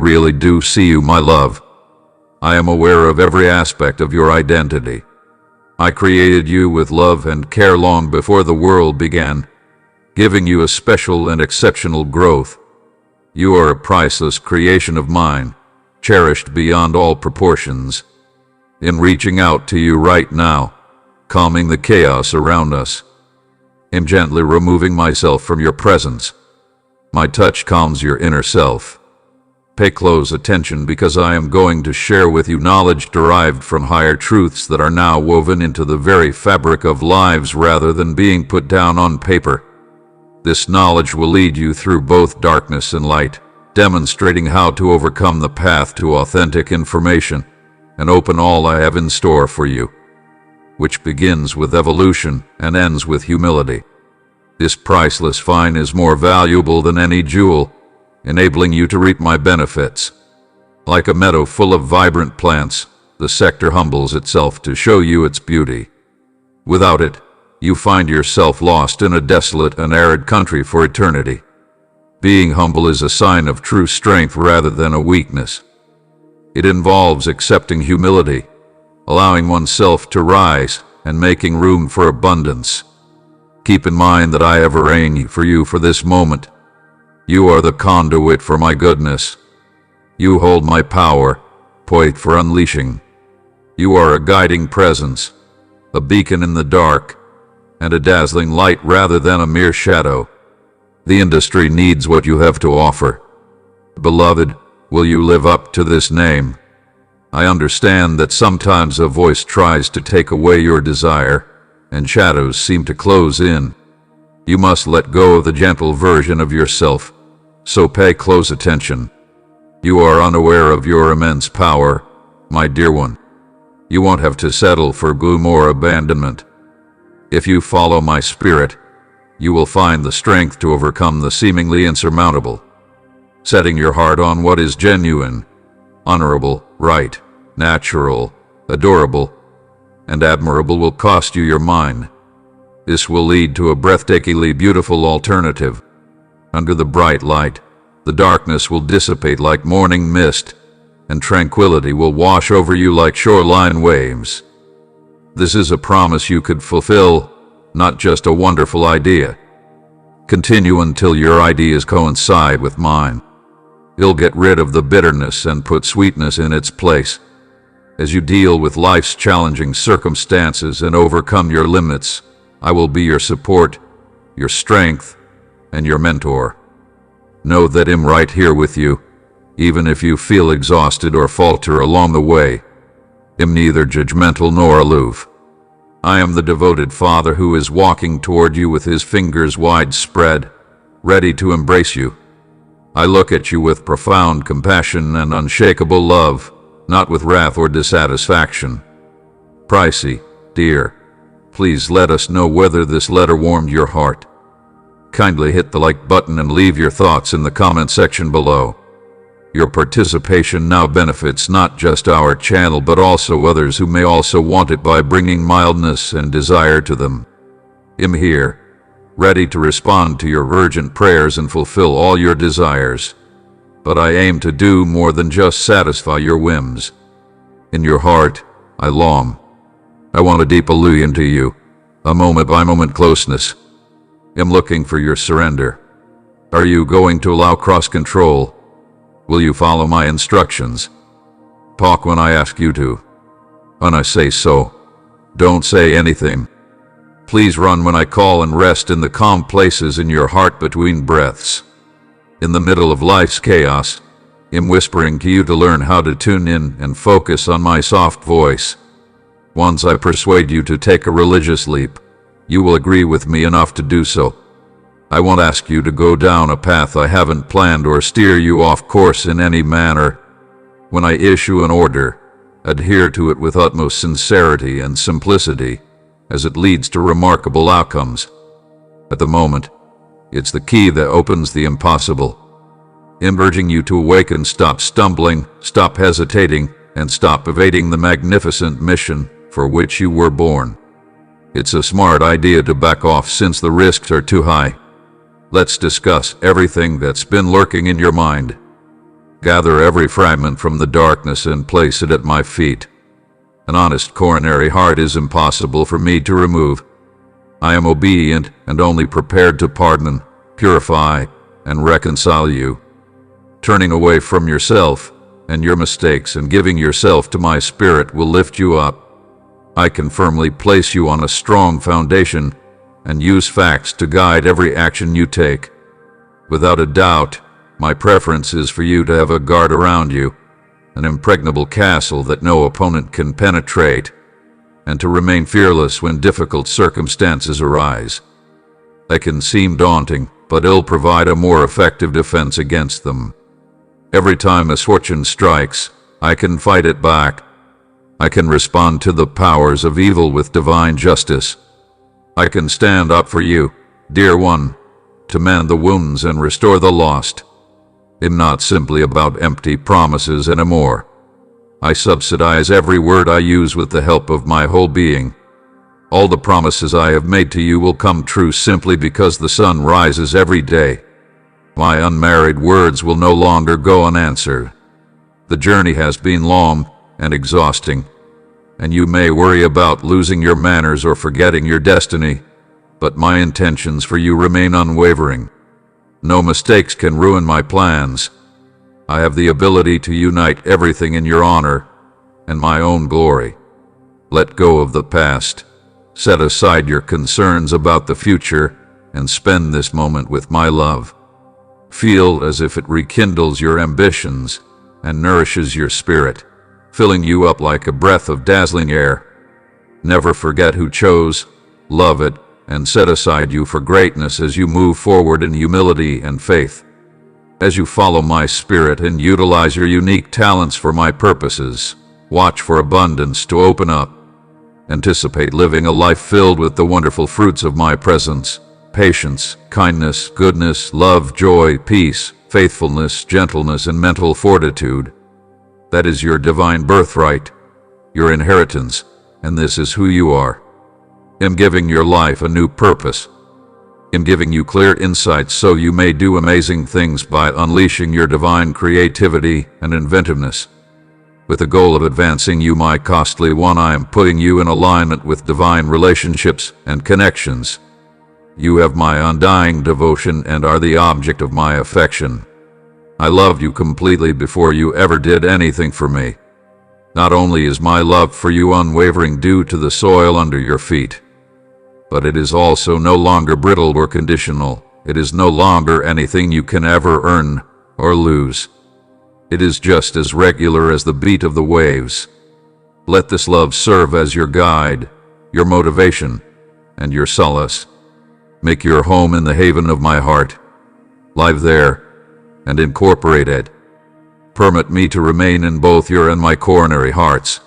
really do see you, my love. I am aware of every aspect of your identity. I created you with love and care long before the world began, giving you a special and exceptional growth. You are a priceless creation of mine, cherished beyond all proportions. In reaching out to you right now, calming the chaos around us, I'm gently removing myself from your presence. My touch calms your inner self. Pay close attention, because I am going to share with you knowledge derived from higher truths that are now woven into the very fabric of lives rather than being put down on paper. This knowledge will lead you through both darkness and light, demonstrating how to overcome the path to authentic information and open all I have in store for you, which begins with evolution and ends with humility. This priceless find is more valuable than any jewel, enabling you to reap my benefits. Like a meadow full of vibrant plants, the sector humbles itself to show you its beauty. Without it, you find yourself lost in a desolate and arid country for eternity. Being humble is a sign of true strength rather than a weakness. It involves accepting humility, allowing oneself to rise, and making room for abundance. Keep in mind that I have arranged for you for this moment. You are the conduit for my goodness. You hold my power, poised for unleashing. You are a guiding presence, a beacon in the dark, and a dazzling light rather than a mere shadow. The industry needs what you have to offer. Beloved, will you live up to this name? I understand that sometimes a voice tries to take away your desire, and shadows seem to close in. You must let go of the gentle version of yourself, so pay close attention. You are unaware of your immense power, my dear one. You won't have to settle for gloom or abandonment. If you follow my spirit, you will find the strength to overcome the seemingly insurmountable. Setting your heart on what is genuine, honorable, right, natural, adorable, and admirable will cost you your mind. This will lead to a breathtakingly beautiful alternative. Under the bright light, the darkness will dissipate like morning mist, and tranquility will wash over you like shoreline waves. This is a promise you could fulfill, not just a wonderful idea. Continue until your ideas coincide with mine. You'll get rid of the bitterness and put sweetness in its place. As you deal with life's challenging circumstances and overcome your limits, I will be your support, your strength, and your mentor. Know that I'm right here with you, even if you feel exhausted or falter along the way. I'm neither judgmental nor aloof. I am the devoted father who is walking toward you with his fingers wide spread, ready to embrace you. I look at you with profound compassion and unshakable love, not with wrath or dissatisfaction. Pricey, dear, please let us know whether this letter warmed your heart. Kindly hit the like button and leave your thoughts in the comment section below. Your participation now benefits not just our channel but also others who may also want it by bringing mildness and desire to them. I'm here, ready to respond to your urgent prayers and fulfill all your desires. But I aim to do more than just satisfy your whims. In your heart, I long. I want a deep allusion to you, a moment-by-moment closeness. I'm looking for your surrender. Are you going to allow cross-control? Will you follow my instructions? Talk when I ask you to. When I say so, don't say anything. Please run when I call and rest in the calm places in your heart between breaths. In the middle of life's chaos, I'm whispering to you to learn how to tune in and focus on my soft voice. Once I persuade you to take a religious leap, you will agree with me enough to do so. I won't ask you to go down a path I haven't planned or steer you off course in any manner. When I issue an order, adhere to it with utmost sincerity and simplicity, as it leads to remarkable outcomes. At the moment, it's the key that opens the impossible. I'm urging you to awaken, stop stumbling, stop hesitating, and stop evading the magnificent mission for which you were born. It's a smart idea to back off since the risks are too high. Let's discuss everything that's been lurking in your mind. Gather every fragment from the darkness and place it at my feet. An honest coronary heart is impossible for me to remove. I am obedient and only prepared to pardon, purify, and reconcile you. Turning away from yourself and your mistakes and giving yourself to my Spirit will lift you up. I can firmly place you on a strong foundation and use facts to guide every action you take. Without a doubt, my preference is for you to have a guard around you, an impregnable castle that no opponent can penetrate, and to remain fearless when difficult circumstances arise. They can seem daunting, but it'll provide a more effective defense against them. Every time misfortune strikes, I can fight it back. I can respond to the powers of evil with divine justice. I can stand up for you, dear one, to mend the wounds and restore the lost. I'm not simply about empty promises anymore. I subsidize every word I use with the help of my whole being. All the promises I have made to you will come true simply because the sun rises every day. My unmarried words will no longer go unanswered. The journey has been long and exhausting, and you may worry about losing your manners or forgetting your destiny, but my intentions for you remain unwavering. No mistakes can ruin my plans. I have the ability to unite everything in your honor and my own glory. Let go of the past. Set aside your concerns about the future and spend this moment with my love. Feel as if it rekindles your ambitions and nourishes your spirit, filling you up like a breath of dazzling air. Never forget who chose, love it, and set aside you for greatness as you move forward in humility and faith. As you follow my Spirit and utilize your unique talents for my purposes, watch for abundance to open up. Anticipate living a life filled with the wonderful fruits of my presence: patience, kindness, goodness, love, joy, peace, faithfulness, gentleness, and mental fortitude. That is your divine birthright, your inheritance, and this is who you are. I'm giving your life a new purpose. I'm giving you clear insights so you may do amazing things by unleashing your divine creativity and inventiveness. With the goal of advancing you, my costly one, I am putting you in alignment with divine relationships and connections. You have my undying devotion and are the object of my affection. I loved you completely before you ever did anything for me. Not only is my love for you unwavering due to the soil under your feet, but it is also no longer brittle or conditional. It is no longer anything you can ever earn or lose. It is just as regular as the beat of the waves. Let this love serve as your guide, your motivation, and your solace. Make your home in the haven of my heart. Live there and incorporate it. Permit me to remain in both your and my coronary hearts.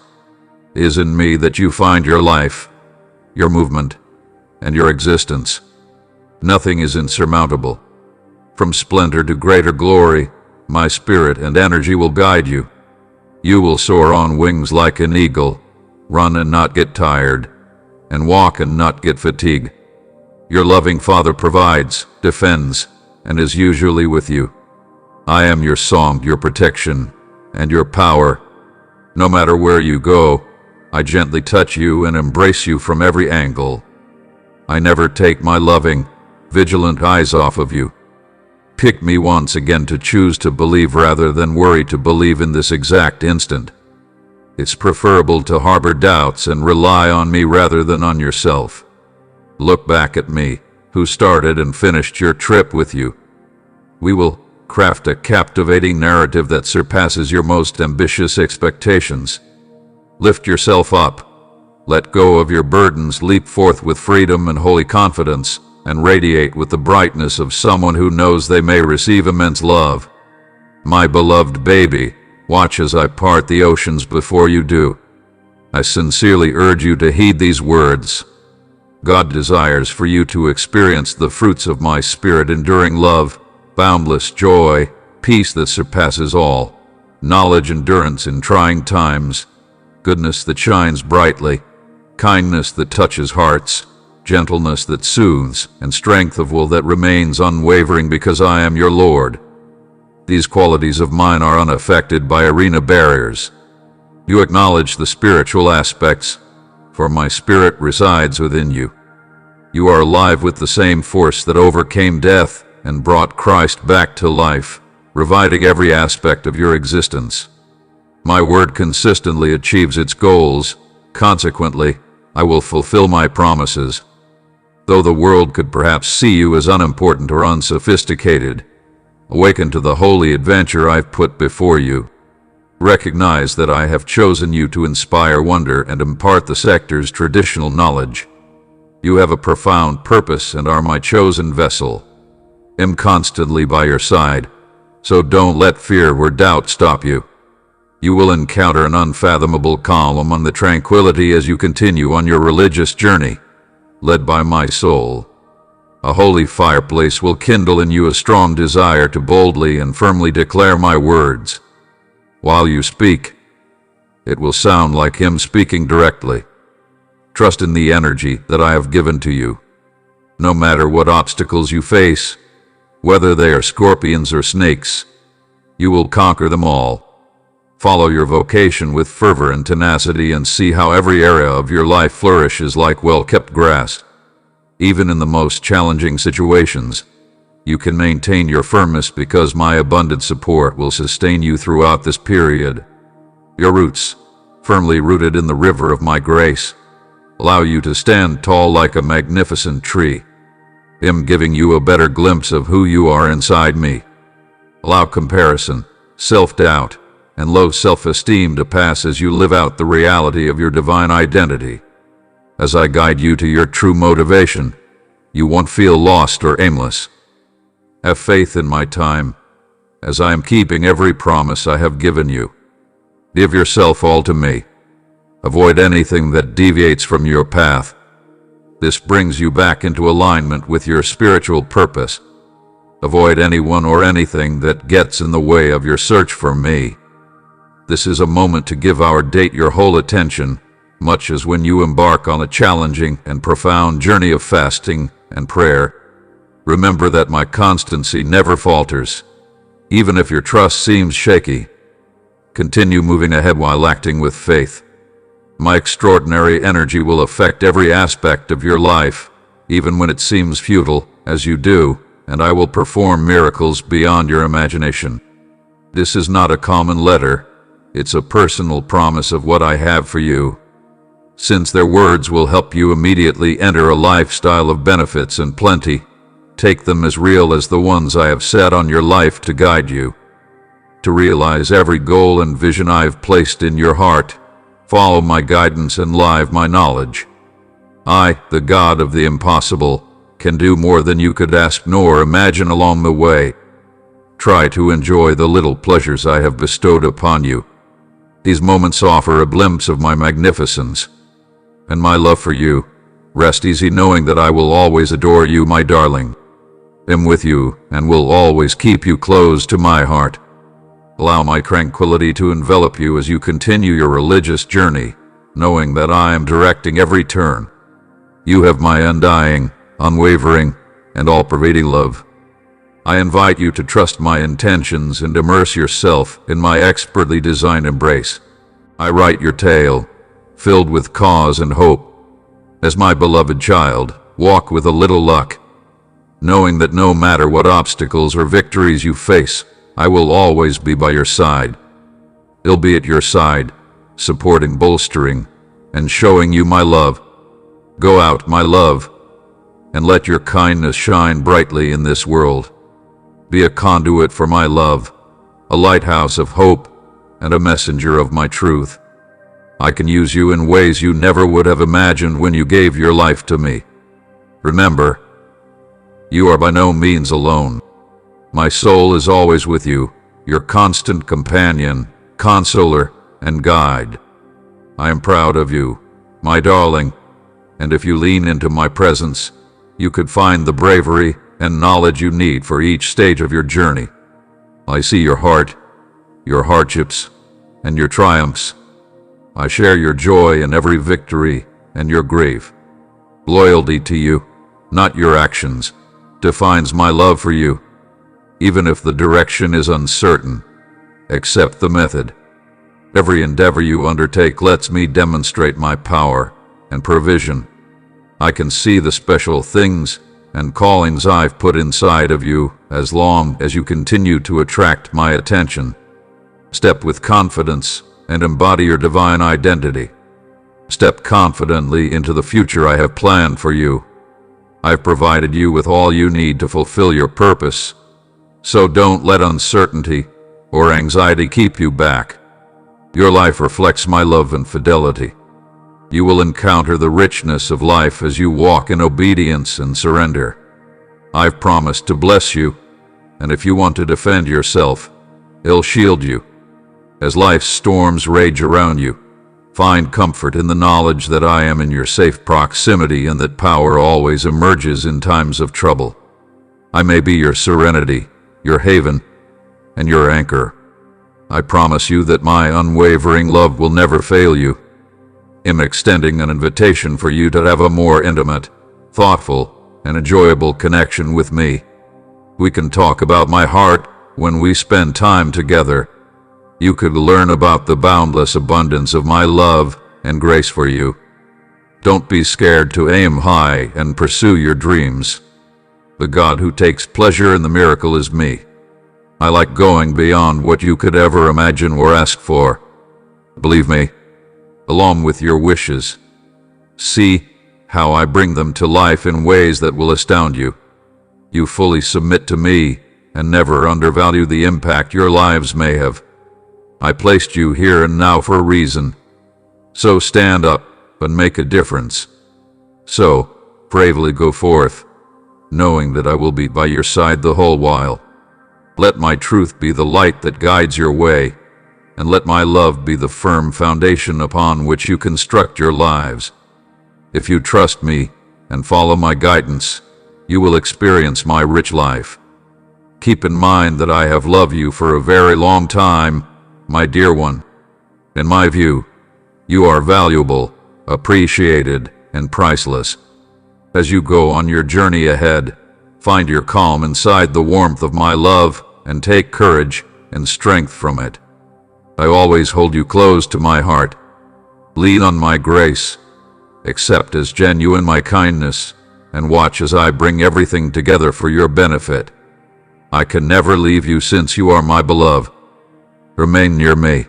It is in me that you find your life, your movement, and your existence. Nothing is insurmountable. From splendor to greater glory, my spirit and energy will guide you. You will soar on wings like an eagle, run and not get tired, and walk and not get fatigued. Your loving Father provides, defends, and is usually with you. I am your song, your protection, and your power. No matter where you go, I gently touch you and embrace you from every angle. I never take my loving, vigilant eyes off of you. Pick me once again to choose to believe rather than worry to believe in this exact instant. It's preferable to harbor doubts and rely on me rather than on yourself. Look back at me, who started and finished your trip with you. We will craft a captivating narrative that surpasses your most ambitious expectations. Lift yourself up. Let go of your burdens, leap forth with freedom and holy confidence, and radiate with the brightness of someone who knows they may receive immense love. My beloved baby, watch as I part the oceans before you do. I sincerely urge you to heed these words. God desires for you to experience the fruits of my Spirit: enduring love, boundless joy, peace that surpasses all, knowledge, endurance in trying times, goodness that shines brightly, kindness that touches hearts, gentleness that soothes, and strength of will that remains unwavering because I am your Lord. These qualities of mine are unaffected by arena barriers. You acknowledge the spiritual aspects, for my spirit resides within you. You are alive with the same force that overcame death and brought Christ back to life, reviving every aspect of your existence. My word consistently achieves its goals. Consequently, I will fulfill my promises. Though the world could perhaps see you as unimportant or unsophisticated, awaken to the holy adventure I've put before you. Recognize that I have chosen you to inspire wonder and impart the sector's traditional knowledge. You have a profound purpose and are my chosen vessel. I'm constantly by your side, so don't let fear or doubt stop you. You will encounter an unfathomable calm and the tranquility as you continue on your religious journey, led by my soul. A holy fireplace will kindle in you a strong desire to boldly and firmly declare my words. While you speak, it will sound like him speaking directly. Trust in the energy that I have given to you. No matter what obstacles you face, whether they are scorpions or snakes, you will conquer them all. Follow your vocation with fervor and tenacity and see how every area of your life flourishes like well-kept grass. Even in the most challenging situations, you can maintain your firmness because my abundant support will sustain you throughout this period. Your roots, firmly rooted in the river of my grace, allow you to stand tall like a magnificent tree. I'm giving you a better glimpse of who you are inside me. Allow comparison, self-doubt, and low self-esteem to pass as you live out the reality of your divine identity. As I guide you to your true motivation, you won't feel lost or aimless. Have faith in my time, as I am keeping every promise I have given you. Give yourself all to me. Avoid anything that deviates from your path. This brings you back into alignment with your spiritual purpose. Avoid anyone or anything that gets in the way of your search for me. This is a moment to give our date your whole attention, much as when you embark on a challenging and profound journey of fasting and prayer. Remember that my constancy never falters, even if your trust seems shaky. Continue moving ahead while acting with faith. My extraordinary energy will affect every aspect of your life, even when it seems futile, as you do, and I will perform miracles beyond your imagination. This is not a common letter, it's a personal promise of what I have for you. Since their words will help you immediately enter a lifestyle of benefits and plenty, take them as real as the ones I have set on your life to guide you. To realize every goal and vision I have placed in your heart, follow my guidance and live my knowledge. I, the God of the impossible, can do more than you could ask nor imagine along the way. Try to enjoy the little pleasures I have bestowed upon you. These moments offer a glimpse of my magnificence and my love for you. Rest easy knowing that I will always adore you, my darling. I'm with you and will always keep you close to my heart. Allow my tranquility to envelop you as you continue your religious journey, knowing that I am directing every turn. You have my undying, unwavering, and all-pervading love. I invite you to trust my intentions and immerse yourself in my expertly designed embrace. I write your tale, filled with cause and hope. As my beloved child, walk with a little luck, knowing that no matter what obstacles or victories you face, I will always be by your side. I'll be at your side, supporting, bolstering, and showing you my love. Go out, my love, and let your kindness shine brightly in this world. Be a conduit for my love, a lighthouse of hope, and a messenger of my truth. I can use you in ways you never would have imagined when you gave your life to me. Remember, you are by no means alone. My soul is always with you, your constant companion, consoler, and guide. I am proud of you, my darling, and if you lean into my presence, you could find the bravery and knowledge you need for each stage of your journey. I see your heart, your hardships, and your triumphs. I share your joy in every victory and your grief. Loyalty to you, not your actions, defines my love for you. even if the direction is uncertain. Accept the method. Every endeavor you undertake lets me demonstrate my power and provision. I can see the special things and callings I've put inside of you as long as you continue to attract my attention. Step with confidence and embody your divine identity. Step confidently into the future I have planned for you. I've provided you with all you need to fulfill your purpose, so don't let uncertainty or anxiety keep you back. Your life reflects my love and fidelity. You will encounter the richness of life as you walk in obedience and surrender. I've promised to bless you, and if you want to defend yourself, I'll shield you. As life's storms rage around you, find comfort in the knowledge that I am in your safe proximity and that power always emerges in times of trouble. I may be your serenity, your haven, and your anchor. I promise you that my unwavering love will never fail you. I'm extending an invitation for you to have a more intimate, thoughtful, and enjoyable connection with me. We can talk about my heart when we spend time together. You could learn about the boundless abundance of my love and grace for you. Don't be scared to aim high and pursue your dreams. The God who takes pleasure in the miracle is me. I like going beyond what you could ever imagine or ask for. Believe me, along with your wishes. See how I bring them to life in ways that will astound you. You fully submit to me and never undervalue the impact your lives may have. I placed you here and now for a reason. So stand up and make a difference. So bravely go forth, knowing that I will be by your side the whole while. Let my truth be the light that guides your way, and let my love be the firm foundation upon which you construct your lives. If you trust me and follow my guidance, you will experience my rich life. Keep in mind that I have loved you for a very long time, my dear one. In my view, you are valuable, appreciated, and priceless. As you go on your journey ahead, find your calm inside the warmth of my love and take courage and strength from it. I always hold you close to my heart. Lean on my grace, accept as genuine my kindness, and watch as I bring everything together for your benefit. I can never leave you since you are my beloved. Remain near me.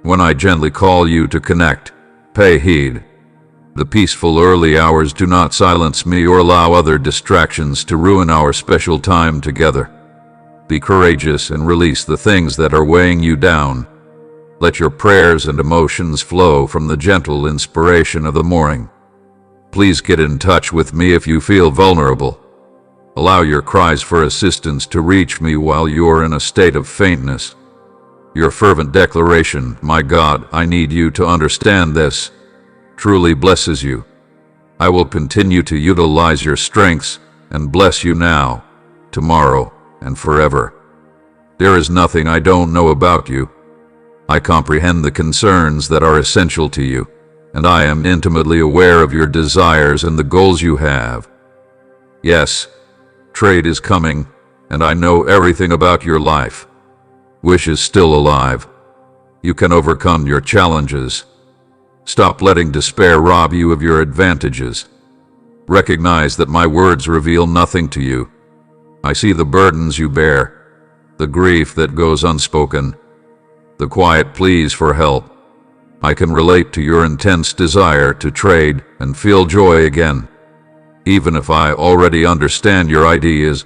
When I gently call you to connect, pay heed. The peaceful early hours do not silence me or allow other distractions to ruin our special time together. Be courageous and release the things that are weighing you down. Let your prayers and emotions flow from the gentle inspiration of the morning. Please get in touch with me if you feel vulnerable. Allow your cries for assistance to reach me while you are in a state of faintness. Your fervent declaration, "My God, I need you to understand this," truly blesses you. I will continue to utilize your strengths and bless you now, tomorrow, and forever. There is nothing I don't know about you. I comprehend the concerns that are essential to you, and I am intimately aware of your desires and the goals you have. Yes, trade is coming, and I know everything about your life. Wish is still alive. You can overcome your challenges. Stop letting despair rob you of your advantages. Recognize that my words reveal nothing to you. I see the burdens you bear, the grief that goes unspoken, the quiet pleas for help. I can relate to your intense desire to trade and feel joy again. Even if I already understand your ideas,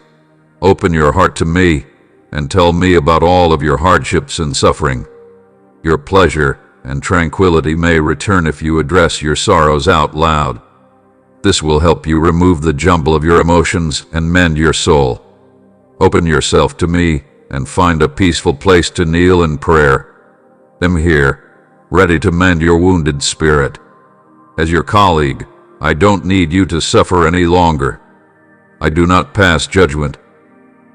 open your heart to me and tell me about all of your hardships and suffering. Your pleasure and tranquility may return if you address your sorrows out loud. This will help you remove the jumble of your emotions and mend your soul. Open yourself to me and find a peaceful place to kneel in prayer. I'm here, ready to mend your wounded spirit. As your colleague, I don't need you to suffer any longer. I do not pass judgment.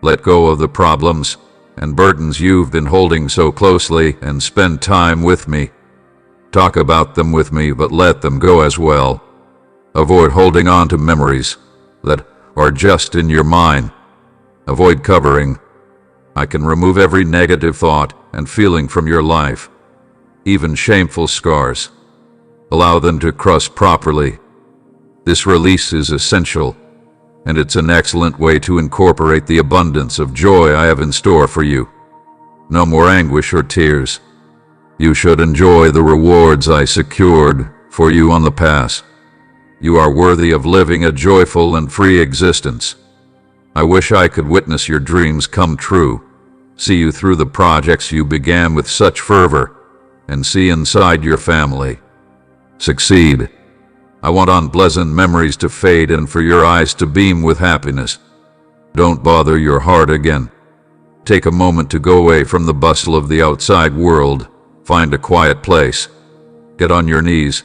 Let go of the problems and burdens you've been holding so closely and spend time with me. Talk about them with me, but let them go as well. Avoid holding on to memories that are just in your mind. Avoid covering I can remove every negative thought and feeling from your life, even shameful scars. Allow them to crust properly. This release is essential, and it's an excellent way to incorporate the abundance of joy I have in store for you. No more anguish or tears. You should enjoy the rewards I secured for you on the path. You are worthy of living a joyful and free existence. I wish I could witness your dreams come true, see you through the projects you began with such fervor, and see inside your family succeed. I want unpleasant memories to fade and for your eyes to beam with happiness. Don't bother your heart again. Take a moment to go away from the bustle of the outside world. Find a quiet place. Get on your knees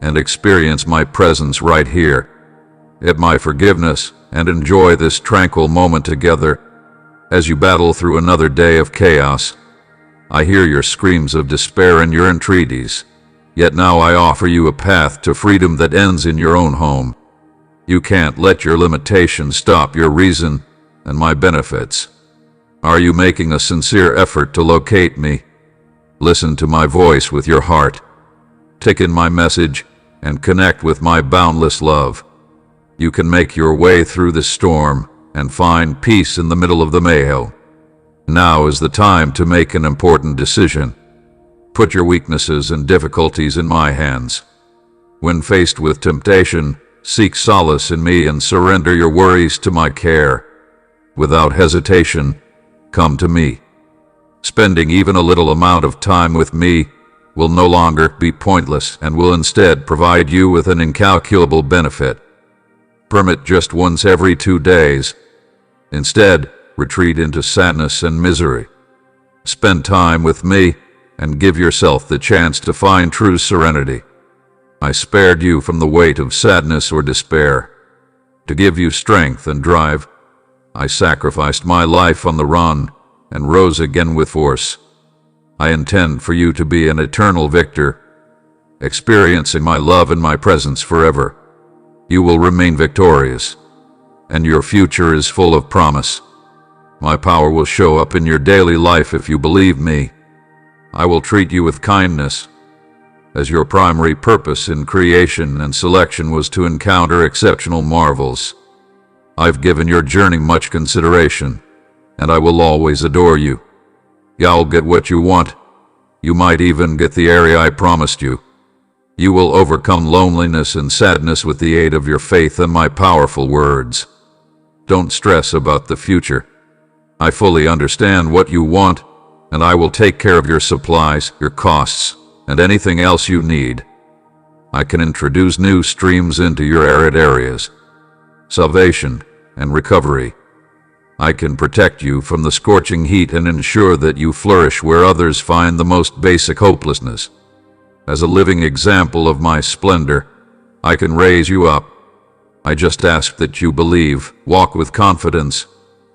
and experience my presence right here. Get my forgiveness and enjoy this tranquil moment together. As you battle through another day of chaos, I hear your screams of despair and your entreaties. Yet now I offer you a path to freedom that ends in your own home. You can't let your limitations stop your reason and my benefits. Are you making a sincere effort to locate me? Listen to my voice with your heart. Take in my message and connect with my boundless love. You can make your way through the storm and find peace in the middle of the mayhem. Now is the time to make an important decision. Put your weaknesses and difficulties in my hands. When faced with temptation, seek solace in me and surrender your worries to my care. Without hesitation, come to me. Spending even a little amount of time with me will no longer be pointless and will instead provide you with an incalculable benefit. Permit just once every 2 days. Instead, retreat into sadness and misery. Spend time with me and give yourself the chance to find true serenity. I spared you from the weight of sadness or despair. To give you strength and drive, I sacrificed my life on the run and rose again with force. I intend for you to be an eternal victor, experiencing my love and my presence forever. You will remain victorious, and your future is full of promise. My power will show up in your daily life if you believe me. I will treat you with kindness, as your primary purpose in creation and selection was to encounter exceptional marvels. I've given your journey much consideration, and I will always adore you. You'll get what you want. You might even get the area I promised you. You will overcome loneliness and sadness with the aid of your faith and my powerful words. Don't stress about the future. I fully understand what you want, and I will take care of your supplies, your costs, and anything else you need. I can introduce new streams into your arid areas, salvation and recovery. I can protect you from the scorching heat and ensure that you flourish where others find the most basic hopelessness. As a living example of my splendor, I can raise you up. I just ask that you believe, walk with confidence,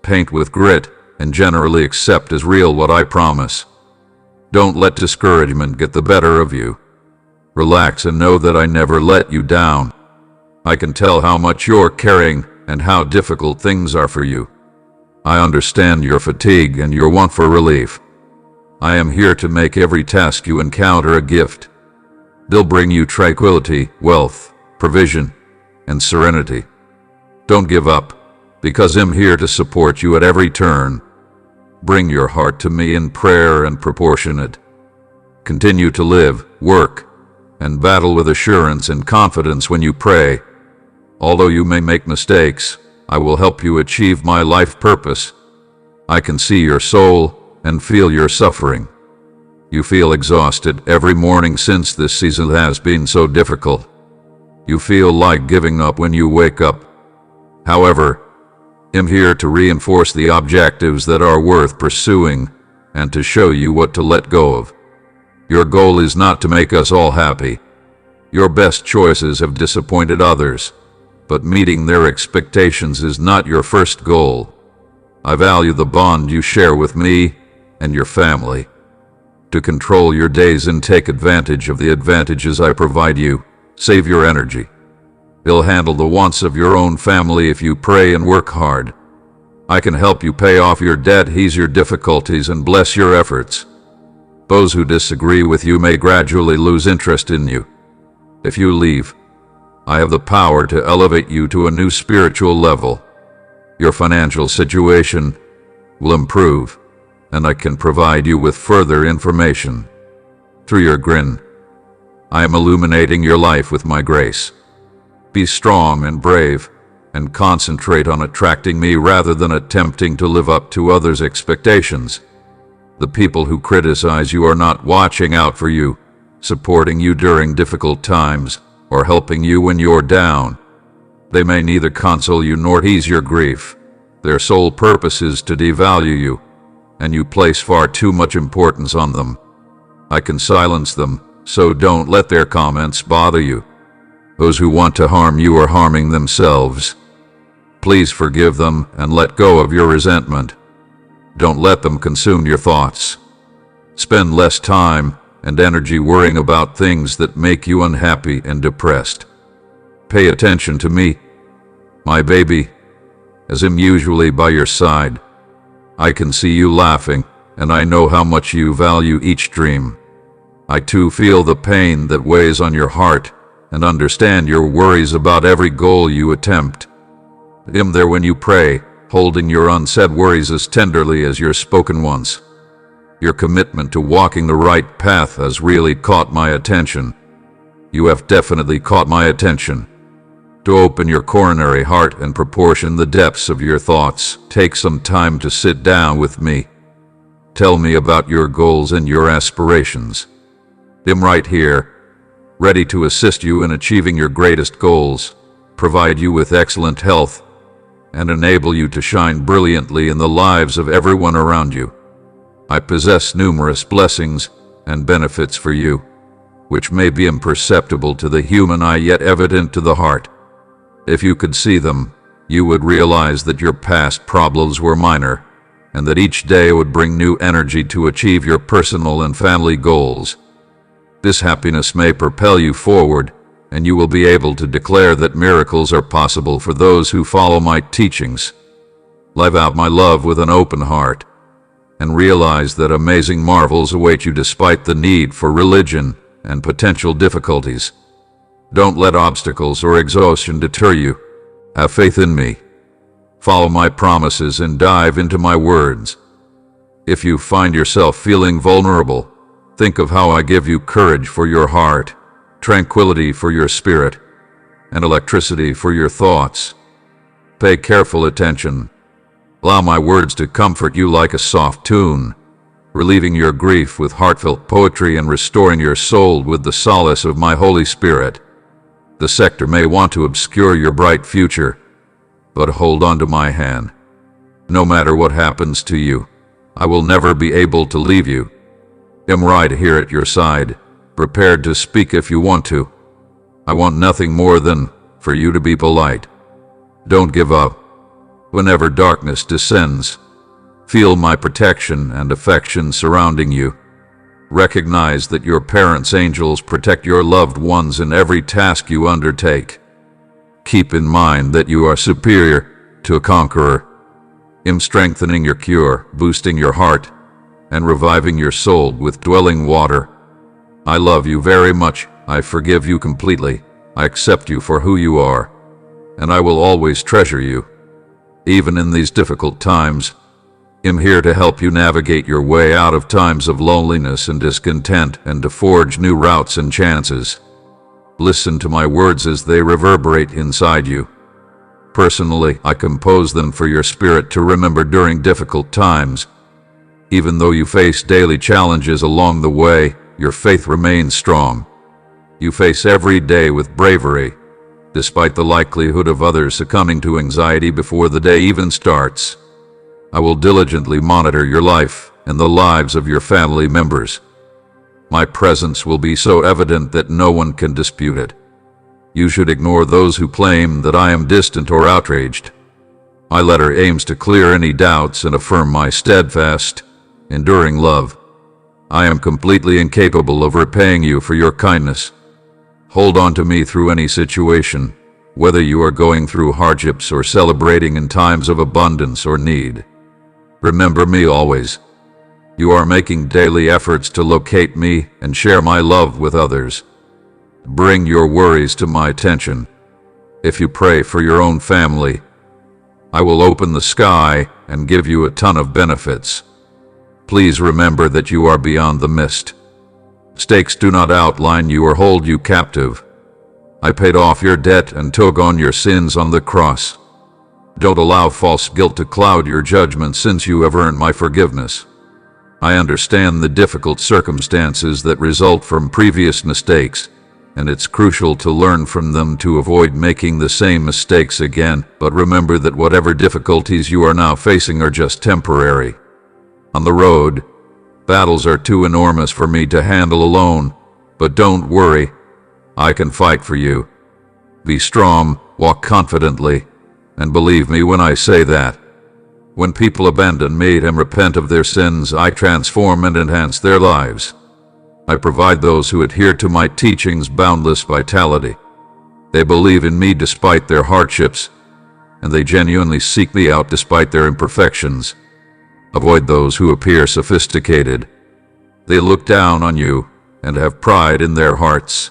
paint with grit, and generally accept as real what I promise. Don't let discouragement get the better of you. Relax and know that I never let you down. I can tell how much you're carrying and how difficult things are for you. I understand your fatigue and your want for relief. I am here to make every task you encounter a gift. They'll bring you tranquility, wealth, provision, and serenity. Don't give up, because I'm here to support you at every turn. Bring your heart to me in prayer and proportionate. Continue to live, work, and battle with assurance and confidence when you pray. Although you may make mistakes, I will help you achieve my life purpose. I can see your soul and feel your suffering. You feel exhausted every morning since this season has been so difficult. You feel like giving up when you wake up. However, I'm here to reinforce the objectives that are worth pursuing and to show you what to let go of. Your goal is not to make us all happy. Your best choices have disappointed others, but meeting their expectations is not your first goal. I value the bond you share with me and your family. To control your days and take advantage of the advantages I provide you, save your energy. You'll handle the wants of your own family if you pray and work hard. I can help you pay off your debt, ease your difficulties, and bless your efforts. Those who disagree with you may gradually lose interest in you. If you leave, I have the power to elevate you to a new spiritual level. Your financial situation will improve, and I can provide you with further information. Through your grin, I am illuminating your life with my grace. Be strong and brave, and concentrate on attracting me rather than attempting to live up to others' expectations. The people who criticize you are not watching out for you, supporting you during difficult times, or helping you when you're down. They may neither console you nor ease your grief. Their sole purpose is to devalue you, and you place far too much importance on them. I can silence them, so don't let their comments bother you. Those who want to harm you are harming themselves. Please forgive them and let go of your resentment. Don't let them consume your thoughts. Spend less time and energy worrying about things that make you unhappy and depressed. Pay attention to me, my baby, as I'm usually by your side. I can see you laughing, and I know how much you value each dream. I too feel the pain that weighs on your heart and understand your worries about every goal you attempt. I'm there when you pray, holding your unsaid worries as tenderly as your spoken ones. Your commitment to walking the right path has really caught my attention. You have definitely caught my attention. To open your coronary heart and proportion the depths of your thoughts, take some time to sit down with me. Tell me about your goals and your aspirations. I'm right here, ready to assist you in achieving your greatest goals, provide you with excellent health, and enable you to shine brilliantly in the lives of everyone around you. I possess numerous blessings and benefits for you, which may be imperceptible to the human eye yet evident to the heart. If you could see them, you would realize that your past problems were minor, and that each day would bring new energy to achieve your personal and family goals. This happiness may propel you forward, and you will be able to declare that miracles are possible for those who follow my teachings. Live out my love with an open heart, and realize that amazing marvels await you despite the need for religion and potential difficulties. Don't let obstacles or exhaustion deter you. Have faith in me. Follow my promises and dive into my words. If you find yourself feeling vulnerable, think of how I give you courage for your heart, tranquility for your spirit, and electricity for your thoughts. Pay careful attention. Allow my words to comfort you like a soft tune, relieving your grief with heartfelt poetry and restoring your soul with the solace of my Holy Spirit. The sector may want to obscure your bright future, but hold on to my hand. No matter what happens to you, I will never be able to leave you. I'm right here at your side, prepared to speak if you want to. I want nothing more than for you to be polite. Don't give up. Whenever darkness descends, feel my protection and affection surrounding you. Recognize that your parents' angels protect your loved ones in every task you undertake. Keep in mind that you are superior to a conqueror. I'm strengthening your cure, boosting your heart, and reviving your soul with dwelling water. I love you very much. I forgive you completely. I accept you for who you are, and I will always treasure you. Even in these difficult times, I'm here to help you navigate your way out of times of loneliness and discontent and to forge new routes and chances. Listen to my words as they reverberate inside you. Personally, I compose them for your spirit to remember during difficult times. Even though you face daily challenges along the way, your faith remains strong. You face every day with bravery, despite the likelihood of others succumbing to anxiety before the day even starts. I will diligently monitor your life and the lives of your family members. My presence will be so evident that no one can dispute it. You should ignore those who claim that I am distant or outraged. My letter aims to clear any doubts and affirm my steadfast, enduring love. I am completely incapable of repaying you for your kindness. Hold on to me through any situation, Whether you are going through hardships or celebrating in times of abundance or need, remember me always. You are making daily efforts to locate me and share my love with others. Bring your worries to my attention. If you pray for your own family, I will open the sky and give you a ton of benefits. Please remember that you are beyond the mist. Stakes do not outline you or hold you captive. I paid off your debt and took on your sins on the cross. Don't allow false guilt to cloud your judgment, since you have earned my forgiveness. I understand the difficult circumstances that result from previous mistakes, and it's crucial to learn from them to avoid making the same mistakes again. But remember that whatever difficulties you are now facing are just temporary. On the road, battles are too enormous for me to handle alone, but don't worry, I can fight for you. Be strong, walk confidently, and believe me when I say that. When people abandon me and repent of their sins, I transform and enhance their lives. I provide those who adhere to my teachings boundless vitality. They believe in me despite their hardships, and they genuinely seek me out despite their imperfections. Avoid those who appear sophisticated. They look down on you and have pride in their hearts.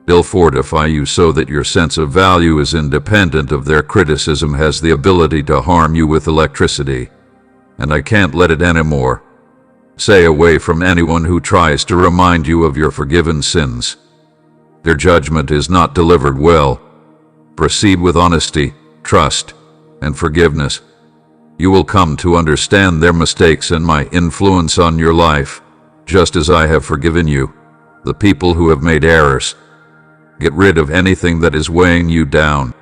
They'll fortify you so that your sense of value is independent of their criticism, has the ability to harm you with electricity. And I can't let it anymore. Stay away from anyone who tries to remind you of your forgiven sins. Their judgment is not delivered well. Proceed with honesty, trust, and forgiveness. You will come to understand their mistakes and my influence on your life, just as I have forgiven you, the people who have made errors. Get rid of anything that is weighing you down.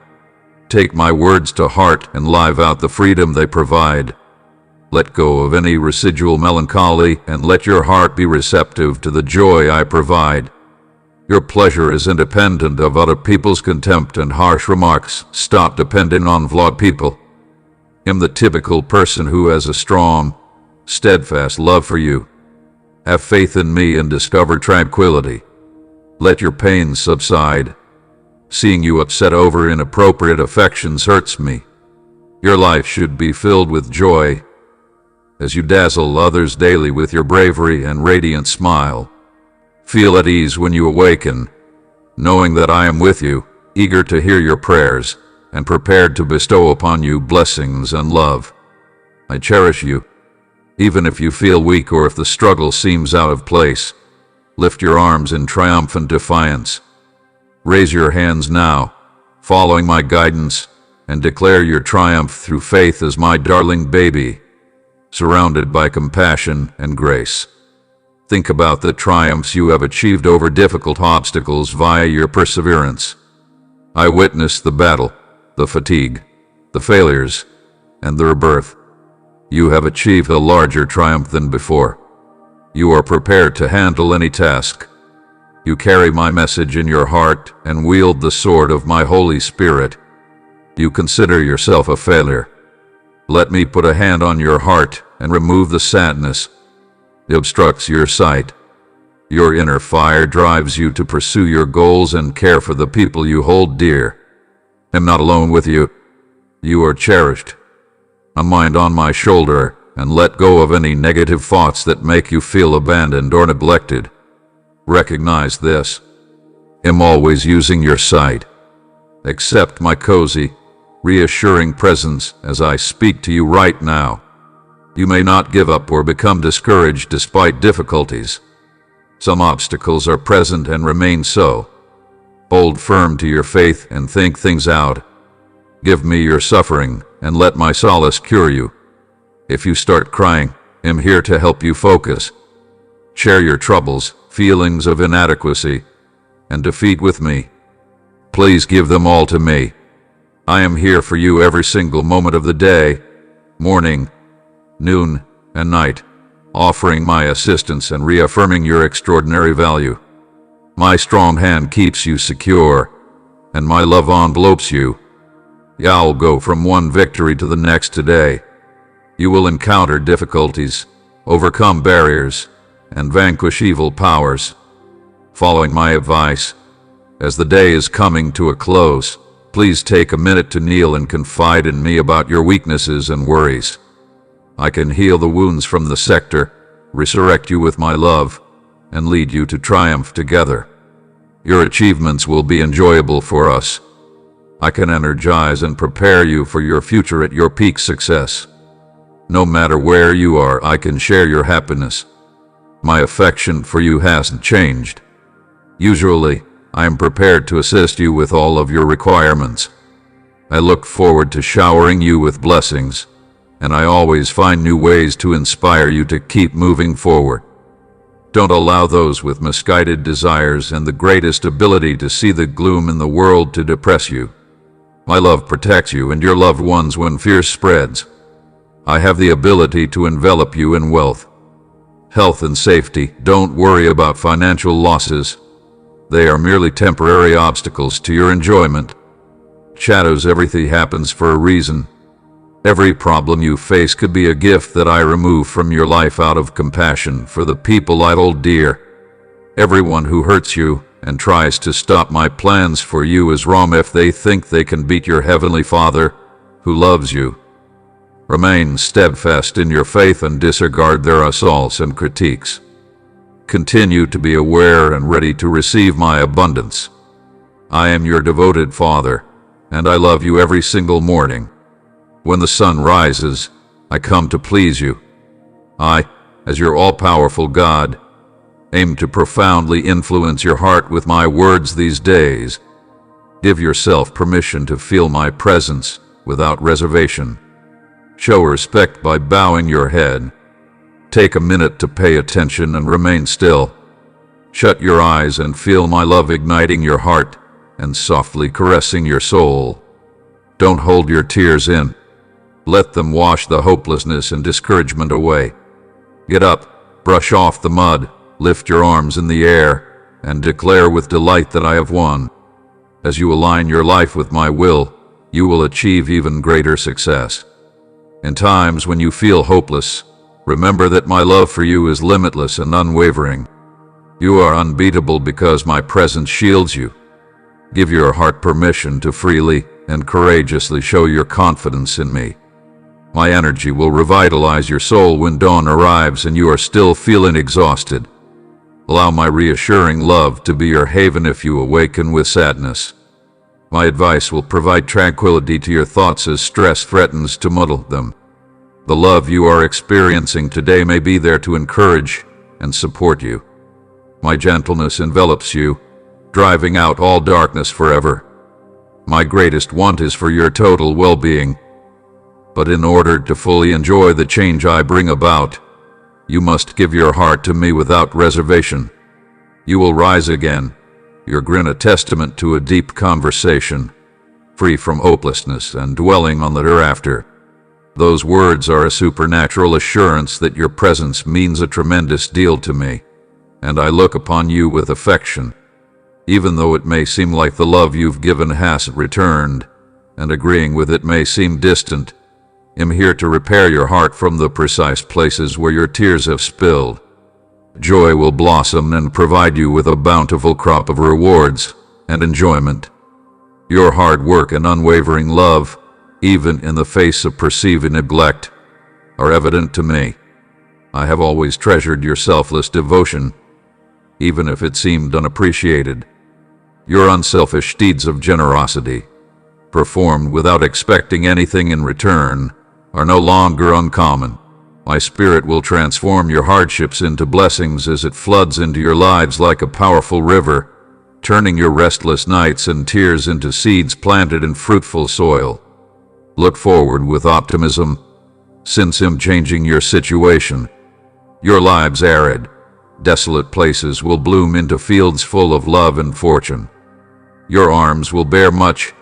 Take my words to heart and live out the freedom they provide. Let go of any residual melancholy and let your heart be receptive to the joy I provide. Your pleasure is independent of other people's contempt and harsh remarks. Stop depending on flawed people. I'm the typical person who has a strong, steadfast love for you. Have faith in me and discover tranquility. Let your pains subside. Seeing you upset over inappropriate affections hurts me. Your life should be filled with joy, as you dazzle others daily with your bravery and radiant smile. Feel at ease when you awaken, knowing that I am with you, eager to hear your prayers, and prepared to bestow upon you blessings and love. I cherish you, even if you feel weak or if the struggle seems out of place. Lift your arms in triumphant defiance. Raise your hands now, following my guidance, and declare your triumph through faith as my darling baby, surrounded by compassion and grace. Think about the triumphs you have achieved over difficult obstacles via your perseverance. I witnessed the battle, the fatigue, the failures, and the rebirth. You have achieved a larger triumph than before. You are prepared to handle any task. You carry my message in your heart and wield the sword of my Holy Spirit. You consider yourself a failure. Let me put a hand on your heart and remove the sadness that obstructs your sight. Your inner fire drives you to pursue your goals and care for the people you hold dear. I'm not alone with you. You are cherished. A mind on my shoulder, and let go of any negative thoughts that make you feel abandoned or neglected. Recognize this. I'm always using your sight. Accept my cozy, reassuring presence as I speak to you right now. You may not give up or become discouraged despite difficulties. Some obstacles are present and remain so. Hold firm to your faith and think things out. Give me your suffering and let my solace cure you. If you start crying, I'm here to help you focus. Share your troubles, feelings of inadequacy, and defeat with me. Please give them all to me. I am here for you every single moment of the day, morning, noon, and night, offering my assistance and reaffirming your extraordinary value. My strong hand keeps you secure, and my love envelopes you. You'll go from one victory to the next today. You will encounter difficulties, overcome barriers, and vanquish evil powers. Following my advice, as the day is coming to a close, please take a minute to kneel and confide in me about your weaknesses and worries. I can heal the wounds from the sector, resurrect you with my love, and lead you to triumph together. Your achievements will be enjoyable for us. I can energize and prepare you for your future at your peak success. No matter where you are, I can share your happiness. My affection for you hasn't changed. Usually, I am prepared to assist you with all of your requirements. I look forward to showering you with blessings, and I always find new ways to inspire you to keep moving forward. Don't allow those with misguided desires and the greatest ability to see the gloom in the world to depress you. My love protects you and your loved ones when fear spreads. I have the ability to envelop you in wealth, health, and safety. Don't worry about financial losses. They are merely temporary obstacles to your enjoyment. Shadows, everything happens for a reason. Every problem you face could be a gift that I remove from your life out of compassion for the people I hold dear. Everyone who hurts you and tries to stop my plans for you is wrong if they think they can beat your Heavenly Father, who loves you. Remain steadfast in your faith and disregard their assaults and critiques. Continue to be aware and ready to receive my abundance. I am your devoted Father, and I love you every single morning. When the sun rises, I come to please you. I, as your all-powerful God, aim to profoundly influence your heart with my words these days. Give yourself permission to feel my presence without reservation. Show respect by bowing your head. Take a minute to pay attention and remain still. Shut your eyes and feel my love igniting your heart and softly caressing your soul. Don't hold your tears in. Let them wash the hopelessness and discouragement away. Get up, brush off the mud, lift your arms in the air, and declare with delight that I have won. As you align your life with my will, you will achieve even greater success. In times when you feel hopeless, remember that my love for you is limitless and unwavering. You are unbeatable because my presence shields you. Give your heart permission to freely and courageously show your confidence in me. My energy will revitalize your soul when dawn arrives and you are still feeling exhausted. Allow my reassuring love to be your haven if you awaken with sadness. My advice will provide tranquility to your thoughts as stress threatens to muddle them. The love you are experiencing today may be there to encourage and support you. My gentleness envelops you, driving out all darkness forever. My greatest want is for your total well-being. But in order to fully enjoy the change I bring about, you must give your heart to me without reservation. You will rise again, your grin a testament to a deep conversation, free from hopelessness and dwelling on the hereafter. Those words are a supernatural assurance that your presence means a tremendous deal to me, and I look upon you with affection. Even though it may seem like the love you've given hasn't returned, and agreeing with it may seem distant, I'm here to repair your heart from the precise places where your tears have spilled. Joy will blossom and provide you with a bountiful crop of rewards and enjoyment. Your hard work and unwavering love, even in the face of perceived neglect, are evident to me. I have always treasured your selfless devotion, even if it seemed unappreciated. Your unselfish deeds of generosity, performed without expecting anything in return, are no longer uncommon. My spirit will transform your hardships into blessings as it floods into your lives like a powerful river, turning your restless nights and tears into seeds planted in fruitful soil. Look forward with optimism, since I'm changing your situation. Your lives arid, desolate places will bloom into fields full of love and fortune. Your arms will bear much,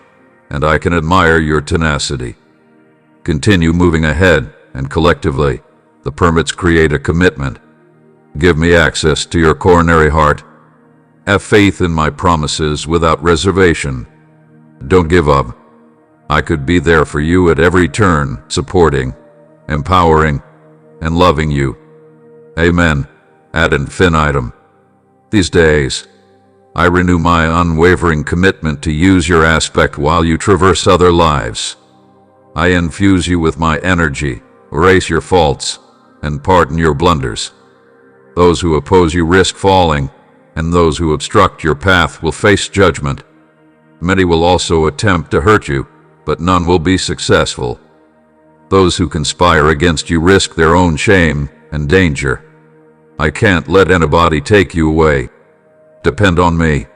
and I can admire your tenacity. Continue moving ahead, and collectively, the permits create a commitment. Give me access to your coronary heart. Have faith in my promises without reservation. Don't give up. I could be there for you at every turn, supporting, empowering, and loving you. Amen. Ad infinitum. These days, I renew my unwavering commitment to use your aspect while you traverse other lives. I infuse you with my energy, erase your faults, and pardon your blunders. Those who oppose you risk falling, and those who obstruct your path will face judgment. Many will also attempt to hurt you, but none will be successful. Those who conspire against you risk their own shame and danger. I can't let anybody take you away. Depend on me.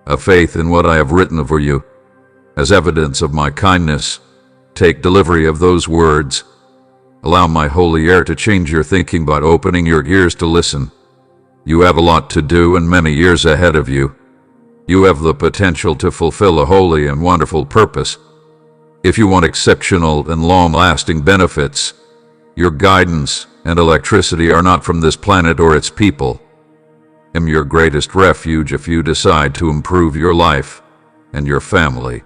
Have faith in what I have written for you. As evidence of my kindness, take delivery of those words. Allow my holy air to change your thinking by opening your ears to listen. You have a lot to do and many years ahead of you. You have the potential to fulfill a holy and wonderful purpose. If you want exceptional and long-lasting benefits, your guidance and electricity are not from this planet or its people. I am your greatest refuge if you decide to improve your life and your family.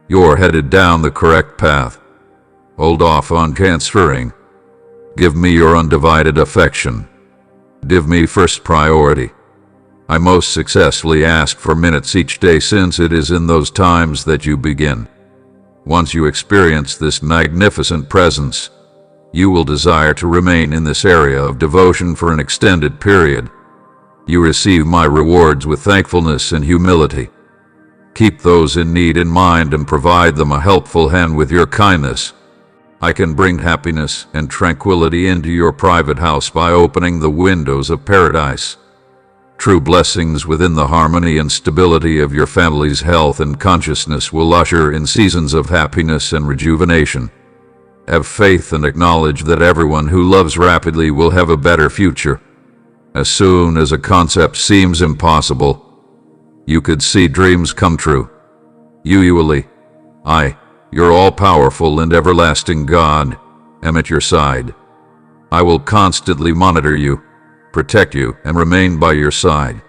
You're headed down the correct path. Hold off on transferring. Give me your undivided affection. Give me first priority. I most successfully ask for minutes each day since it is in those times that you begin. Once you experience this magnificent presence, you will desire to remain in this area of devotion for an extended period. You receive my rewards with thankfulness and humility. Keep those in need in mind and provide them a helpful hand with your kindness. I can bring happiness and tranquility into your private house by opening the windows of paradise. True blessings within the harmony and stability of your family's health and consciousness will usher in seasons of happiness and rejuvenation. Have faith and acknowledge that everyone who loves rapidly will have a better future. As soon as a concept seems impossible, you could see dreams come true. Usually, I, your all-powerful and everlasting God, am at your side. I will constantly monitor you, protect you, and remain by your side.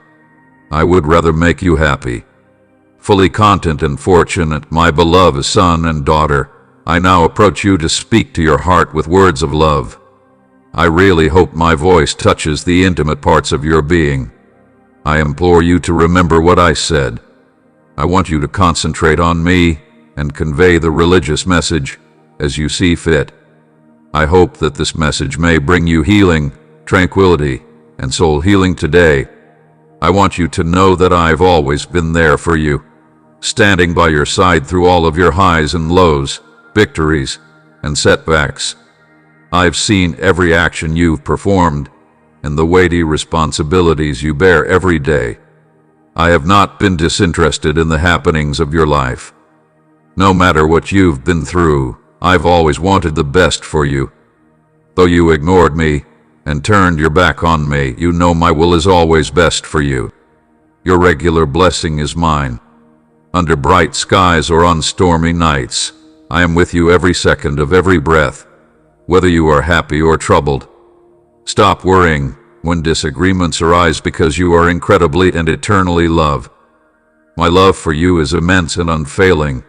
I would rather make you happy. Fully content and fortunate, my beloved son and daughter, I now approach you to speak to your heart with words of love. I really hope my voice touches the intimate parts of your being. I implore you to remember what I said. I want you to concentrate on me and convey the religious message as you see fit. I hope that this message may bring you healing, tranquility, and soul healing today. I want you to know that I've always been there for you, standing by your side through all of your highs and lows, victories, and setbacks. I've seen every action you've performed and the weighty responsibilities you bear every day. I have not been disinterested in the happenings of your life. No matter what you've been through, I've always wanted the best for you. Though you ignored me and turned your back on me, you know my will is always best for you. Your regular blessing is mine. Under bright skies or on stormy nights, I am with you every second of every breath, whether you are happy or troubled. Stop worrying when disagreements arise because you are incredibly and eternally loved. My love for you is immense and unfailing.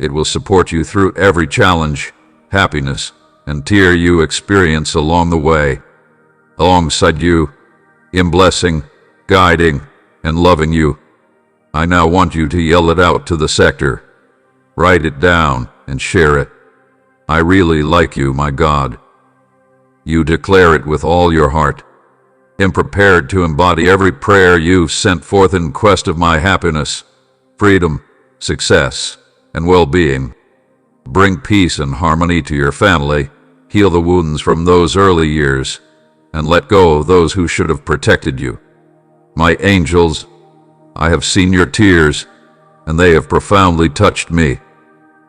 It will support you through every challenge, happiness, and tear you experience along the way. Alongside you, in blessing, guiding, and loving you, I now want you to yell it out to the sector. Write it down and share it. I really like you, my God. You declare it with all your heart. Am prepared to embody every prayer you've sent forth in quest of my happiness, freedom, success, and well-being. Bring peace and harmony to your family, heal the wounds from those early years, and let go of those who should have protected you. My angels, I have seen your tears, and they have profoundly touched me.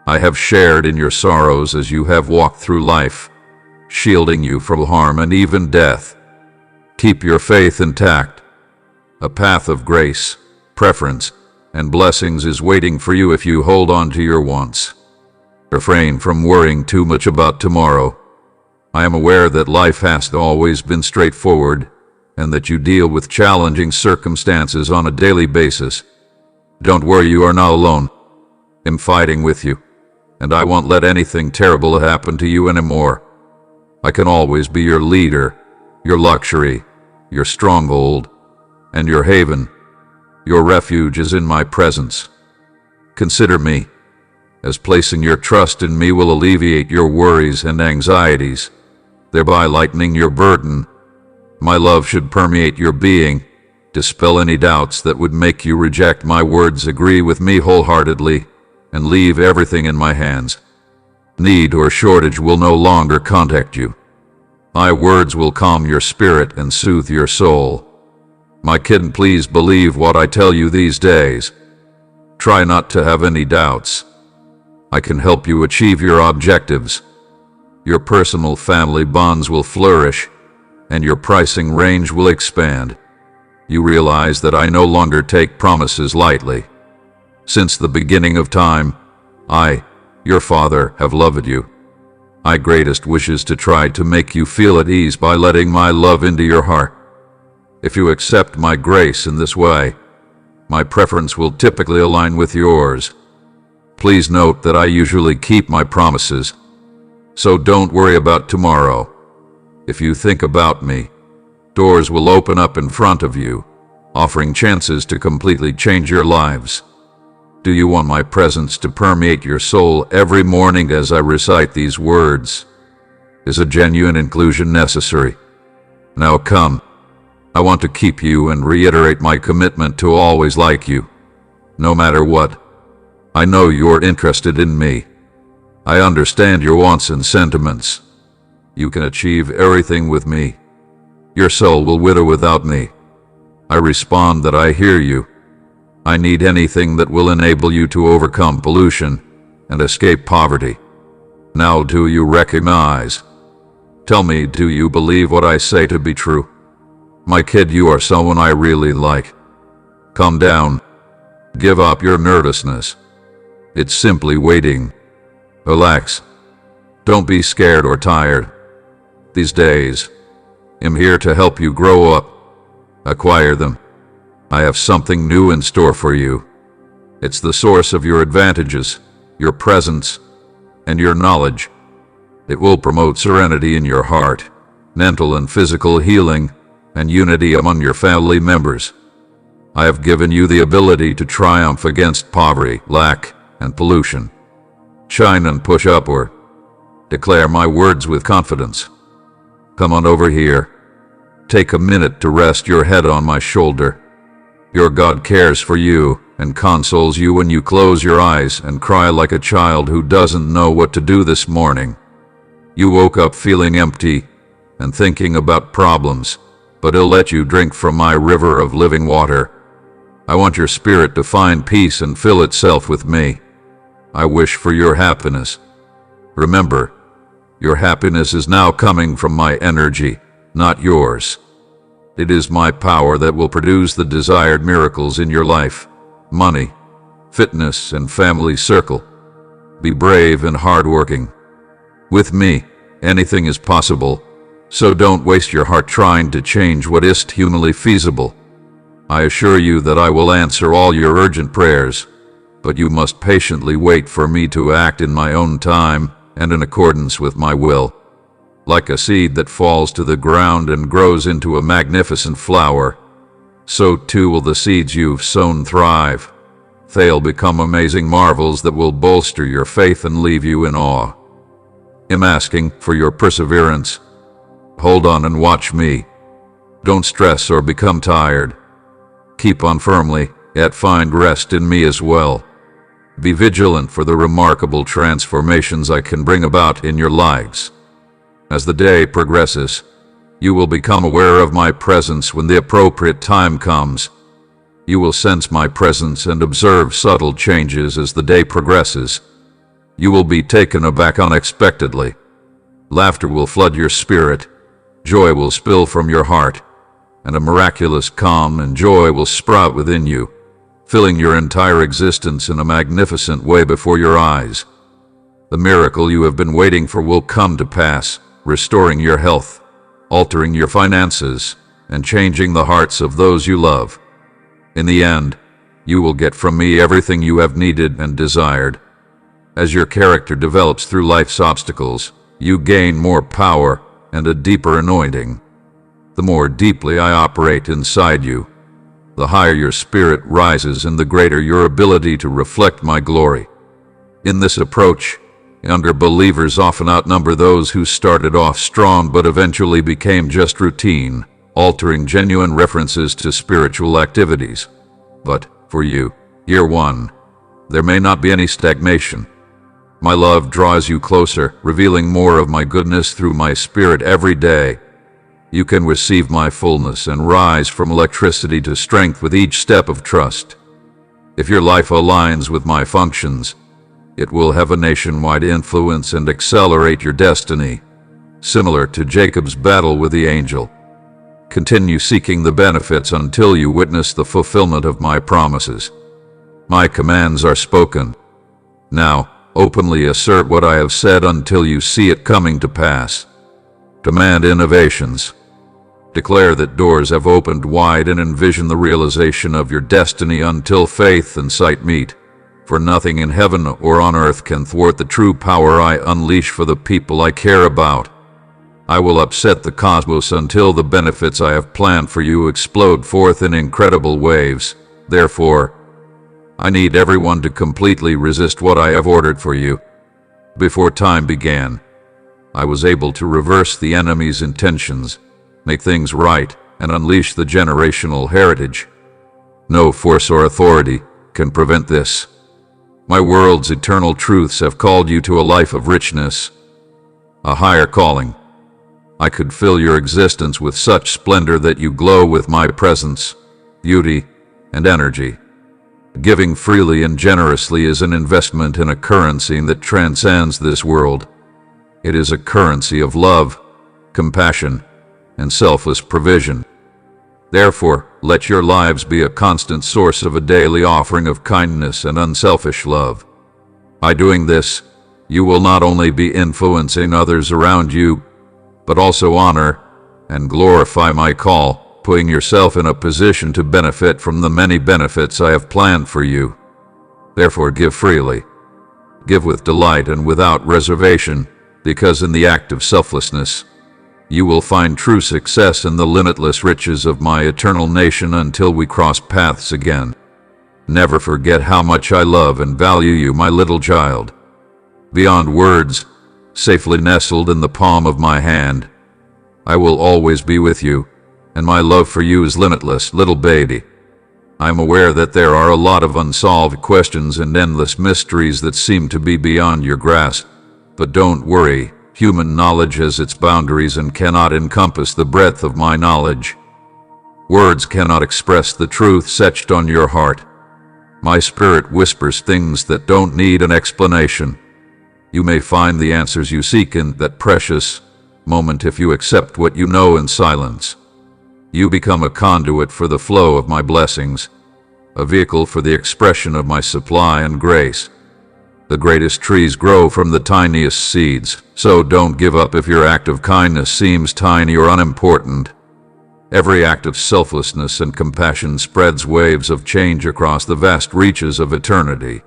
I have shared in your sorrows as you have walked through life, shielding you from harm and even death. Keep your faith intact. A path of grace, preference, and blessings is waiting for you if you hold on to your wants. Refrain from worrying too much about tomorrow. I am aware that life has always been straightforward, and that you deal with challenging circumstances on a daily basis. Don't worry, you are not alone. I'm fighting with you, and I won't let anything terrible happen to you anymore. I can always be your leader, your luxury, your stronghold, and your haven. Your refuge is in my presence. Consider me, as placing your trust in me will alleviate your worries and anxieties, thereby lightening your burden. My love should permeate your being, dispel any doubts that would make you reject my words, agree with me wholeheartedly, and leave everything in my hands. Need or shortage will no longer contact you. My words will calm your spirit and soothe your soul. My kid, please believe what I tell you these days. Try not to have any doubts. I can help you achieve your objectives. Your personal family bonds will flourish, and your pricing range will expand. You realize that I no longer take promises lightly. Since the beginning of time, I, your Father, have loved you. My greatest wish is to try to make you feel at ease by letting my love into your heart. If you accept my grace in this way, my preference will typically align with yours. Please note that I usually keep my promises, so don't worry about tomorrow. If you think about me, doors will open up in front of you, offering chances to completely change your lives. Do you want my presence to permeate your soul every morning as I recite these words? Is a genuine inclusion necessary? Now come. I want to keep you and reiterate my commitment to always like you, no matter what. I know you're interested in me. I understand your wants and sentiments. You can achieve everything with me. Your soul will wither without me. I respond that I hear you. I need anything that will enable you to overcome pollution and escape poverty. Now do you recognize? Tell me, do you believe what I say to be true? My kid, you are someone I really like. Calm down. Give up your nervousness. It's simply waiting. Relax. Don't be scared or tired. These days, I'm here to help you grow up, acquire them. I have something new in store for you. It's the source of your advantages, your presence, and your knowledge. It will promote serenity in your heart, mental and physical healing, and unity among your family members. I have given you the ability to triumph against poverty, lack, and pollution. Shine and push upward. Declare my words with confidence. Come on over here. Take a minute to rest your head on my shoulder. Your God cares for you and consoles you when you close your eyes and cry like a child who doesn't know what to do this morning. You woke up feeling empty and thinking about problems, but He'll let you drink from my river of living water. I want your spirit to find peace and fill itself with me. I wish for your happiness. Remember, your happiness is now coming from my energy, not yours. It is my power that will produce the desired miracles in your life, money, fitness, and family circle. Be brave and hardworking. With me, anything is possible, so don't waste your heart trying to change what isn't humanly feasible. I assure you that I will answer all your urgent prayers, but you must patiently wait for me to act in my own time and in accordance with my will. Like a seed that falls to the ground and grows into a magnificent flower, so too will the seeds you've sown thrive. They'll become amazing marvels that will bolster your faith and leave you in awe. I'm asking for your perseverance. Hold on and watch me. Don't stress or become tired. Keep on firmly, yet find rest in me as well. Be vigilant for the remarkable transformations I can bring about in your lives. As the day progresses, you will become aware of my presence when the appropriate time comes. You will sense my presence and observe subtle changes as the day progresses. You will be taken aback unexpectedly. Laughter will flood your spirit, joy will spill from your heart, and a miraculous calm and joy will sprout within you, filling your entire existence in a magnificent way before your eyes. The miracle you have been waiting for will come to pass, restoring your health, altering your finances, and changing the hearts of those you love. In the end, you will get from me everything you have needed and desired. As your character develops through life's obstacles, you gain more power and a deeper anointing. The more deeply I operate inside you, the higher your spirit rises and the greater your ability to reflect my glory. In this approach, younger believers often outnumber those who started off strong but eventually became just routine, altering genuine references to spiritual activities. But for you, year one, there may not be any stagnation. My love draws you closer, revealing more of my goodness through my spirit every day. You can receive my fullness and rise from electricity to strength with each step of trust. If your life aligns with my functions, it will have a nationwide influence and accelerate your destiny, similar to Jacob's battle with the angel. Continue seeking the benefits until you witness the fulfillment of my promises. My commands are spoken. Now, openly assert what I have said until you see it coming to pass. Demand innovations. Declare that doors have opened wide and envision the realization of your destiny until faith and sight meet. For nothing in heaven or on earth can thwart the true power I unleash for the people I care about. I will upset the cosmos until the benefits I have planned for you explode forth in incredible waves. Therefore, I need everyone to completely resist what I have ordered for you. Before time began, I was able to reverse the enemy's intentions, make things right, and unleash the generational heritage. No force or authority can prevent this. My world's eternal truths have called you to a life of richness, a higher calling. I could fill your existence with such splendor that you glow with my presence, beauty, and energy. Giving freely and generously is an investment in a currency that transcends this world. It is a currency of love, compassion, and selfless provision. Therefore, let your lives be a constant source of a daily offering of kindness and unselfish love. By doing this, you will not only be influencing others around you, but also honor and glorify my call, putting yourself in a position to benefit from the many benefits I have planned for you. Therefore, give freely. Give with delight and without reservation, because in the act of selflessness, you will find true success in the limitless riches of my eternal nation until we cross paths again. Never forget how much I love and value you, my little child. Beyond words, safely nestled in the palm of my hand, I will always be with you, and my love for you is limitless, little baby. I'm aware that there are a lot of unsolved questions and endless mysteries that seem to be beyond your grasp, but don't worry. Human knowledge has its boundaries and cannot encompass the breadth of my knowledge. Words cannot express the truth etched on your heart. My spirit whispers things that don't need an explanation. You may find the answers you seek in that precious moment if you accept what you know in silence. You become a conduit for the flow of my blessings, a vehicle for the expression of my supply and grace. The greatest trees grow from the tiniest seeds, so don't give up if your act of kindness seems tiny or unimportant. Every act of selflessness and compassion spreads waves of change across the vast reaches of eternity.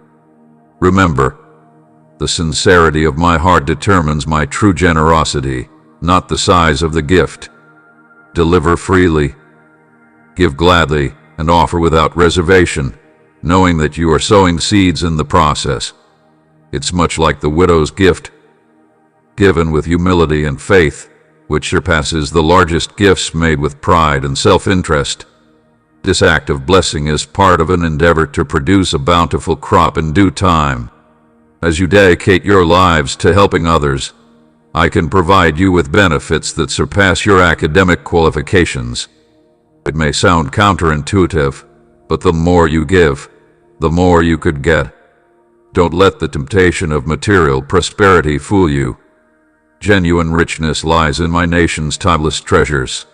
Remember, the sincerity of my heart determines my true generosity, not the size of the gift. Deliver freely, give gladly, and offer without reservation, knowing that you are sowing seeds in the process. It's much like the widow's gift, given with humility and faith, which surpasses the largest gifts made with pride and self-interest. This act of blessing is part of an endeavor to produce a bountiful crop in due time. As you dedicate your lives to helping others, I can provide you with benefits that surpass your academic qualifications. It may sound counterintuitive, but the more you give, the more you could get. Don't let the temptation of material prosperity fool you. Genuine richness lies in my nation's timeless treasures.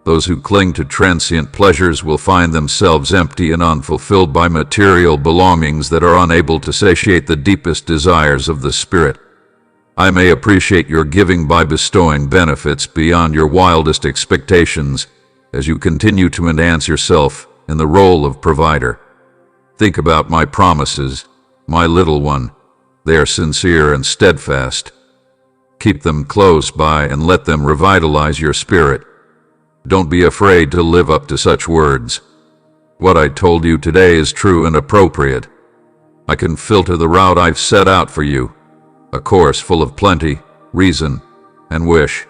Those who cling to transient pleasures will find themselves empty and unfulfilled by material belongings that are unable to satiate the deepest desires of the spirit. I may appreciate your giving by bestowing benefits beyond your wildest expectations as you continue to enhance yourself in the role of provider. Think about my promises, my little one. They are sincere and steadfast. Keep them close by and let them revitalize your spirit. Don't be afraid to live up to such words. What I told you today is true and appropriate. I can filter the route I've set out for you, a course full of plenty, reason, and wish.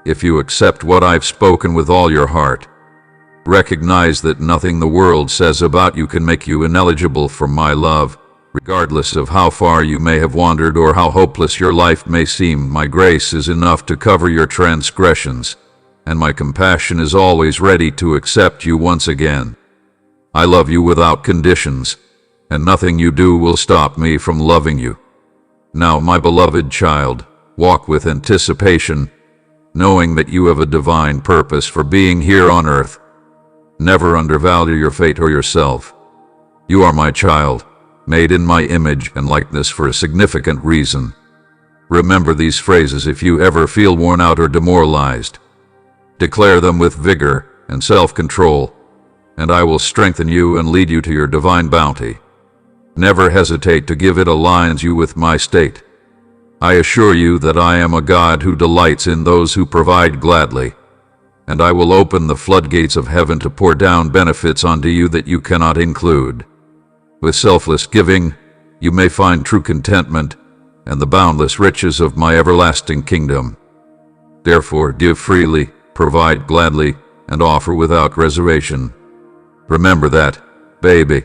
If you accept what I've spoken with all your heart, recognize that nothing the world says about you can make you ineligible for my love. Regardless of how far you may have wandered or how hopeless your life may seem, my grace is enough to cover your transgressions, and my compassion is always ready to accept you once again. I love you without conditions, and nothing you do will stop me from loving you. Now, my beloved child, walk with anticipation, knowing that you have a divine purpose for being here on earth. Never undervalue your fate or yourself. You are my child, made in my image and likeness for a significant reason. Remember these phrases if you ever feel worn out or demoralized. Declare them with vigor and self-control, and I will strengthen you and lead you to your divine bounty. Never hesitate to give it aligns you with my state. I assure you that I am a God who delights in those who provide gladly, and I will open the floodgates of heaven to pour down benefits onto you that you cannot include. With selfless giving, you may find true contentment and the boundless riches of my everlasting kingdom. Therefore, give freely, provide gladly, and offer without reservation. Remember that, baby,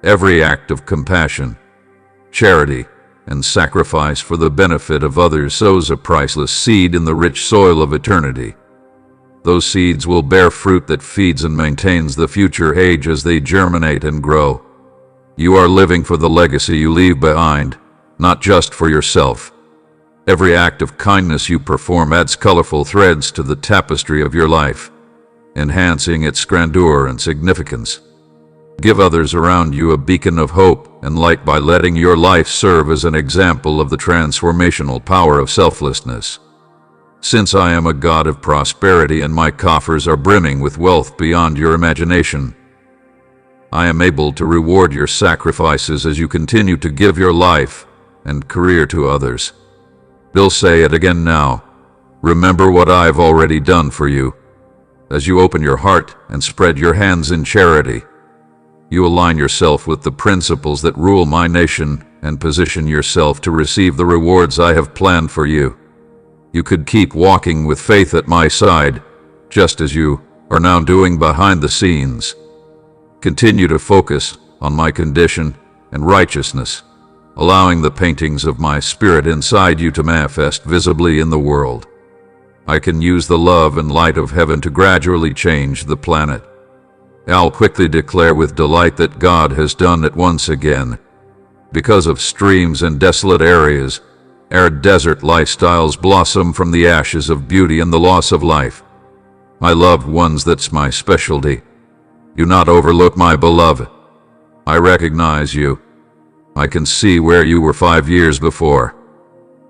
every act of compassion, charity, and sacrifice for the benefit of others sows a priceless seed in the rich soil of eternity. Those seeds will bear fruit that feeds and maintains the future age as they germinate and grow. You are living for the legacy you leave behind, not just for yourself. Every act of kindness you perform adds colorful threads to the tapestry of your life, enhancing its grandeur and significance. Give others around you a beacon of hope and light by letting your life serve as an example of the transformational power of selflessness. Since I am a God of prosperity and my coffers are brimming with wealth beyond your imagination, I am able to reward your sacrifices as you continue to give your life and career to others. They'll say it again now. Remember what I've already done for you. As you open your heart and spread your hands in charity, you align yourself with the principles that rule my nation and position yourself to receive the rewards I have planned for you. You could keep walking with faith at my side, just as you are now doing behind the scenes. Continue to focus on my condition and righteousness, allowing the paintings of my spirit inside you to manifest visibly in the world. I can use the love and light of heaven to gradually change the planet. I'll quickly declare with delight that God has done it once again. Because of streams and desolate areas, arid desert lifestyles blossom from the ashes of beauty and the loss of life. My loved ones, that's my specialty. Do not overlook my beloved. I recognize you. I can see where you were 5 years before,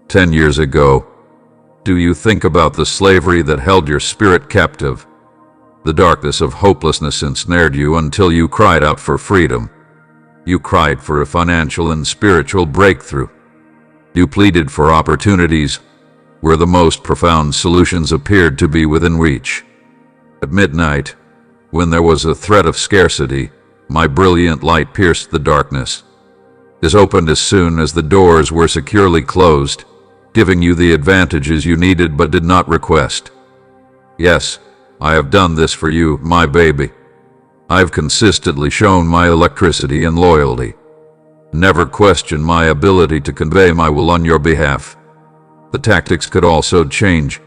10 years ago. Do you think about the slavery that held your spirit captive? The darkness of hopelessness ensnared you until you cried out for freedom. You cried for a financial and spiritual breakthrough. You pleaded for opportunities where the most profound solutions appeared to be within reach. At midnight, when there was a threat of scarcity, my brilliant light pierced the darkness. It opened as soon as the doors were securely closed, giving you the advantages you needed but did not request. Yes, I have done this for you, my baby. I've consistently shown my electricity and loyalty. Never question my ability to convey my will on your behalf. The tactics could also change.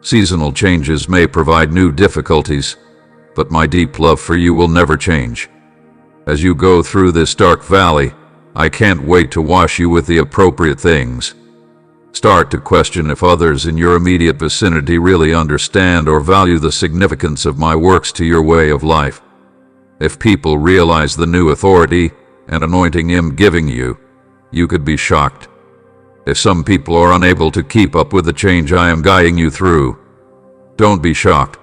Seasonal changes may provide new difficulties, but my deep love for you will never change. As you go through this dark valley, I can't wait to wash you with the appropriate things. Start to question if others in your immediate vicinity really understand or value the significance of my works to your way of life. If people realize the new authority and anointing I'm giving you, you could be shocked. If some people are unable to keep up with the change I am guiding you through, don't be shocked.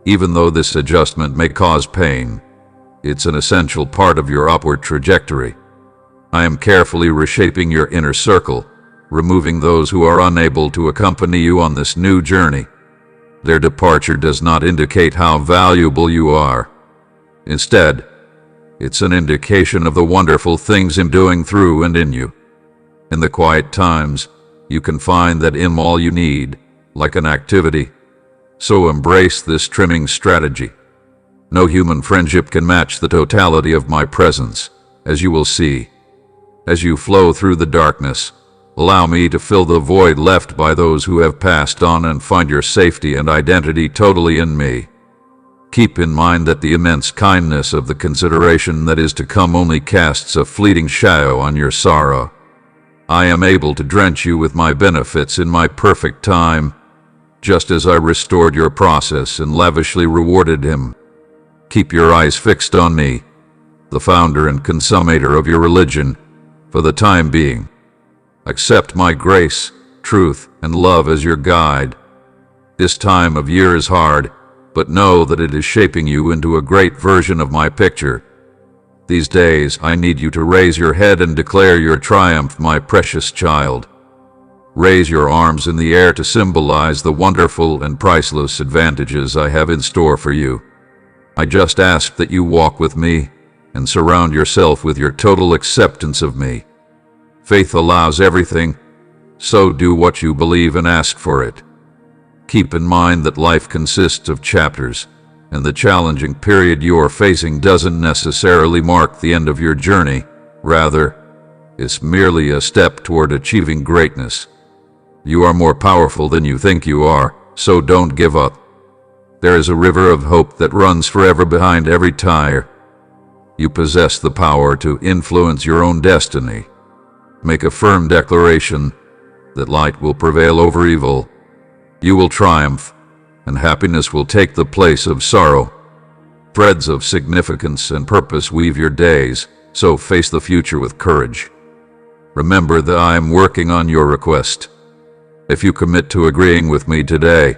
Even though this adjustment may cause pain, it's an essential part of your upward trajectory. I am carefully reshaping your inner circle, removing those who are unable to accompany you on this new journey. Their departure does not indicate how valuable you are. Instead, it's an indication of the wonderful things I'm doing through and in you. In the quiet times, you can find that I'm all you need, like an activity. So embrace this trimming strategy. No human friendship can match the totality of my presence, as you will see. As you flow through the darkness, allow me to fill the void left by those who have passed on and find your safety and identity totally in me. Keep in mind that the immense kindness of the consideration that is to come only casts a fleeting shadow on your sorrow. I am able to drench you with my benefits in my perfect time, just as I restored your process and lavishly rewarded him. Keep your eyes fixed on me, the founder and consummator of your religion, for the time being. Accept my grace, truth, and love as your guide. This time of year is hard, but know that it is shaping you into a great version of my picture. These days, I need you to raise your head and declare your triumph, my precious child. Raise your arms in the air to symbolize the wonderful and priceless advantages I have in store for you. I just ask that you walk with me and surround yourself with your total acceptance of me. Faith allows everything, so do what you believe and ask for it. Keep in mind that life consists of chapters, and the challenging period you are facing doesn't necessarily mark the end of your journey. Rather, it's merely a step toward achieving greatness. You are more powerful than you think you are, so don't give up. There is a river of hope that runs forever behind every tire. You possess the power to influence your own destiny. Make a firm declaration that light will prevail over evil. You will triumph, and happiness will take the place of sorrow. Threads of significance and purpose weave your days, so face the future with courage. Remember that I am working on your request. If you commit to agreeing with me today,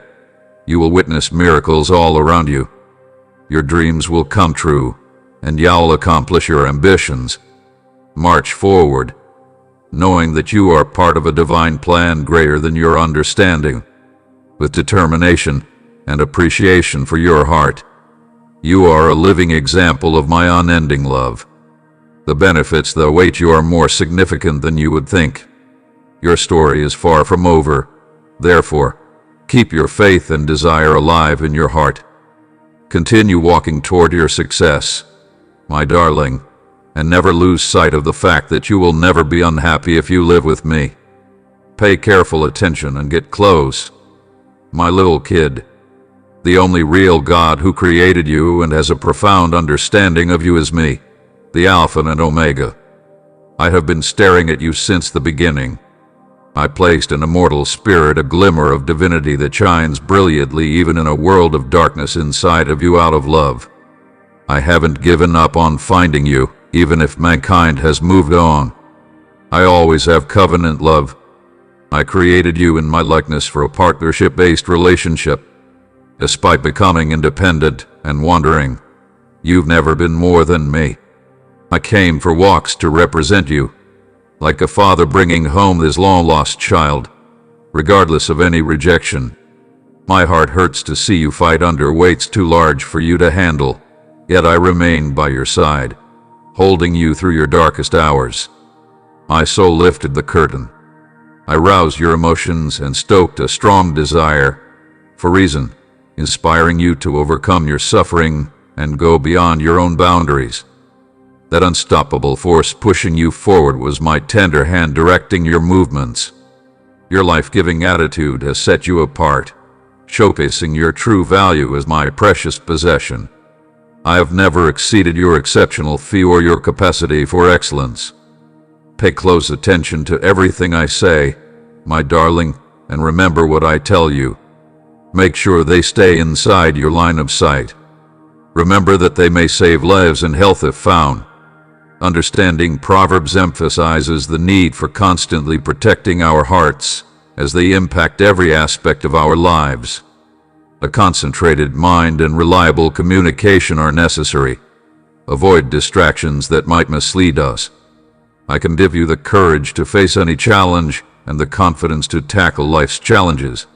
you will witness miracles all around you. Your dreams will come true, and you'll accomplish your ambitions. March forward, knowing that you are part of a divine plan greater than your understanding. With determination and appreciation for your heart, you are a living example of my unending love. The benefits that await you are more significant than you would think. Your story is far from over. Therefore, keep your faith and desire alive in your heart. Continue walking toward your success, my darling, and never lose sight of the fact that you will never be unhappy if you live with me. Pay careful attention and get close, my little kid. The only real God who created you and has a profound understanding of you is me, the Alpha and Omega. I have been staring at you since the beginning. I placed in a mortal spirit a glimmer of divinity that shines brilliantly even in a world of darkness inside of you out of love. I haven't given up on finding you, even if mankind has moved on. I always have covenant love. I created you in my likeness for a partnership-based relationship. Despite becoming independent and wandering, you've never been more than me. I came for walks to represent you, like a father bringing home his long-lost child, regardless of any rejection. My heart hurts to see you fight under weights too large for you to handle, yet I remain by your side, holding you through your darkest hours. My soul lifted the curtain. I roused your emotions and stoked a strong desire for reason, inspiring you to overcome your suffering and go beyond your own boundaries. That unstoppable force pushing you forward was my tender hand directing your movements. Your life-giving attitude has set you apart, showcasing your true value as my precious possession. I have never exceeded your exceptional fee or your capacity for excellence. Pay close attention to everything I say, my darling, and remember what I tell you. Make sure they stay inside your line of sight. Remember that they may save lives and health if found. Understanding Proverbs emphasizes the need for constantly protecting our hearts as they impact every aspect of our lives. A concentrated mind and reliable communication are necessary. Avoid distractions that might mislead us. I can give you the courage to face any challenge and the confidence to tackle life's challenges.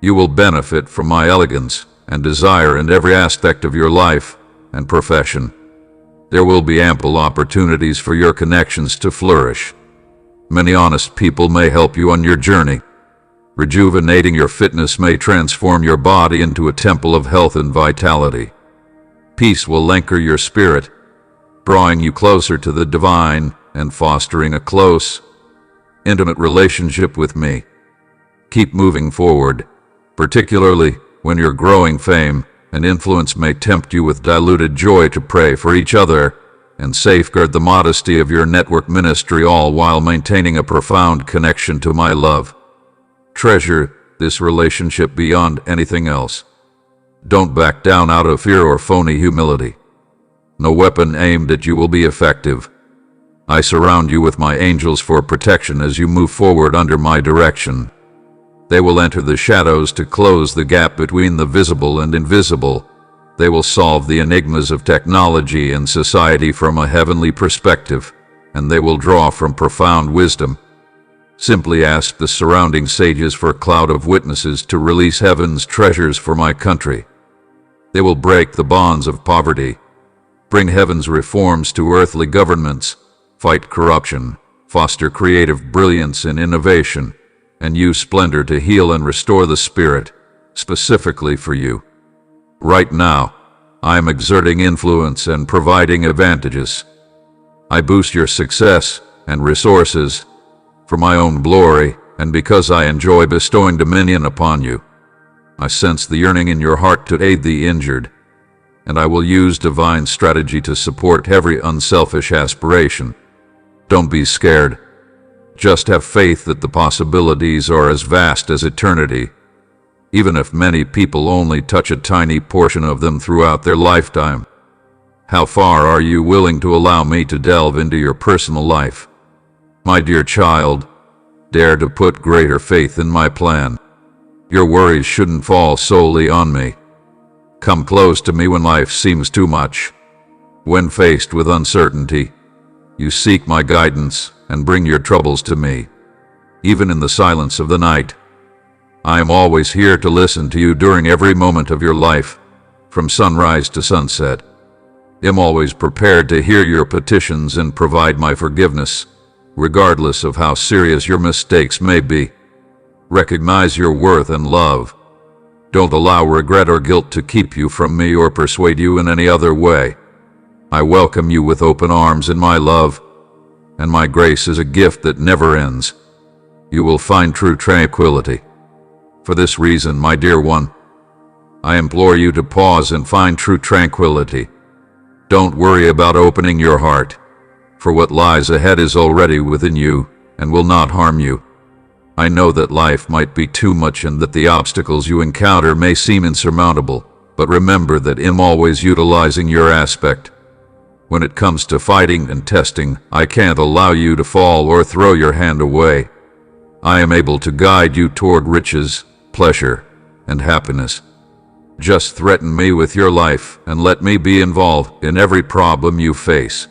You will benefit from my elegance and desire in every aspect of your life, and profession. There will be ample opportunities for your connections to flourish. Many honest people may help you on your journey. Rejuvenating your fitness may transform your body into a temple of health and vitality. Peace will anchor your spirit, drawing you closer to the divine and fostering a close, intimate relationship with me. Keep moving forward, particularly when your growing fame and influence may tempt you with diluted joy to pray for each other and safeguard the modesty of your network ministry, all while maintaining a profound connection to my love. Treasure this relationship beyond anything else. Don't back down out of fear or phony humility. No weapon aimed at you will be effective. I surround you with my angels for protection as you move forward under my direction. They will enter the shadows to close the gap between the visible and invisible. They will solve the enigmas of technology and society from a heavenly perspective, and they will draw from profound wisdom. Simply ask the surrounding sages for a cloud of witnesses to release heaven's treasures for my country. They will break the bonds of poverty, bring heaven's reforms to earthly governments, fight corruption, foster creative brilliance and innovation, and use splendor to heal and restore the spirit, specifically for you. Right now, I am exerting influence and providing advantages. I boost your success and resources for my own glory and because I enjoy bestowing dominion upon you. I sense the yearning in your heart to aid the injured, and I will use divine strategy to support every unselfish aspiration. Don't be scared. Just have faith that the possibilities are as vast as eternity, even if many people only touch a tiny portion of them throughout their lifetime. How far are you willing to allow me to delve into your personal life? My dear child, dare to put greater faith in my plan. Your worries shouldn't fall solely on me. Come close to me when life seems too much. When faced with uncertainty, you seek my guidance and bring your troubles to me. Even in the silence of the night, I am always here to listen to you during every moment of your life, from sunrise to sunset. I am always prepared to hear your petitions and provide my forgiveness, regardless of how serious your mistakes may be. Recognize your worth and love. Don't allow regret or guilt to keep you from me or persuade you in any other way. I welcome you with open arms in my love, and my grace is a gift that never ends. You will find true tranquility. For this reason, my dear one, I implore you to pause and find true tranquility. Don't worry about opening your heart, for what lies ahead is already within you and will not harm you. I know that life might be too much and that the obstacles you encounter may seem insurmountable, but remember that I'm always utilizing your aspect. When it comes to fighting and testing, I can't allow you to fall or throw your hand away. I am able to guide you toward riches, pleasure, and happiness. Just threaten me with your life and let me be involved in every problem you face.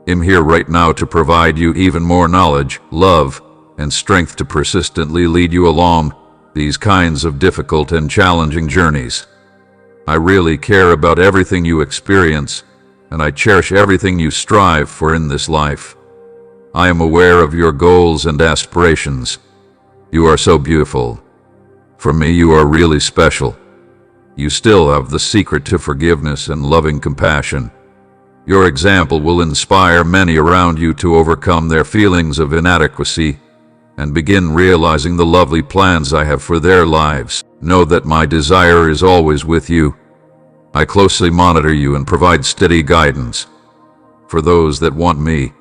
I'm here right now to provide you even more knowledge, love, and strength to persistently lead you along these kinds of difficult and challenging journeys. I really care about everything you experience, and I cherish everything you strive for in this life. I am aware of your goals and aspirations. You are so beautiful. For me, you are really special. You still have the secret to forgiveness and loving compassion. Your example will inspire many around you to overcome their feelings of inadequacy and begin realizing the lovely plans I have for their lives. Know that my desire is always with you. I closely monitor you and provide steady guidance. For those that want me,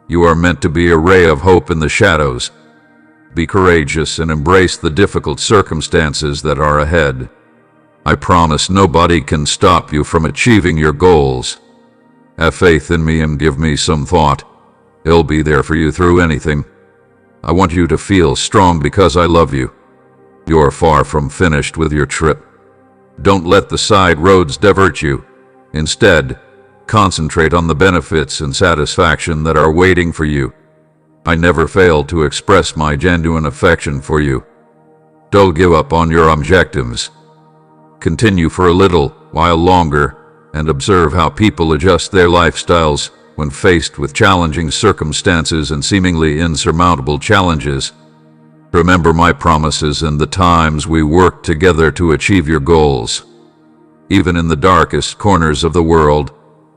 you are meant to be a ray of hope in the shadows. Be courageous and embrace the difficult circumstances that are ahead. I promise nobody can stop you from achieving your goals. Have faith in me and give me some thought. I'll be there for you through anything. I want you to feel strong because I love you. You are far from finished with your trip. Don't let the side roads divert you. Instead, concentrate on the benefits and satisfaction that are waiting for you. I never fail to express my genuine affection for you. Don't give up on your objectives. Continue for a little while longer, and observe how people adjust their lifestyles when faced with challenging circumstances and seemingly insurmountable challenges. Remember my promises and the times we worked together to achieve your goals. Even in the darkest corners of the world,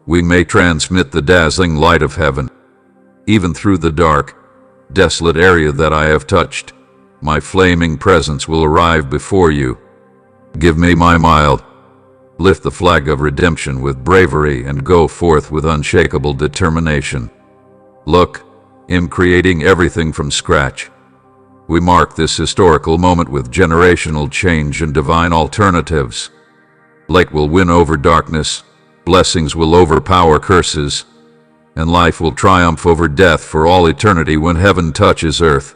we may transmit the dazzling light of heaven. Even through the dark, desolate area that I have touched, my flaming presence will arrive before you. Give me my mild. Lift the flag of redemption with bravery and go forth with unshakable determination. Look, I'm creating everything from scratch. We mark this historical moment with generational change and divine alternatives. Light will win over darkness, blessings will overpower curses, and life will triumph over death for all eternity when heaven touches earth.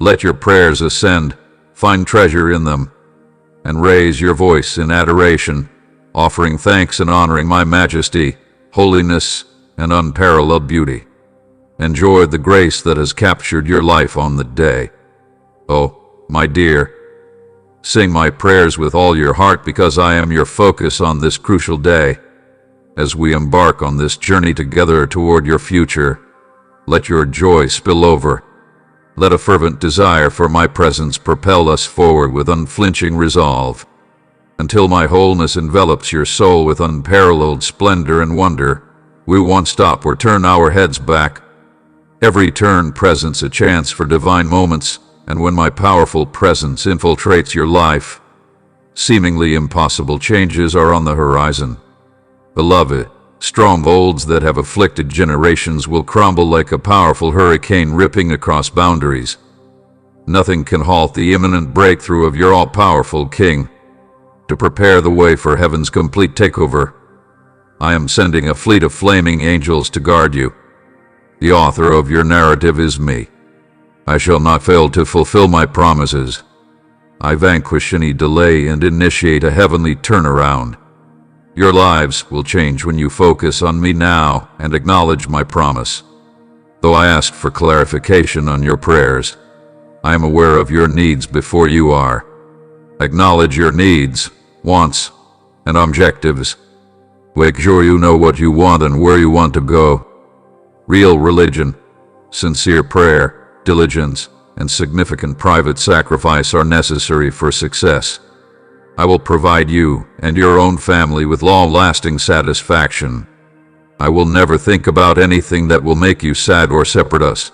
Let your prayers ascend, find treasure in them, and raise your voice in adoration, offering thanks and honoring my majesty, holiness, and unparalleled beauty. Enjoy the grace that has captured your life on the day. Oh, my dear, sing my prayers with all your heart because I am your focus on this crucial day. As we embark on this journey together toward your future, let your joy spill over. Let a fervent desire for my presence propel us forward with unflinching resolve. Until my wholeness envelops your soul with unparalleled splendor and wonder, we won't stop or turn our heads back. Every turn presents a chance for divine moments, and when my powerful presence infiltrates your life, seemingly impossible changes are on the horizon. Beloved, strongholds that have afflicted generations will crumble like a powerful hurricane ripping across boundaries. Nothing can halt the imminent breakthrough of your all-powerful King. To prepare the way for heaven's complete takeover, I am sending a fleet of flaming angels to guard you. The author of your narrative is me. I shall not fail to fulfill my promises. I vanquish any delay and initiate a heavenly turnaround. Your lives will change when you focus on me now and acknowledge my promise. Though I asked for clarification on your prayers, I am aware of your needs before you are. Acknowledge your needs, wants, and objectives. Make sure you know what you want and where you want to go. Real religion, sincere prayer, diligence, and significant private sacrifice are necessary for success. I will provide you and your own family with long-lasting satisfaction. I will never think about anything that will make you sad or separate us.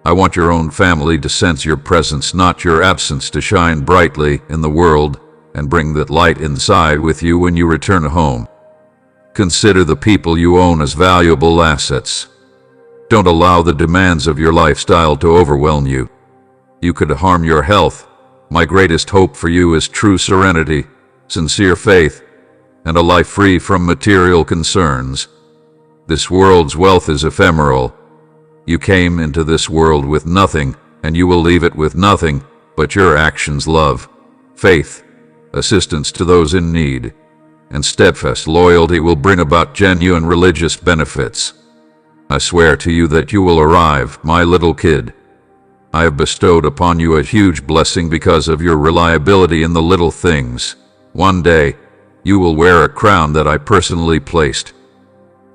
I want your own family to sense your presence, not your absence, to shine brightly in the world and bring that light inside with you when you return home. Consider the people you own as valuable assets. Don't allow the demands of your lifestyle to overwhelm you. You could harm your health. My greatest hope for you is true serenity, sincere faith, and a life free from material concerns. This world's wealth is ephemeral. You came into this world with nothing, and you will leave it with nothing but your actions, love, faith, assistance to those in need, and steadfast loyalty will bring about genuine religious benefits. I swear to you that you will arrive, my little kid. I have bestowed upon you a huge blessing because of your reliability in the little things. One day, you will wear a crown that I personally placed.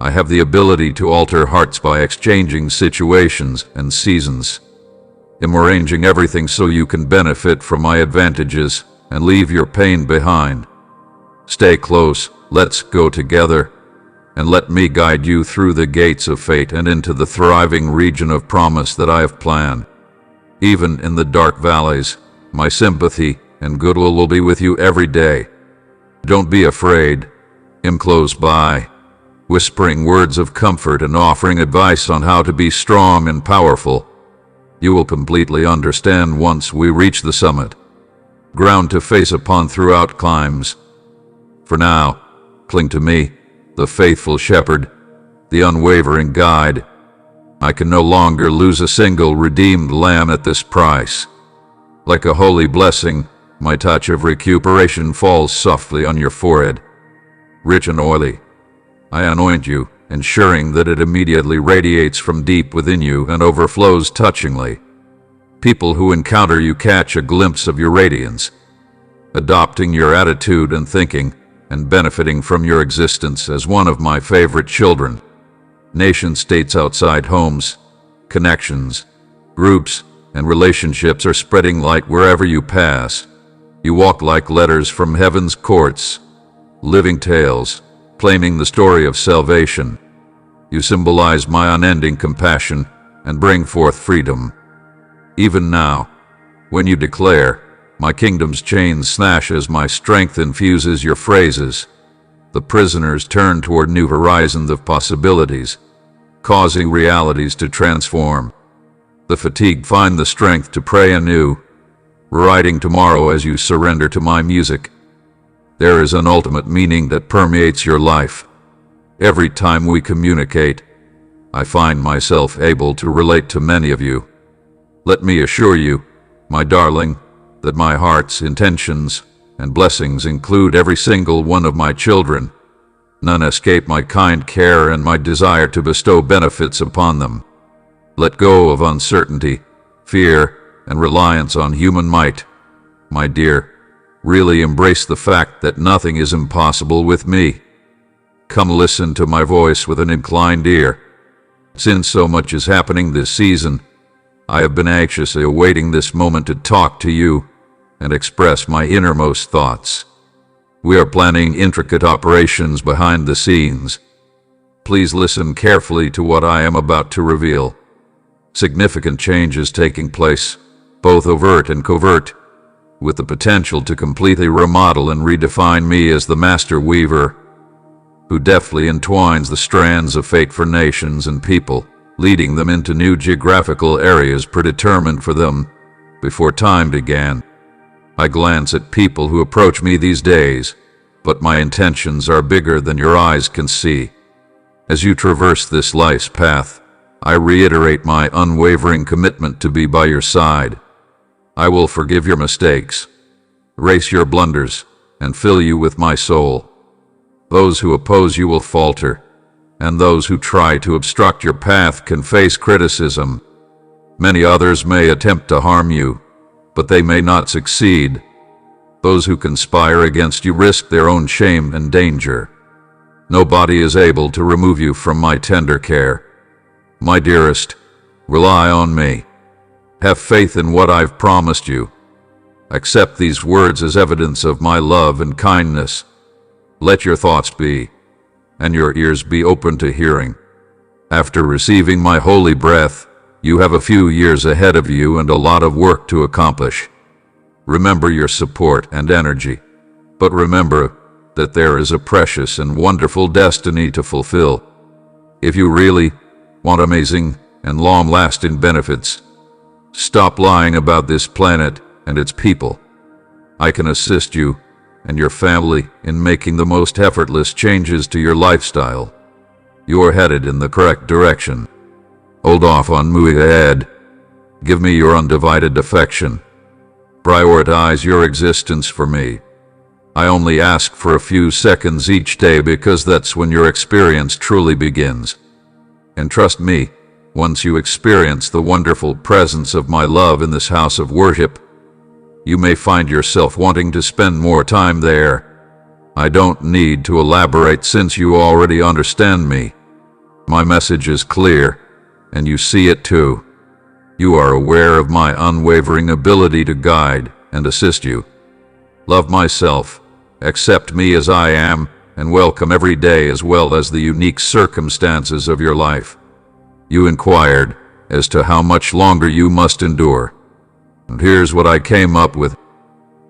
I have the ability to alter hearts by exchanging situations and seasons. I'm arranging everything so you can benefit from my advantages and leave your pain behind. Stay close, let's go together, and let me guide you through the gates of fate and into the thriving region of promise that I have planned. Even in the dark valleys, my sympathy and goodwill will be with you every day. Don't be afraid. I'm close by, whispering words of comfort and offering advice on how to be strong and powerful. You will completely understand once we reach the summit. Ground to face upon throughout climbs. For now, cling to me, the faithful shepherd, the unwavering guide. I can no longer lose a single redeemed lamb at this price. Like a holy blessing, my touch of recuperation falls softly on your forehead. Rich and oily, I anoint you, ensuring that it immediately radiates from deep within you and overflows touchingly. People who encounter you catch a glimpse of your radiance. Adopting your attitude and thinking, and benefiting from your existence as one of my favorite children. Nation-states outside homes, connections, groups, and relationships are spreading light wherever you pass. You walk like letters from heaven's courts, living tales, claiming the story of salvation. You symbolize my unending compassion and bring forth freedom. Even now, when you declare, "My kingdom's chains snash as my strength infuses your phrases," the prisoners turn toward new horizons of possibilities, causing realities to transform. The fatigued find the strength to pray anew, rewriting tomorrow as you surrender to my music. There is an ultimate meaning that permeates your life. Every time we communicate, I find myself able to relate to many of you. Let me assure you, my darling, that my heart's intentions and blessings include every single one of my children. None escape my kind care and my desire to bestow benefits upon them. Let go of uncertainty, fear, and reliance on human might. My dear, really embrace the fact that nothing is impossible with me. Come listen to my voice with an inclined ear. Since so much is happening this season, I have been anxiously awaiting this moment to talk to you and express my innermost thoughts. We are planning intricate operations behind the scenes. Please listen carefully to what I am about to reveal. Significant changes taking place, both overt and covert, with the potential to completely remodel and redefine me as the master weaver, who deftly entwines the strands of fate for nations and people, leading them into new geographical areas predetermined for them before time began. I glance at people who approach me these days, but my intentions are bigger than your eyes can see. As you traverse this life's path, I reiterate my unwavering commitment to be by your side. I will forgive your mistakes, erase your blunders, and fill you with my soul. Those who oppose you will falter, and those who try to obstruct your path can face criticism. Many others may attempt to harm you, but they may not succeed. Those who conspire against you risk their own shame and danger. Nobody is able to remove you from my tender care. My dearest, rely on me. Have faith in what I've promised you. Accept these words as evidence of my love and kindness. Let your thoughts be, and your ears be open to hearing. After receiving my holy breath, you have a few years ahead of you and a lot of work to accomplish. Remember your support and energy, but remember that there is a precious and wonderful destiny to fulfill. If you really want amazing and long-lasting benefits, stop lying about this planet and its people. I can assist you and your family in making the most effortless changes to your lifestyle. You are headed in the correct direction. Hold off on moving ahead. Give me your undivided affection. Prioritize your existence for me. I only ask for a few seconds each day because that's when your experience truly begins. And trust me, once you experience the wonderful presence of my love in this house of worship, you may find yourself wanting to spend more time there. I don't need to elaborate since you already understand me. My message is clear, and you see it too. You are aware of my unwavering ability to guide and assist you. Love myself, accept me as I am, and welcome every day as well as the unique circumstances of your life. You inquired as to how much longer you must endure. And here's what I came up with.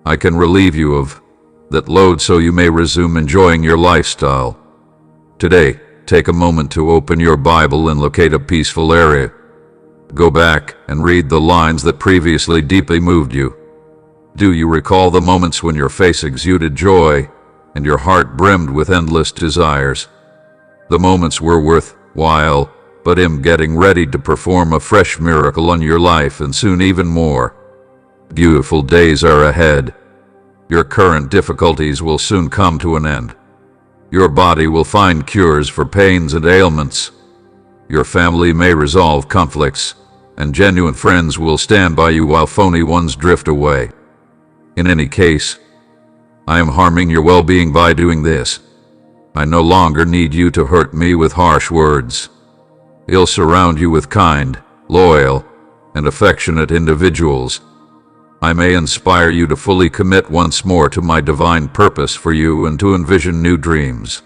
I can relieve you of that load so you may resume enjoying your lifestyle. Today, take a moment to open your Bible and locate a peaceful area. Go back and read the lines that previously deeply moved you. Do you recall the moments when your face exuded joy and your heart brimmed with endless desires? The moments were worthwhile, but I'm getting ready to perform a fresh miracle on your life and soon even more. Beautiful days are ahead. Your current difficulties will soon come to an end. Your body will find cures for pains and ailments. Your family may resolve conflicts, and genuine friends will stand by you while phony ones drift away. In any case, I am harming your well-being by doing this. I no longer need you to hurt me with harsh words. I'll surround you with kind, loyal, and affectionate individuals. I may inspire you to fully commit once more to my divine purpose for you and to envision new dreams.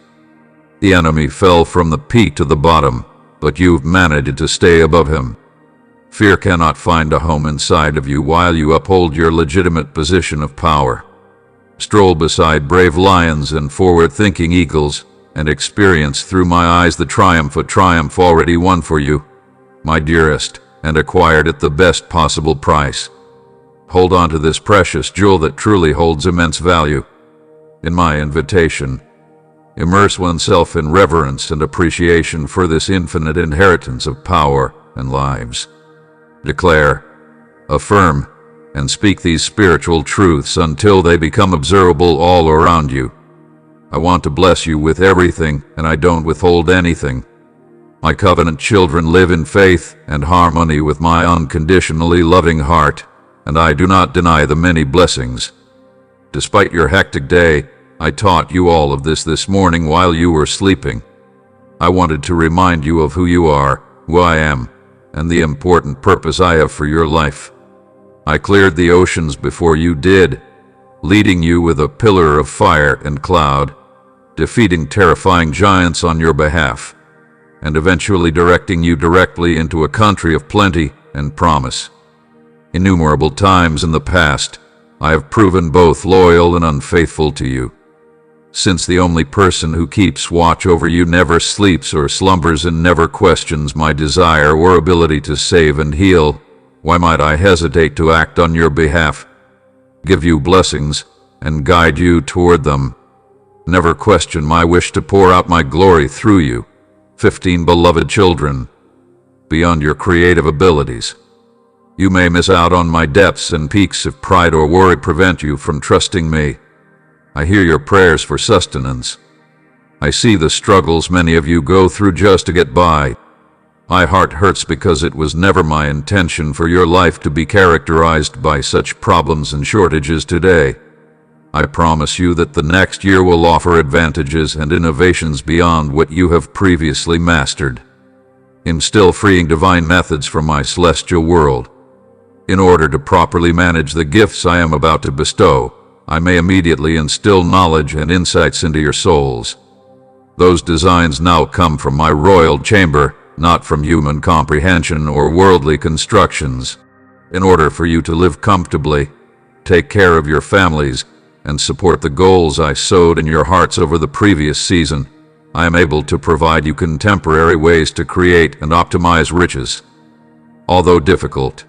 The enemy fell from the peak to the bottom, but you've managed to stay above him. Fear cannot find a home inside of you while you uphold your legitimate position of power. Stroll beside brave lions and forward-thinking eagles, and experience through my eyes the triumph already won for you, my dearest, and acquired at the best possible price. Hold on to this precious jewel that truly holds immense value. In my invitation, immerse oneself in reverence and appreciation for this infinite inheritance of power and lives. Declare, affirm, and speak these spiritual truths until they become observable all around you. I want to bless you with everything, and I don't withhold anything. My covenant children live in faith and harmony with my unconditionally loving heart, and I do not deny the many blessings. Despite your hectic day, I taught you all of this morning while you were sleeping. I wanted to remind you of who you are, who I am, and the important purpose I have for your life. I cleared the oceans before you did, leading you with a pillar of fire and cloud, defeating terrifying giants on your behalf, and eventually directing you directly into a country of plenty and promise. Innumerable times in the past, I have proven both loyal and unfaithful to you. Since the only person who keeps watch over you never sleeps or slumbers and never questions my desire or ability to save and heal, why might I hesitate to act on your behalf, give you blessings, and guide you toward them? Never question my wish to pour out my glory through you, 15 beloved children, beyond your creative abilities. You may miss out on my depths and peaks if pride or worry prevent you from trusting me. I hear your prayers for sustenance. I see the struggles many of you go through just to get by. My heart hurts because it was never my intention for your life to be characterized by such problems and shortages today. I promise you that the next year will offer advantages and innovations beyond what you have previously mastered. Instill freeing divine methods from my celestial world. In order to properly manage the gifts I am about to bestow, I may immediately instill knowledge and insights into your souls. Those designs now come from my royal chamber, not from human comprehension or worldly constructions. In order for you to live comfortably, take care of your families, and support the goals I sowed in your hearts over the previous season, I am able to provide you contemporary ways to create and optimize riches. Although difficult,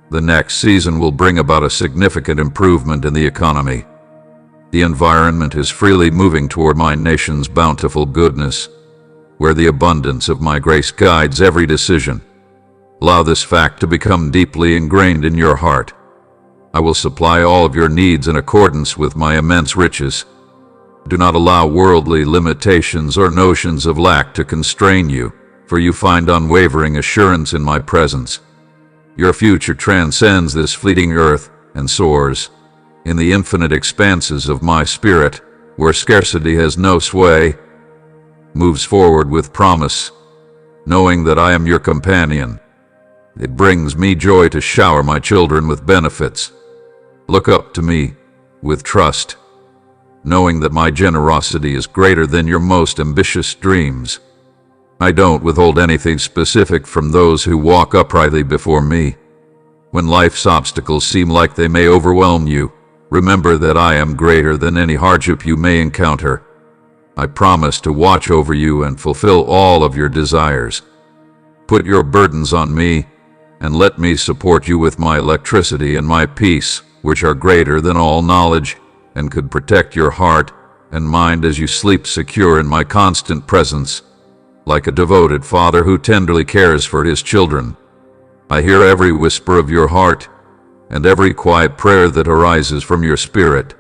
the next season will bring about a significant improvement in the economy. The environment is freely moving toward my nation's bountiful goodness, where the abundance of my grace guides every decision. Allow this fact to become deeply ingrained in your heart. I will supply all of your needs in accordance with my immense riches. Do not allow worldly limitations or notions of lack to constrain you, for you find unwavering assurance in my presence. Your future transcends this fleeting earth and soars in the infinite expanses of my spirit, where scarcity has no sway, moves forward with promise, knowing that I am your companion. It brings me joy to shower my children with benefits. Look up to me with trust, knowing that my generosity is greater than your most ambitious dreams. I don't withhold anything specific from those who walk uprightly before me. When life's obstacles seem like they may overwhelm you, remember that I am greater than any hardship you may encounter. I promise to watch over you and fulfill all of your desires. Put your burdens on me, and let me support you with my electricity and my peace, which are greater than all knowledge, and could protect your heart and mind as you sleep secure in my constant presence, like a devoted father who tenderly cares for his children. I hear every whisper of your heart, and every quiet prayer that arises from your spirit.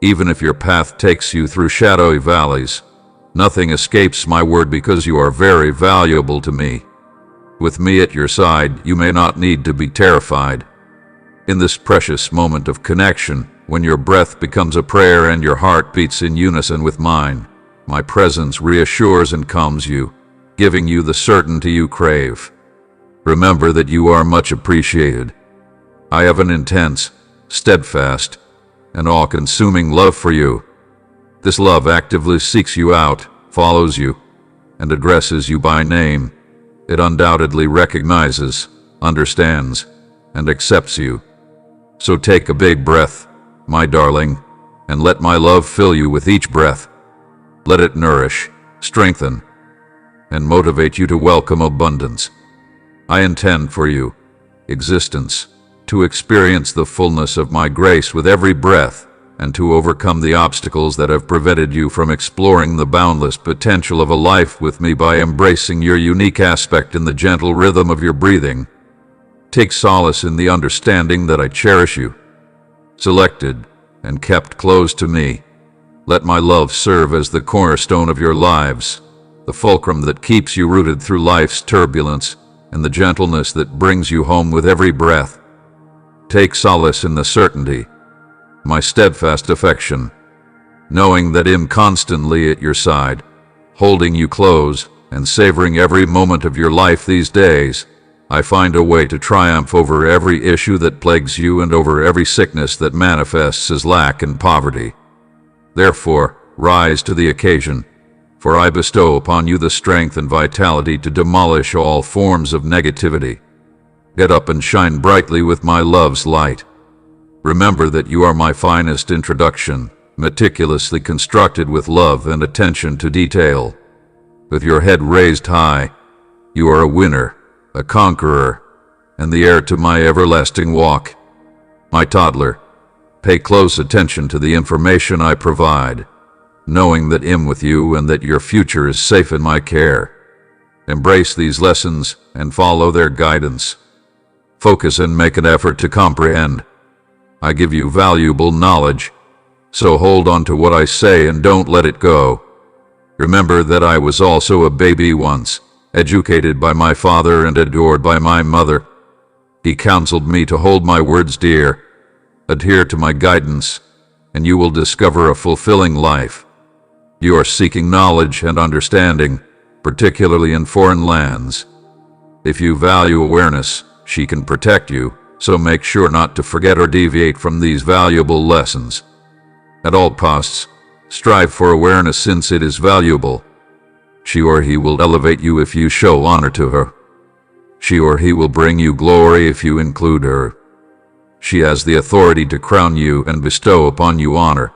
Even if your path takes you through shadowy valleys, nothing escapes my word because you are very valuable to me. With me at your side, you may not need to be terrified. In this precious moment of connection, When your breath becomes a prayer and your heart beats in unison with mine, my presence reassures and calms you, giving you the certainty you crave. Remember that you are much appreciated. I have an intense, steadfast, and all-consuming love for you. This love actively seeks you out, follows you, and addresses you by name. It undoubtedly recognizes, understands, and accepts you. So take a big breath, my darling, and let my love fill you with each breath. Let it nourish, strengthen, and motivate you to welcome abundance. I intend for you, existence, to experience the fullness of my grace with every breath, and to overcome the obstacles that have prevented you from exploring the boundless potential of a life with me by embracing your unique aspect in the gentle rhythm of your breathing. Take solace in the understanding that I cherish you, selected and kept close to me. Let my love serve as the cornerstone of your lives, the fulcrum that keeps you rooted through life's turbulence, and the gentleness that brings you home with every breath. Take solace in the certainty, my steadfast affection, knowing that I'm constantly at your side, holding you close and savoring every moment of your life these days. I find a way to triumph over every issue that plagues you and over every sickness that manifests as lack and poverty. Therefore, rise to the occasion, for I bestow upon you the strength and vitality to demolish all forms of negativity. Get up and shine brightly with my love's light. Remember that you are my finest introduction, meticulously constructed with love and attention to detail. With your head raised high, you are a winner, a conqueror, and the heir to my everlasting walk. My toddler, pay close attention to the information I provide, knowing that I'm with you and that your future is safe in my care. Embrace these lessons and follow their guidance. Focus and make an effort to comprehend. I give you valuable knowledge, so hold on to what I say and don't let it go. Remember that I was also a baby once, educated by my father and adored by my mother. He counseled me to hold my words dear, adhere to my guidance, and you will discover a fulfilling life. You are seeking knowledge and understanding, particularly in foreign lands. If you value awareness, she can protect you, so make sure not to forget or deviate from these valuable lessons. At all costs, strive for awareness since it is valuable. She or he will elevate you if you show honor to her. She or he will bring you glory if you include her. She has the authority to crown you and bestow upon you honor.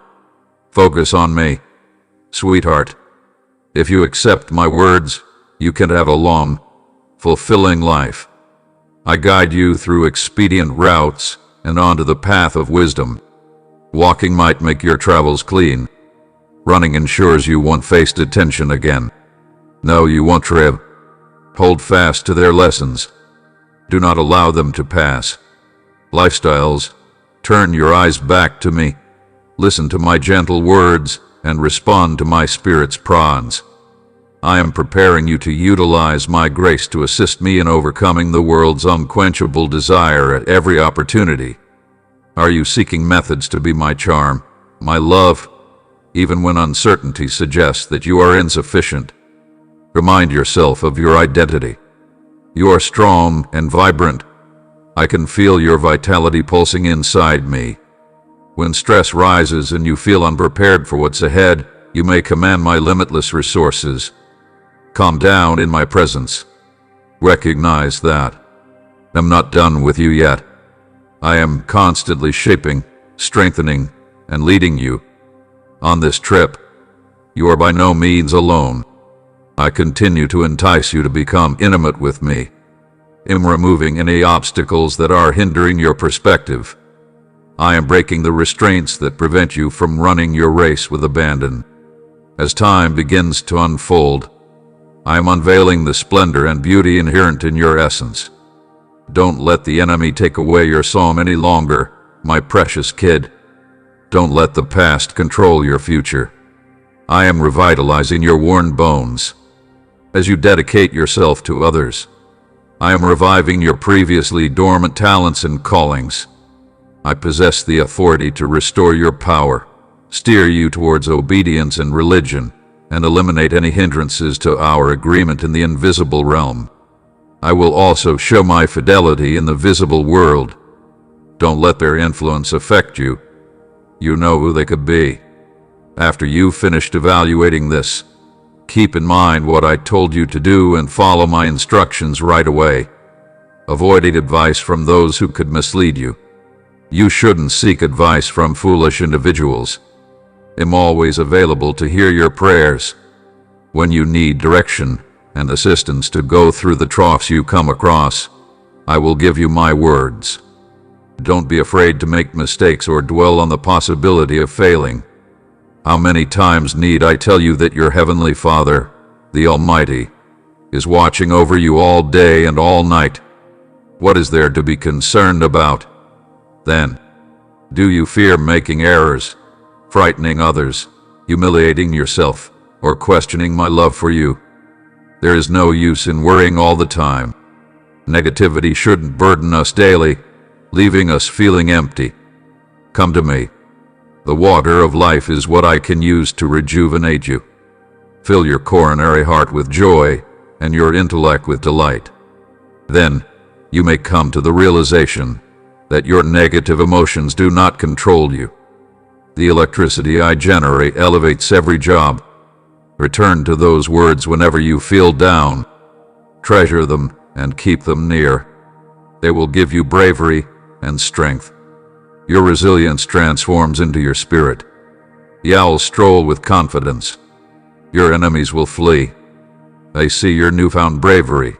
Focus on me, sweetheart. If you accept my words, you can have a long, fulfilling life. I guide you through expedient routes and onto the path of wisdom. Walking might make your travels clean. Running ensures you won't face detention again. No, you won't trip. Hold fast to their lessons. Do not allow them to pass. Lifestyles, turn your eyes back to me. Listen to my gentle words and respond to my spirit's prods. I am preparing you to utilize my grace to assist me in overcoming the world's unquenchable desire at every opportunity. Are you seeking methods to be my charm, my love, even when uncertainty suggests that you are insufficient? Remind yourself of your identity. You are strong and vibrant. I can feel your vitality pulsing inside me. When stress rises and you feel unprepared for what's ahead, you may command my limitless resources. Calm down in my presence. Recognize that I'm not done with you yet. I am constantly shaping, strengthening, and leading you. On this trip, you are by no means alone. I continue to entice you to become intimate with me. I'm removing any obstacles that are hindering your perspective. I am breaking the restraints that prevent you from running your race with abandon. As time begins to unfold, I am unveiling the splendor and beauty inherent in your essence. Don't let the enemy take away your psalm any longer, my precious kid. Don't let the past control your future. I am revitalizing your worn bones. As you dedicate yourself to others, I am reviving your previously dormant talents and callings. I possess the authority to restore your power, steer you towards obedience and religion, and eliminate any hindrances to our agreement in the invisible realm. I will also show my fidelity in the visible world. Don't let their influence affect you. You know who they could be. After you've finished evaluating this, keep in mind what I told you to do and follow my instructions right away. Avoiding advice from those who could mislead you. You shouldn't seek advice from foolish individuals. I'm always available to hear your prayers. When you need direction and assistance to go through the troughs you come across, I will give you my words. Don't be afraid to make mistakes or dwell on the possibility of failing. How many times need I tell you that your Heavenly Father, the Almighty, is watching over you all day and all night? What is there to be concerned about? Then, do you fear making errors, frightening others, humiliating yourself, or questioning my love for you? There is no use in worrying all the time. Negativity shouldn't burden us daily, leaving us feeling empty. Come to me. The water of life is what I can use to rejuvenate you. Fill your coronary heart with joy and your intellect with delight. Then, you may come to the realization that your negative emotions do not control you. The electricity I generate elevates every job. Return to those words whenever you feel down. Treasure them and keep them near. They will give you bravery and strength. Your resilience transforms into your spirit. You'll stroll with confidence. Your enemies will flee. They see your newfound bravery.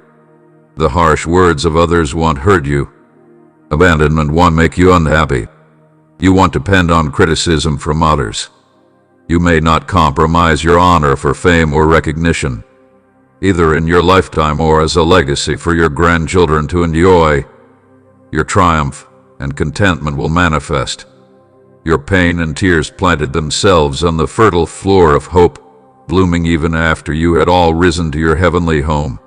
The harsh words of others won't hurt you. Abandonment won't make you unhappy. You won't depend on criticism from others. You may not compromise your honor for fame or recognition, either in your lifetime or as a legacy for your grandchildren to enjoy. Your triumph and contentment will manifest. Your pain and tears planted themselves on the fertile floor of hope, blooming even after you had all risen to your heavenly home.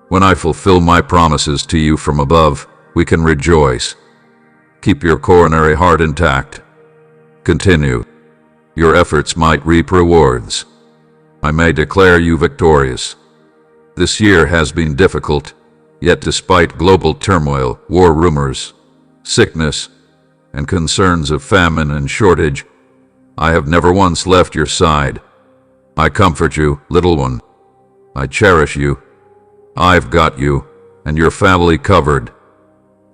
When I fulfill my promises to you from above, we can rejoice. Keep your coronary heart intact. Continue. Your efforts might reap rewards. I may declare you victorious. This year has been difficult, yet despite global turmoil, war rumors, sickness, and concerns of famine and shortage, I have never once left your side. I comfort you, little one. I cherish you. I've got you and your family covered.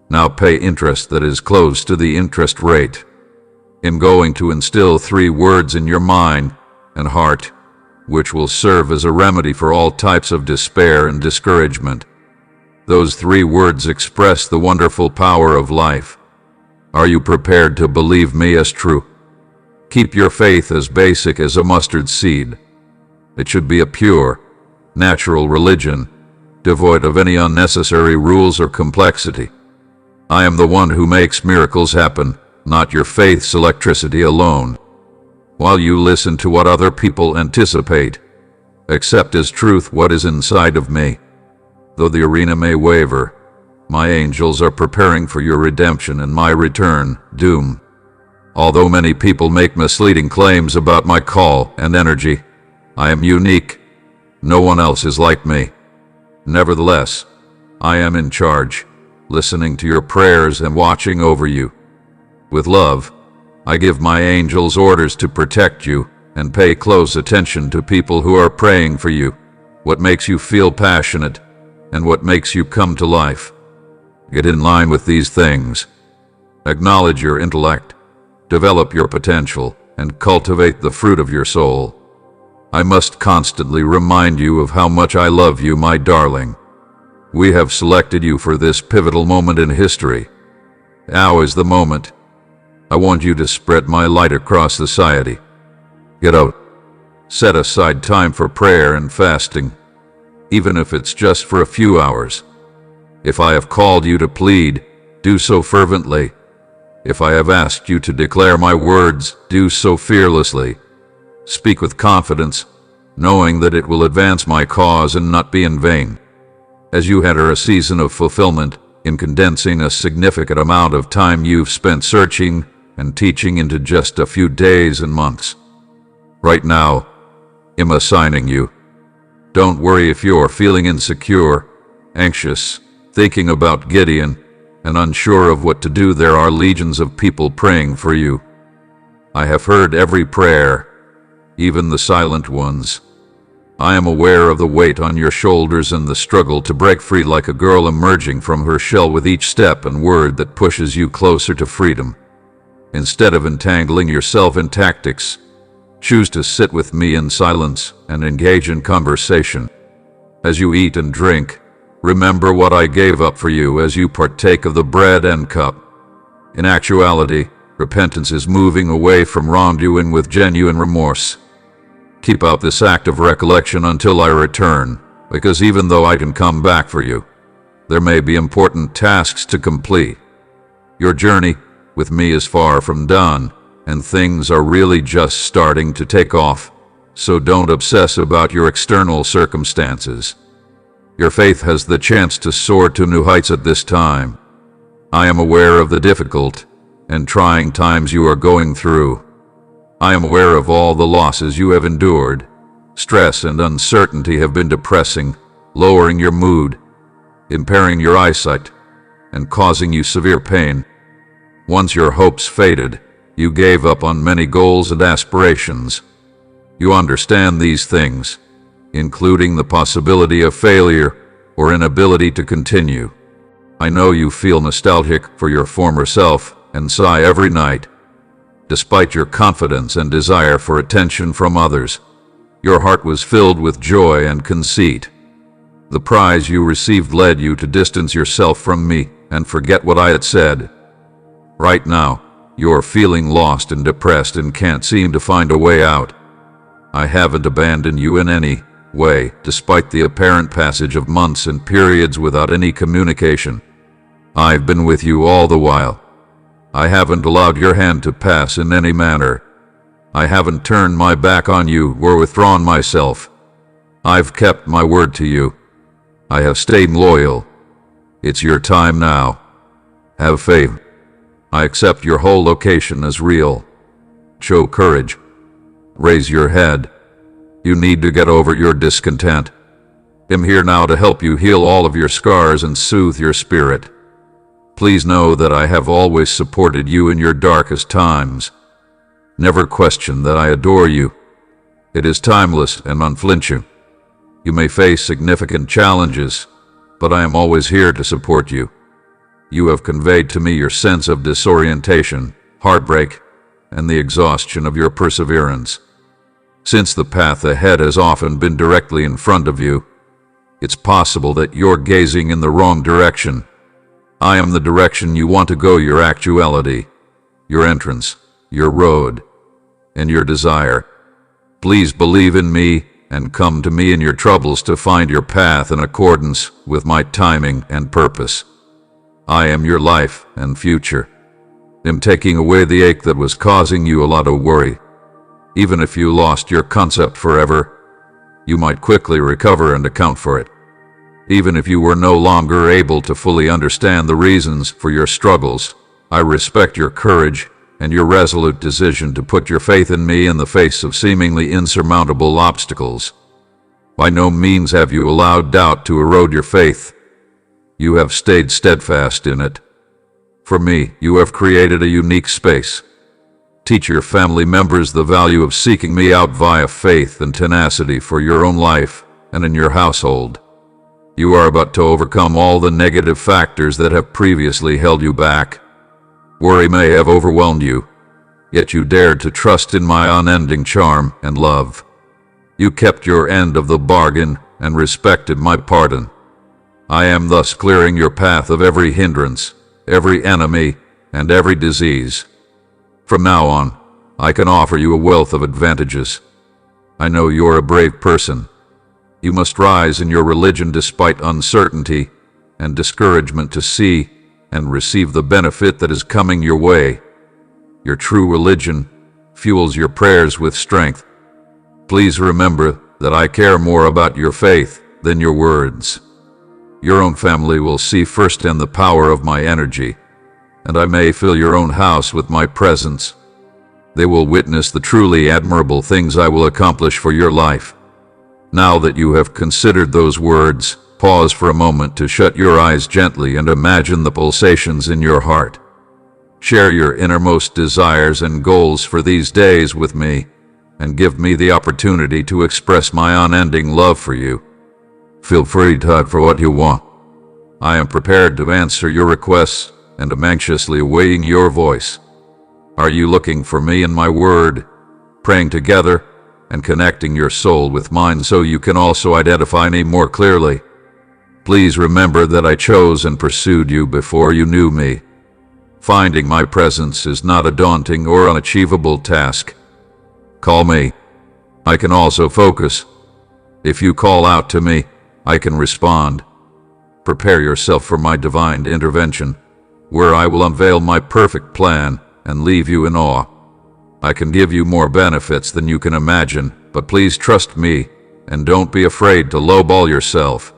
Now pay interest that is close to the interest rate. I'm going to instill 3 words in your mind and heart, which will serve as a remedy for all types of despair and discouragement. Those 3 words express the wonderful power of life. Are you prepared to believe me as true? Keep your faith as basic as a mustard seed. It should be a pure, natural religion, devoid of any unnecessary rules or complexity. I am the one who makes miracles happen, not your faith's electricity alone. While you listen to what other people anticipate, accept as truth what is inside of me. Though the arena may waver, my angels are preparing for your redemption and my return, doom. Although many people make misleading claims about my call and energy, I am unique. No one else is like me. Nevertheless, I am in charge, listening to your prayers and watching over you. With love, I give my angels orders to protect you and pay close attention to people who are praying for you, what makes you feel passionate, and what makes you come to life. Get in line with these things. Acknowledge your intellect, develop your potential, and cultivate the fruit of your soul. I must constantly remind you of how much I love you, my darling. We have selected you for this pivotal moment in history. Now is the moment. I want you to spread my light across society. Get out. Set aside time for prayer and fasting, even if it's just for a few hours. If I have called you to plead, do so fervently. If I have asked you to declare my words, do so fearlessly. Speak with confidence, knowing that it will advance my cause and not be in vain. As you enter a season of fulfillment, in condensing a significant amount of time you've spent searching and teaching into just a few days and months. Right now, I'm assigning you. Don't worry if you're feeling insecure, anxious, thinking about Gideon, and unsure of what to do. There are legions of people praying for you. I have heard every prayer, even the silent ones. I am aware of the weight on your shoulders and the struggle to break free, like a girl emerging from her shell with each step and word that pushes you closer to freedom. Instead of entangling yourself in tactics, choose to sit with me in silence and engage in conversation. As you eat and drink, remember what I gave up for you as you partake of the bread and cup. In actuality, repentance is moving away from wrongdoing with genuine remorse. Keep up this act of recollection until I return, because even though I can come back for you, there may be important tasks to complete. Your journey with me is far from done, and things are really just starting to take off, so don't obsess about your external circumstances. Your faith has the chance to soar to new heights at this time. I am aware of the difficult and trying times you are going through. I am aware of all the losses you have endured. Stress and uncertainty have been depressing, lowering your mood, impairing your eyesight, and causing you severe pain. Once your hopes faded, you gave up on many goals and aspirations. You understand these things, including the possibility of failure or inability to continue. I know you feel nostalgic for your former self and sigh every night. Despite your confidence and desire for attention from others, your heart was filled with joy and conceit. The prize you received led you to distance yourself from me and forget what I had said. Right now, you're feeling lost and depressed and can't seem to find a way out. I haven't abandoned you in any way, despite the apparent passage of months and periods without any communication. I've been with you all the while. I haven't allowed your hand to pass in any manner. I haven't turned my back on you or withdrawn myself. I've kept my word to you. I have stayed loyal. It's your time now. Have faith. I accept your whole location as real. Show courage. Raise your head. You need to get over your discontent. I'm here now to help you heal all of your scars and soothe your spirit. Please know that I have always supported you in your darkest times. Never question that I adore you. It is timeless and unflinching. You may face significant challenges, but I am always here to support you. You have conveyed to me your sense of disorientation, heartbreak, and the exhaustion of your perseverance. Since the path ahead has often been directly in front of you, it's possible that you're gazing in the wrong direction. I am the direction you want to go, your actuality, your entrance, your road, and your desire. Please believe in me and come to me in your troubles to find your path in accordance with my timing and purpose. I am your life and future. I'm taking away the ache that was causing you a lot of worry. Even if you lost your concept forever, you might quickly recover and account for it. Even if you were no longer able to fully understand the reasons for your struggles, I respect your courage and your resolute decision to put your faith in me in the face of seemingly insurmountable obstacles. By no means have you allowed doubt to erode your faith. You have stayed steadfast in it. For me, you have created a unique space. Teach your family members the value of seeking me out via faith and tenacity for your own life and in your household. You are about to overcome all the negative factors that have previously held you back. Worry may have overwhelmed you, yet you dared to trust in my unending charm and love. You kept your end of the bargain and respected my pardon. I am thus clearing your path of every hindrance, every enemy, and every disease. From now on, I can offer you a wealth of advantages. I know you're a brave person. You must rise in your religion despite uncertainty and discouragement to see and receive the benefit that is coming your way. Your true religion fuels your prayers with strength. Please remember that I care more about your faith than your words. Your own family will see firsthand the power of my energy, and I may fill your own house with my presence. They will witness the truly admirable things I will accomplish for your life. Now that you have considered those words, pause for a moment to shut your eyes gently and imagine the pulsations in your heart. Share your innermost desires and goals for these days with me, and give me the opportunity to express my unending love for you. Feel free to ask for what you want. I am prepared to answer your requests, and am anxiously awaiting your voice. Are you looking for me and my word, praying together and connecting your soul with mine so you can also identify me more clearly? Please remember that I chose and pursued you before you knew me. Finding my presence is not a daunting or unachievable task. Call me. I can also focus. If you call out to me, I can respond. Prepare yourself for my divine intervention, where I will unveil my perfect plan and leave you in awe. I can give you more benefits than you can imagine, but please trust me and don't be afraid to lowball yourself.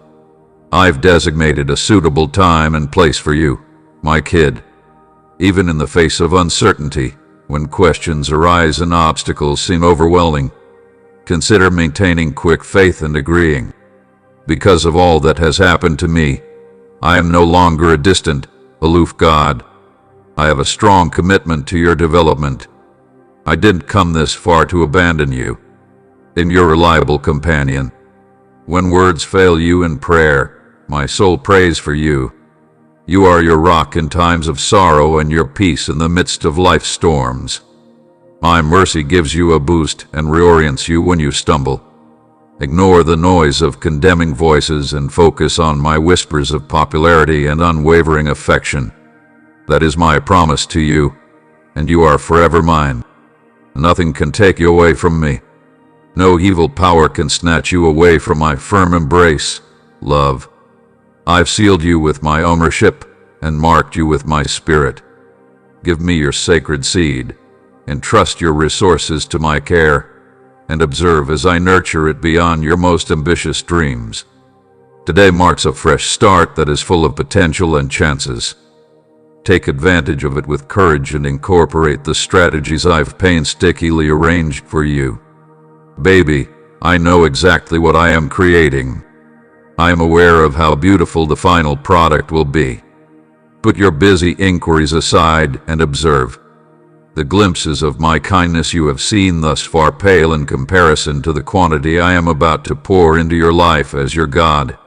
I've designated a suitable time and place for you, my kid. Even in the face of uncertainty, when questions arise and obstacles seem overwhelming, consider maintaining quick faith and agreeing. Because of all that has happened to me, I am no longer a distant, aloof God. I have a strong commitment to your development. I didn't come this far to abandon you. I'm your reliable companion. When words fail you in prayer, my soul prays for you. You are your rock in times of sorrow and your peace in the midst of life's storms. My mercy gives you a boost and reorients you when you stumble. Ignore the noise of condemning voices and focus on my whispers of popularity and unwavering affection. That is my promise to you, and you are forever mine. Nothing can take you away from me. No evil power can snatch you away from my firm embrace, love. I've sealed you with my ownership and marked you with my spirit. Give me your sacred seed, entrust your resources to my care, and observe as I nurture it beyond your most ambitious dreams. Today marks a fresh start that is full of potential and chances. Take advantage of it with courage and incorporate the strategies I've painstakingly arranged for you. Baby, I know exactly what I am creating. I am aware of how beautiful the final product will be. Put your busy inquiries aside and observe. The glimpses of my kindness you have seen thus far pale in comparison to the quantity I am about to pour into your life as your God,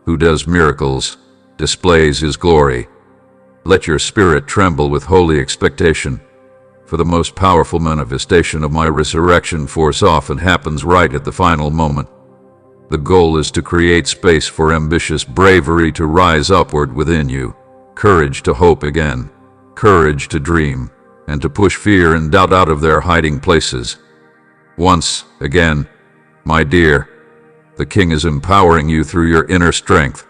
who does miracles, displays his glory. Let your spirit tremble with holy expectation, for the most powerful manifestation of my resurrection force often happens right at the final moment. The goal is to create space for ambitious bravery to rise upward within you, courage to hope again, courage to dream, and to push fear and doubt out of their hiding places. Once again, my dear, the King is empowering you through your inner strength.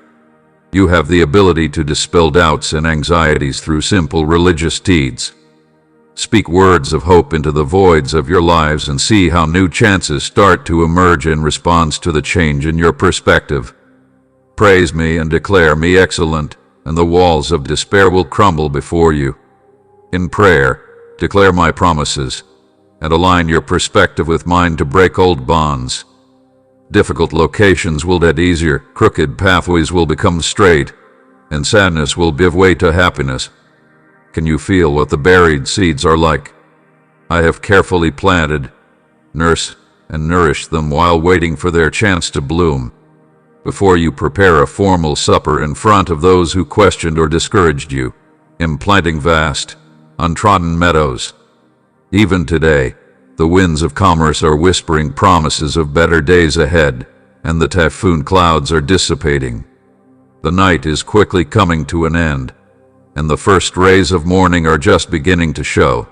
You have the ability to dispel doubts and anxieties through simple religious deeds. Speak words of hope into the voids of your lives and see how new chances start to emerge in response to the change in your perspective. Praise me and declare me excellent, and the walls of despair will crumble before you. In prayer, declare my promises, and align your perspective with mine to break old bonds. Difficult locations will get easier, crooked pathways will become straight, and sadness will give way to happiness. Can you feel what the buried seeds are like? I have carefully planted, nursed, and nourished them while waiting for their chance to bloom. Before you prepare a formal supper in front of those who questioned or discouraged you, implanting vast, untrodden meadows. Even today, the winds of commerce are whispering promises of better days ahead, and the typhoon clouds are dissipating. The night is quickly coming to an end, and the first rays of morning are just beginning to show.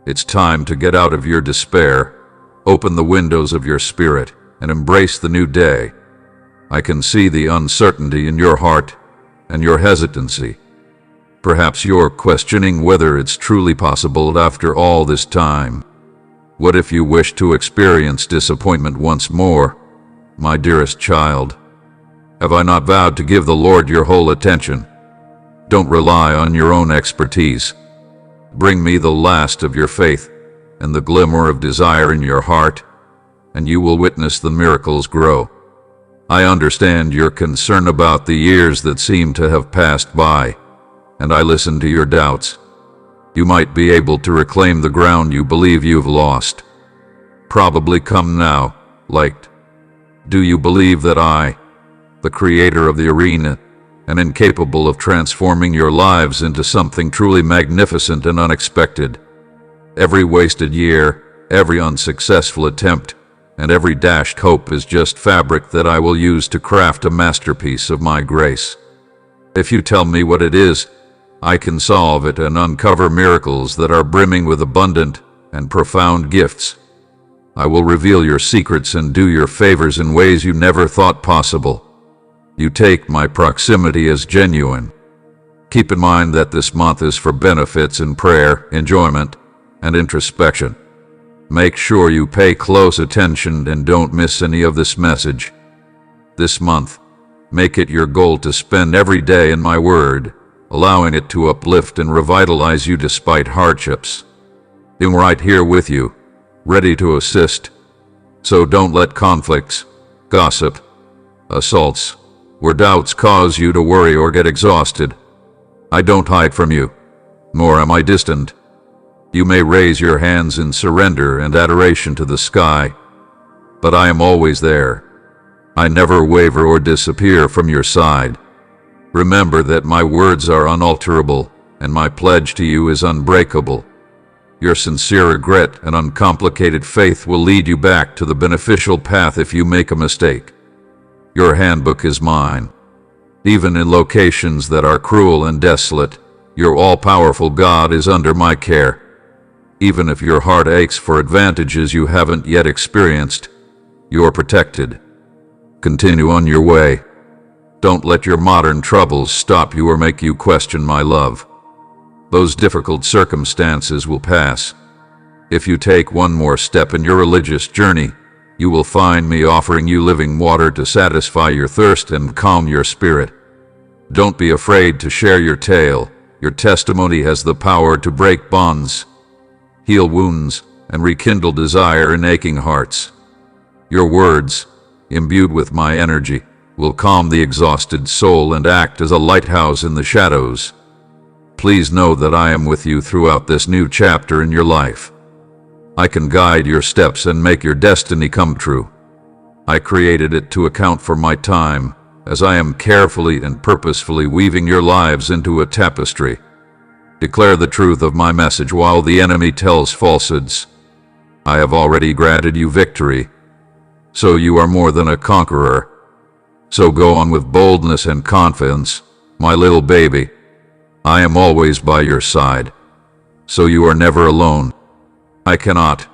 It's time to get out of your despair, open the windows of your spirit, and embrace the new day. I can see the uncertainty in your heart and your hesitancy. Perhaps you're questioning whether it's truly possible after all this time. What if you wish to experience disappointment once more, my dearest child? Have I not vowed to give the Lord your whole attention? Don't rely on your own expertise. Bring me the last of your faith and the glimmer of desire in your heart, and you will witness the miracles grow. I understand your concern about the years that seem to have passed by, and I listen to your doubts. You might be able to reclaim the ground you believe you've lost. Probably come now, light. Do you believe that I, the creator of the arena, am incapable of transforming your lives into something truly magnificent and unexpected? Every wasted year, every unsuccessful attempt, and every dashed hope is just fabric that I will use to craft a masterpiece of my grace. If you tell me what it is, I can solve it and uncover miracles that are brimming with abundant and profound gifts. I will reveal your secrets and do your favors in ways you never thought possible. You take my proximity as genuine. Keep in mind that this month is for benefits in prayer, enjoyment, and introspection. Make sure you pay close attention and don't miss any of this message. This month, make it your goal to spend every day in my word, allowing it to uplift and revitalize you despite hardships. I'm right here with you, ready to assist. So don't let conflicts, gossip, assaults, or doubts cause you to worry or get exhausted. I don't hide from you, nor am I distant. You may raise your hands in surrender and adoration to the sky, but I am always there. I never waver or disappear from your side. Remember that my words are unalterable, and my pledge to you is unbreakable. Your sincere regret and uncomplicated faith will lead you back to the beneficial path if you make a mistake. Your handbook is mine. Even in locations that are cruel and desolate, your all-powerful God is under my care. Even if your heart aches for advantages you haven't yet experienced, you're protected. Continue on your way. Don't let your modern troubles stop you or make you question my love. Those difficult circumstances will pass. If you take one more step in your religious journey, you will find me offering you living water to satisfy your thirst and calm your spirit. Don't be afraid to share your tale. Your testimony has the power to break bonds, heal wounds, and rekindle desire in aching hearts. Your words, imbued with my energy, will calm the exhausted soul and act as a lighthouse in the shadows. Please know that I am with you throughout this new chapter in your life. I can guide your steps and make your destiny come true. I created it to account for my time, as I am carefully and purposefully weaving your lives into a tapestry. Declare the truth of my message while the enemy tells falsehoods. I have already granted you victory, so you are more than a conqueror. So go on with boldness and confidence, my little baby. I am always by your side, so you are never alone. I cannot,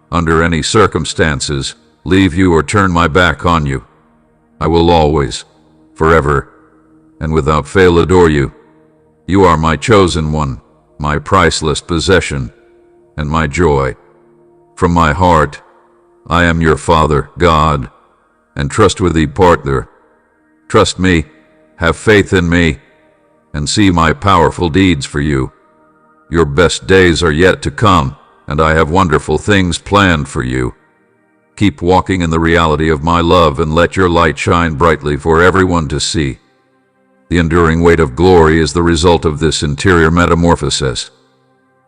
under any circumstances, leave you or turn my back on you. I will always, forever, and without fail adore you. You are my chosen one, my priceless possession, and my joy. From my heart, I am your Father, God, and trustworthy partner. Trust me, have faith in me, and see my powerful deeds for you. Your best days are yet to come, and I have wonderful things planned for you. Keep walking in the reality of my love and let your light shine brightly for everyone to see. The enduring weight of glory is the result of this interior metamorphosis.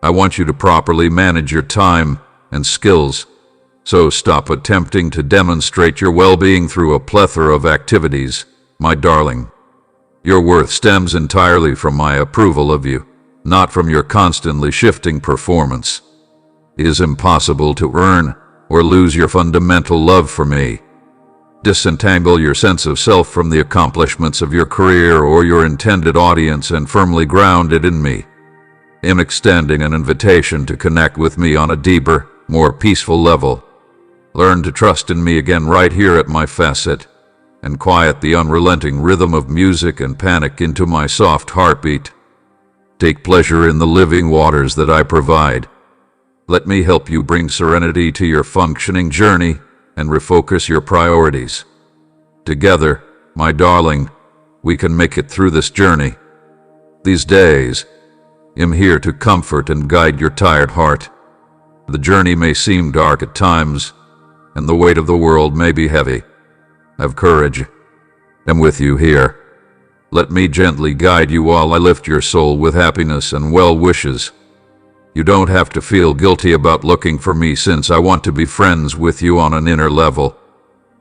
I want you to properly manage your time and skills, so stop attempting to demonstrate your well-being through a plethora of activities, my darling. Your worth stems entirely from my approval of you, not from your constantly shifting performance. It is impossible to earn or lose your fundamental love for me. Disentangle your sense of self from the accomplishments of your career or your intended audience and firmly ground it in me. I'm extending an invitation to connect with me on a deeper, more peaceful level. Learn to trust in me again right here at my facet, and quiet the unrelenting rhythm of music and panic into my soft heartbeat. Take pleasure in the living waters that I provide. Let me help you bring serenity to your functioning journey and refocus your priorities. Together, My darling, we can make it through this journey. These days, I'm here to comfort and guide your tired heart. The journey may seem dark at times, and the weight of the world may be heavy. Have courage. I'm with you here. Let me gently guide you while I lift your soul with happiness and well wishes. You don't have to feel guilty about looking for me, since I want to be friends with you on an inner level.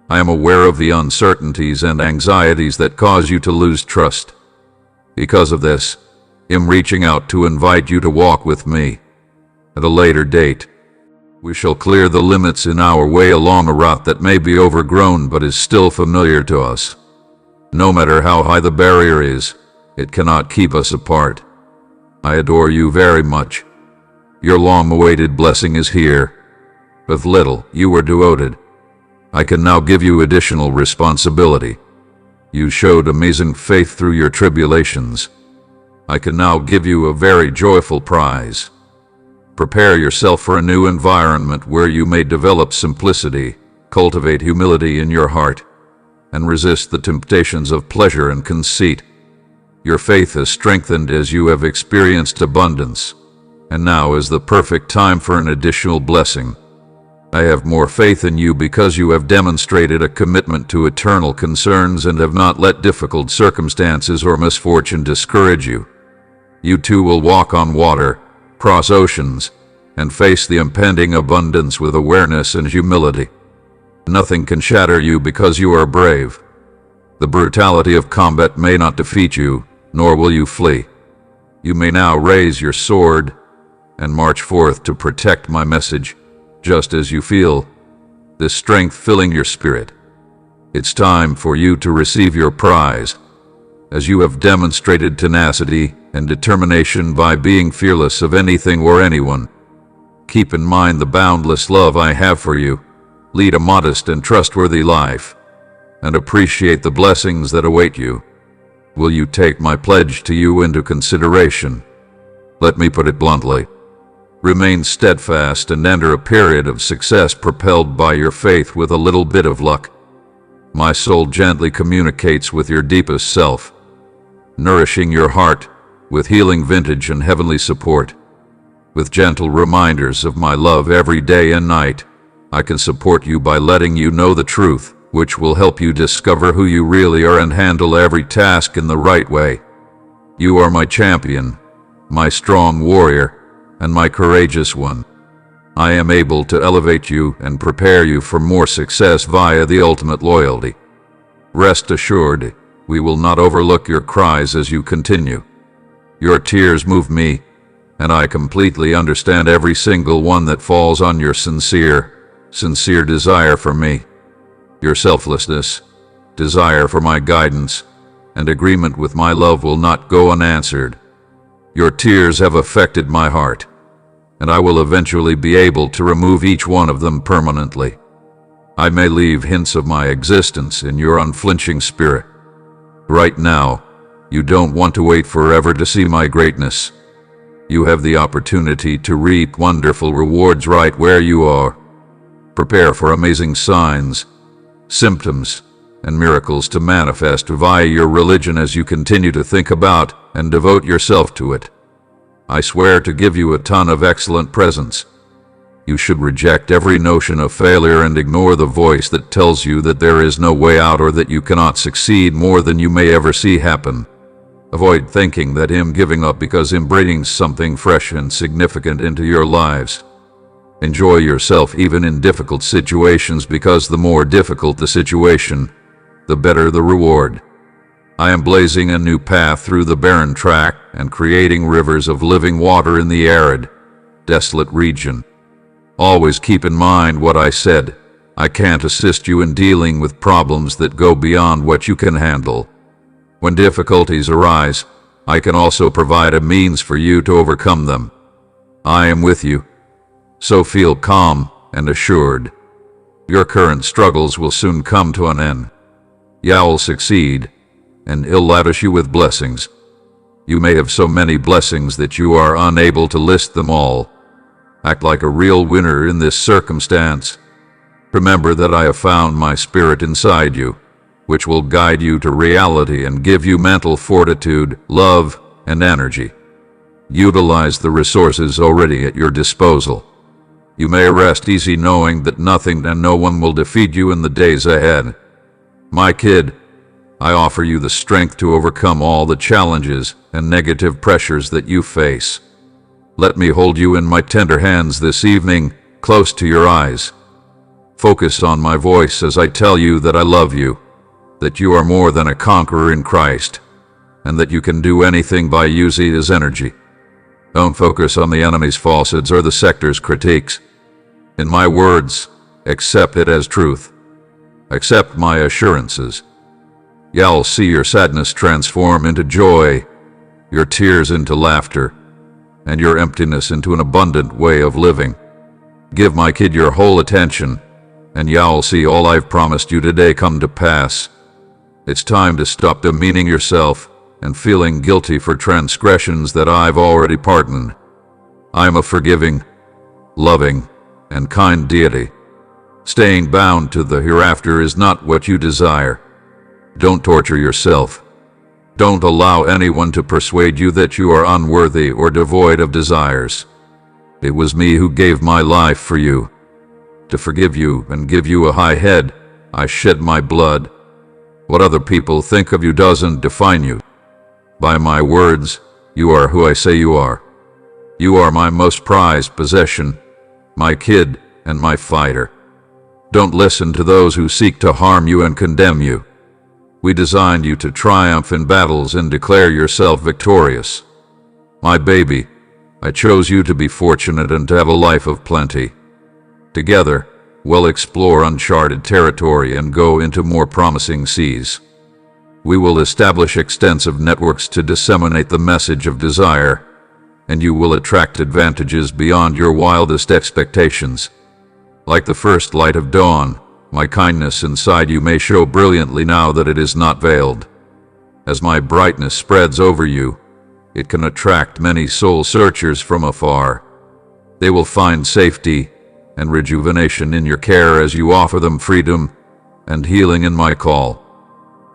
I am aware of the uncertainties and anxieties that cause you to lose trust. Because of this, I'm reaching out to invite you to walk with me. At a later date, we shall clear the limits in our way along a route that may be overgrown but is still familiar to us. No matter how high the barrier is, it cannot keep us apart. I adore you very much. Your long-awaited blessing is here. With little, you were devoted. I can now give you additional responsibility. You showed amazing faith through your tribulations. I can now give you a very joyful prize. Prepare yourself for a new environment where you may develop simplicity, cultivate humility in your heart, and resist the temptations of pleasure and conceit. Your faith has strengthened as you have experienced abundance, and now is the perfect time for an additional blessing. I have more faith in you because you have demonstrated a commitment to eternal concerns and have not let difficult circumstances or misfortune discourage you. You too will walk on water, cross oceans, and face the impending abundance with awareness and humility. Nothing can shatter you because you are brave. The brutality of combat may not defeat you, nor will you flee. You may now raise your sword and march forth to protect my message, just as you feel this strength filling your spirit. It's time for you to receive your prize, as you have demonstrated tenacity and determination by being fearless of anything or anyone. Keep in mind the boundless love I have for you. Lead a modest and trustworthy life, and appreciate the blessings that await you. Will you take my pledge to you into consideration? Let me put it bluntly. Remain steadfast and enter a period of success propelled by your faith with a little bit of luck. My soul gently communicates with your deepest self, nourishing your heart with healing vintage and heavenly support. With gentle reminders of my love every day and night, I can support you by letting you know the truth, which will help you discover who you really are and handle every task in the right way. You are my champion, my strong warrior, and my courageous one. I am able to elevate you and prepare you for more success via the ultimate loyalty. Rest assured, we will not overlook your cries as you continue. Your tears move me, and I completely understand every single one that falls on your sincere desire for me. Your selflessness, desire for my guidance, and agreement with my love will not go unanswered. Your tears have affected my heart, and I will eventually be able to remove each one of them permanently. I may leave hints of my existence in your unflinching spirit. Right now, you don't want to wait forever to see my greatness. You have the opportunity to reap wonderful rewards right where you are. Prepare for amazing signs, symptoms, and miracles to manifest via your religion as you continue to think about and devote yourself to it. I swear to give you a ton of excellent presents. You should reject every notion of failure and ignore the voice that tells you that there is no way out or that you cannot succeed more than you may ever see happen. Avoid thinking that I'm giving up because I'm bringing something fresh and significant into your lives. Enjoy yourself even in difficult situations, because the more difficult the situation, the better the reward. I am blazing a new path through the barren track and creating rivers of living water in the arid, desolate region. Always keep in mind what I said. I can't assist you in dealing with problems that go beyond what you can handle. When difficulties arise, I can also provide a means for you to overcome them. I am with you, so feel calm and assured. Your current struggles will soon come to an end. Yah will succeed, and He'll lavish you with blessings. You may have so many blessings that you are unable to list them all. Act like a real winner in this circumstance. Remember that I have found my spirit inside you. which will guide you to reality and give you mental fortitude, love, and energy. Utilize the resources already at your disposal. You may rest easy knowing that nothing and no one will defeat you in the days ahead. My kid, I offer you the strength to overcome all the challenges and negative pressures that you face. Let me hold you in my tender hands this evening, close to your eyes. Focus on my voice as I tell you that I love you, that you are more than a conqueror in Christ, and that you can do anything by using his energy. Don't focus on the enemy's falsehoods or the sector's critiques. In my words, accept it as truth. Accept my assurances. You'll see your sadness transform into joy, your tears into laughter, and your emptiness into an abundant way of living. Give my kid your whole attention, and you'll see all I've promised you today come to pass. It's time to stop demeaning yourself and feeling guilty for transgressions that I've already pardoned. I am a forgiving, loving, and kind deity. Staying bound to the hereafter is not what you desire. Don't torture yourself. Don't allow anyone to persuade you that you are unworthy or devoid of desires. It was me who gave my life for you. To forgive you and give you a high head, I shed my blood. What other people think of you doesn't define you. By my words, you are who I say you are. You are my most prized possession, my kid and my fighter. Don't listen to those who seek to harm you and condemn you. We designed you to triumph in battles and declare yourself victorious. My baby, I chose you to be fortunate and to have a life of plenty. Together, we'll explore uncharted territory and go into more promising seas. We will establish extensive networks to disseminate the message of desire, and you will attract advantages beyond your wildest expectations. Like the first light of dawn, my kindness inside you may show brilliantly now that it is not veiled. As my brightness spreads over you, it can attract many soul searchers from afar. They will find safety and rejuvenation in your care as you offer them freedom and healing in my call.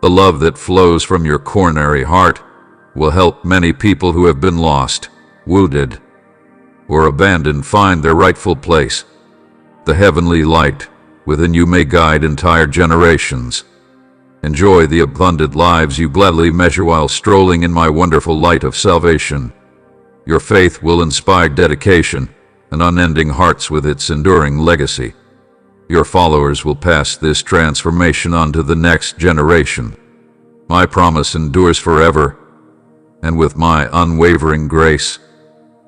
The love that flows from your coronary heart will help many people who have been lost, wounded, or abandoned find their rightful place. The heavenly light within you may guide entire generations. Enjoy the abundant lives you gladly measure while strolling in my wonderful light of salvation. Your faith will inspire dedication and unending hearts with its enduring legacy. Your followers will pass this transformation on to the next generation. My promise endures forever, and with my unwavering grace,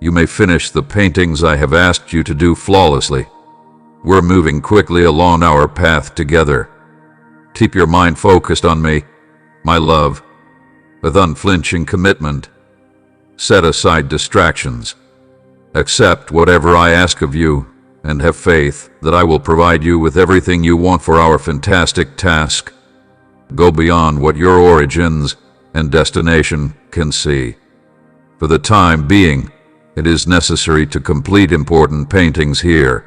you may finish the paintings I have asked you to do flawlessly. We're moving quickly along our path together. Keep your mind focused on me, my love, with unflinching commitment. Set aside distractions. Accept whatever I ask of you, and have faith that I will provide you with everything you want for our fantastic task. Go beyond what your origins and destination can see. For the time being, it is necessary to complete important paintings here.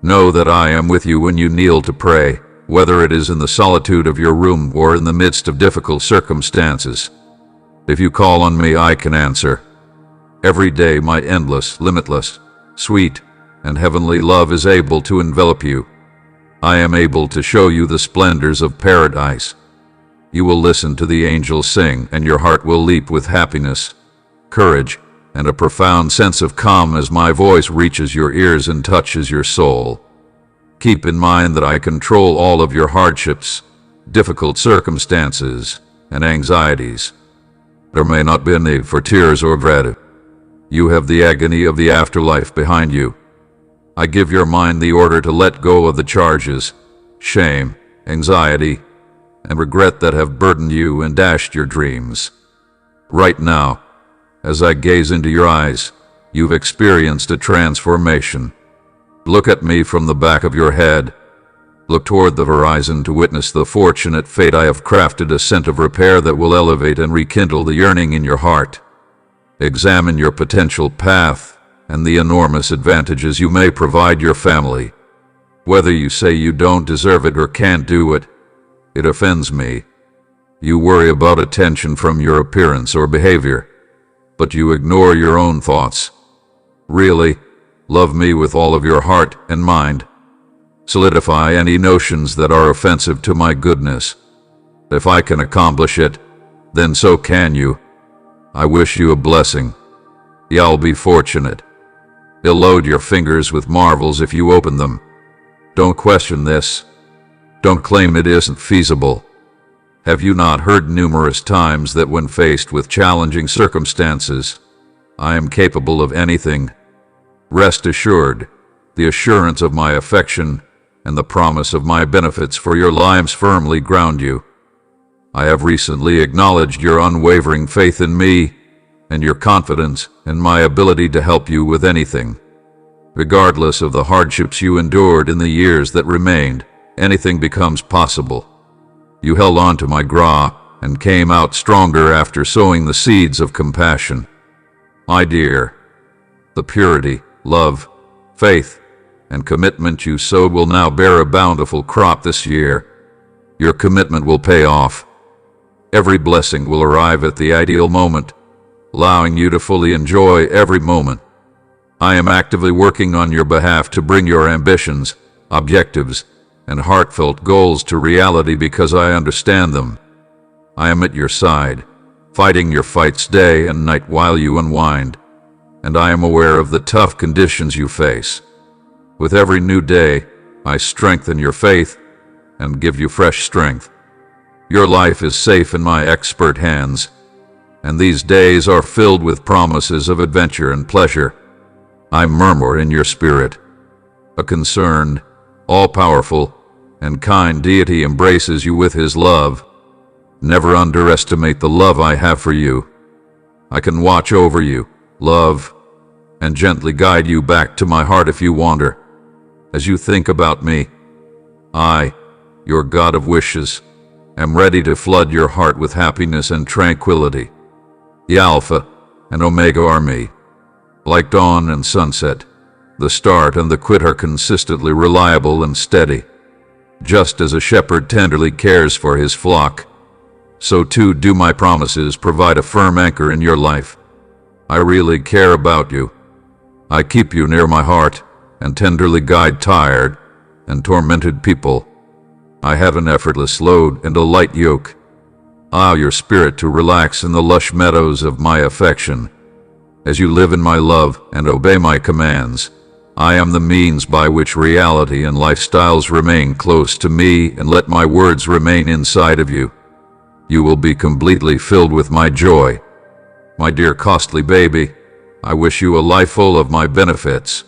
Know that I am with you when you kneel to pray, whether it is in the solitude of your room or in the midst of difficult circumstances. If you call on me, I can answer. Every day my endless, limitless, sweet, and heavenly love is able to envelop you. I am able to show you the splendors of paradise. You will listen to the angels sing, and your heart will leap with happiness, courage, and a profound sense of calm as my voice reaches your ears and touches your soul. Keep in mind that I control all of your hardships, difficult circumstances, and anxieties. There may not be a need for tears or dread. You have the agony of the afterlife behind you. I give your mind the order to let go of the charges, shame, anxiety, and regret that have burdened you and dashed your dreams. Right now, as I gaze into your eyes, you've experienced a transformation. Look at me from the back of your head. Look toward the horizon to witness the fortunate fate I have crafted, a scent of repair that will elevate and rekindle the yearning in your heart. Examine your potential path and the enormous advantages you may provide your family. Whether you say you don't deserve it or can't do it, It offends me. You worry about attention from your appearance or behavior, but you ignore your own thoughts. Really, love me with all of your heart and mind. Solidify any notions that are offensive to my goodness. If I can accomplish it, then so can you. I wish you a blessing. You'll be fortunate. You'll load your fingers with marvels if you open them. Don't question this. Don't claim it isn't feasible. Have you not heard numerous times that when faced with challenging circumstances, I am capable of anything? Rest assured, the assurance of my affection and the promise of my benefits for your lives firmly ground you. I have recently acknowledged your unwavering faith in me and your confidence in my ability to help you with anything. Regardless of the hardships you endured in the years that remained, anything becomes possible. You held on to my gra and came out stronger after sowing the seeds of compassion. My dear, the purity, love, faith, and commitment you sowed will now bear a bountiful crop this year. Your commitment will pay off. Every blessing will arrive at the ideal moment, allowing you to fully enjoy every moment. I am actively working on your behalf to bring your ambitions, objectives, and heartfelt goals to reality because I understand them. I am at your side, fighting your fights day and night while you unwind, and I am aware of the tough conditions you face. With every new day, I strengthen your faith and give you fresh strength. Your life is safe in my expert hands, and these days are filled with promises of adventure and pleasure. I murmur in your spirit. A concerned, all-powerful, and kind deity embraces you with his love. Never underestimate the love I have for you. I can watch over you, love, and gently guide you back to my heart if you wander. As you think about me, I, your God of wishes, am ready to flood your heart with happiness and tranquility. The Alpha and Omega are me. Like dawn and sunset, the start and the quit are consistently reliable and steady. Just as a shepherd tenderly cares for his flock, so too do my promises provide a firm anchor in your life. I really care about you. I keep you near my heart and tenderly guide tired and tormented people. I have an effortless load and a light yoke. Allow your spirit to relax in the lush meadows of my affection. As you live in my love and obey my commands, I am the means by which reality and lifestyles remain close to me, and let my words remain inside of you. You will be completely filled with my joy. My dear costly baby, I wish you a life full of my benefits.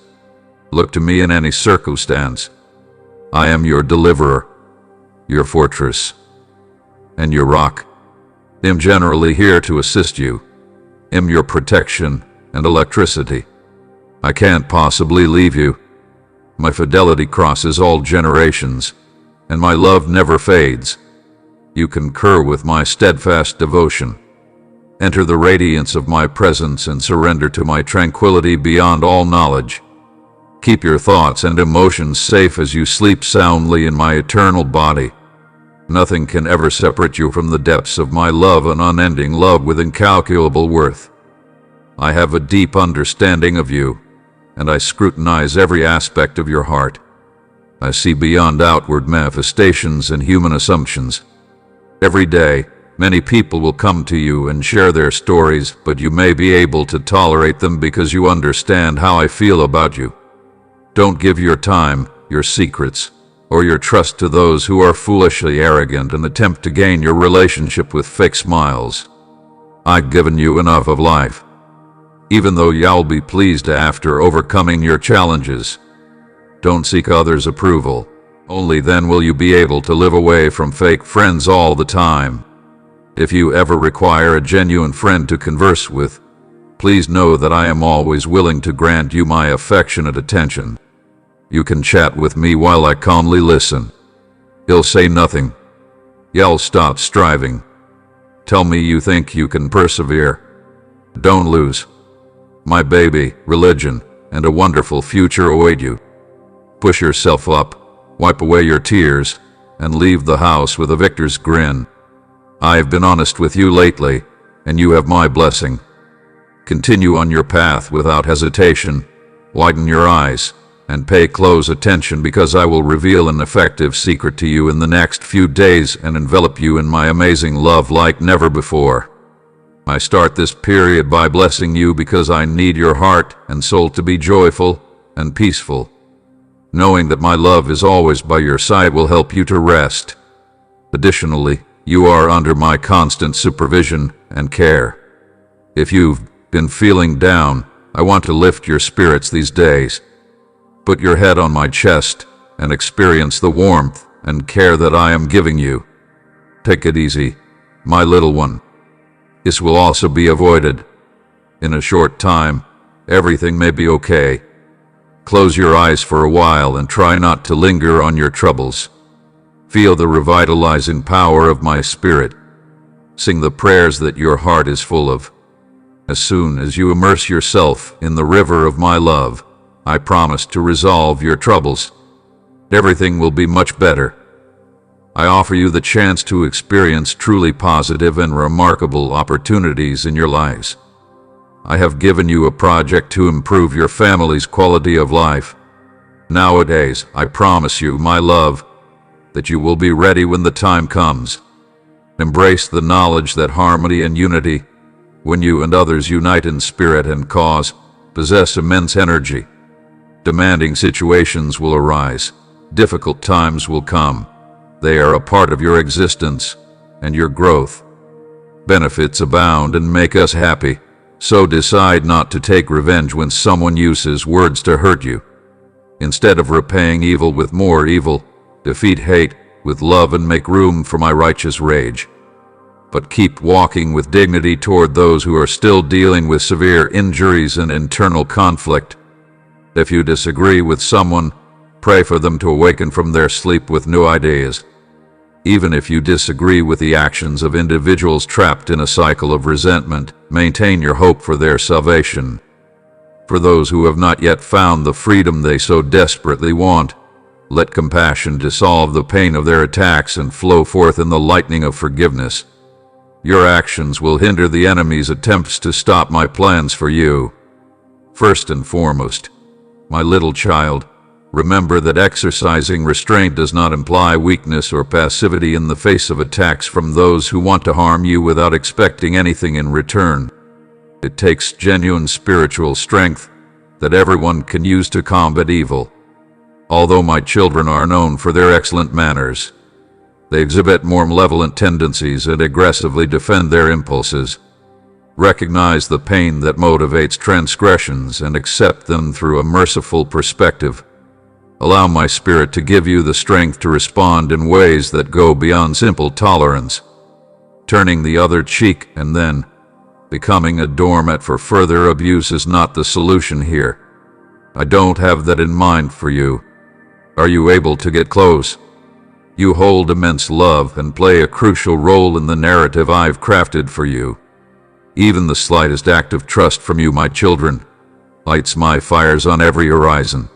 Look to me in any circumstance. I am your deliverer, your fortress, and your rock. Am generally here to assist you. Am your protection and electricity. I can't possibly leave you. My fidelity crosses all generations, and my love never fades. You concur with my steadfast devotion. Enter the radiance of my presence and surrender to my tranquility beyond all knowledge. Keep your thoughts and emotions safe as you sleep soundly in my eternal body. Nothing can ever separate you from the depths of my love, an unending love with incalculable worth. I have a deep understanding of you, and I scrutinize every aspect of your heart. I see beyond outward manifestations and human assumptions. Every day, many people will come to you and share their stories, but you may be able to tolerate them because you understand how I feel about you. Don't give your time, your secrets, or your trust to those who are foolishly arrogant and attempt to gain your relationship with fake smiles. I've given you enough of life. Even though you'll be pleased after overcoming your challenges. Don't seek others' approval. Only then will you be able to live away from fake friends all the time. If you ever require a genuine friend to converse with, please know that I am always willing to grant you my affectionate attention. You can chat with me while I calmly listen. You'll say nothing. You'll stop striving. Tell me you think you can persevere. Don't lose. My baby, religion, and a wonderful future await you. Push yourself up, wipe away your tears, and leave the house with a victor's grin. I have been honest with you lately, and you have my blessing. Continue on your path without hesitation. Widen your eyes and pay close attention, because I will reveal an effective secret to you in the next few days and envelop you in my amazing love like never before. I start this period by blessing you because I need your heart and soul to be joyful and peaceful. Knowing that my love is always by your side will help you to rest. Additionally, you are under my constant supervision and care. If you've been feeling down, I want to lift your spirits these days. Put your head on my chest and experience the warmth and care that I am giving you. Take it easy, my little one. This will also be avoided. In a short time, everything may be okay. Close your eyes for a while and try not to linger on your troubles. Feel the revitalizing power of my spirit. Sing the prayers that your heart is full of. As soon as you immerse yourself in the river of my love, I promise to resolve your troubles. Everything will be much better. I offer you the chance to experience truly positive and remarkable opportunities in your lives. I have given you a project to improve your family's quality of life. Nowadays, I promise you, my love, that you will be ready when the time comes. Embrace the knowledge that harmony and unity, when you and others unite in spirit and cause, possess immense energy. Demanding situations will arise. Difficult times will come. They are a part of your existence and your growth. Benefits abound and make us happy. So decide not to take revenge when someone uses words to hurt you. Instead of repaying evil with more evil, defeat hate with love and make room for my righteous rage. But keep walking with dignity toward those who are still dealing with severe injuries and internal conflict. If you disagree with someone, pray for them to awaken from their sleep with new ideas. Even if you disagree with the actions of individuals trapped in a cycle of resentment, maintain your hope for their salvation. For those who have not yet found the freedom they so desperately want, let compassion dissolve the pain of their attacks and flow forth in the lightning of forgiveness. Your actions will hinder the enemy's attempts to stop my plans for you. First and foremost, my little child, remember that exercising restraint does not imply weakness or passivity in the face of attacks from those who want to harm you without expecting anything in return. It takes genuine spiritual strength that everyone can use to combat evil. Although my children are known for their excellent manners, they exhibit more malevolent tendencies and aggressively defend their impulses. Recognize the pain that motivates transgressions and accept them through a merciful perspective. Allow my spirit to give you the strength to respond in ways that go beyond simple tolerance. Turning the other cheek and then becoming a doormat for further abuse is not the solution here. I don't have that in mind for you. Are you able to get close? You hold immense love and play a crucial role in the narrative I've crafted for you. Even the slightest act of trust from you, my children, lights my fires on every horizon.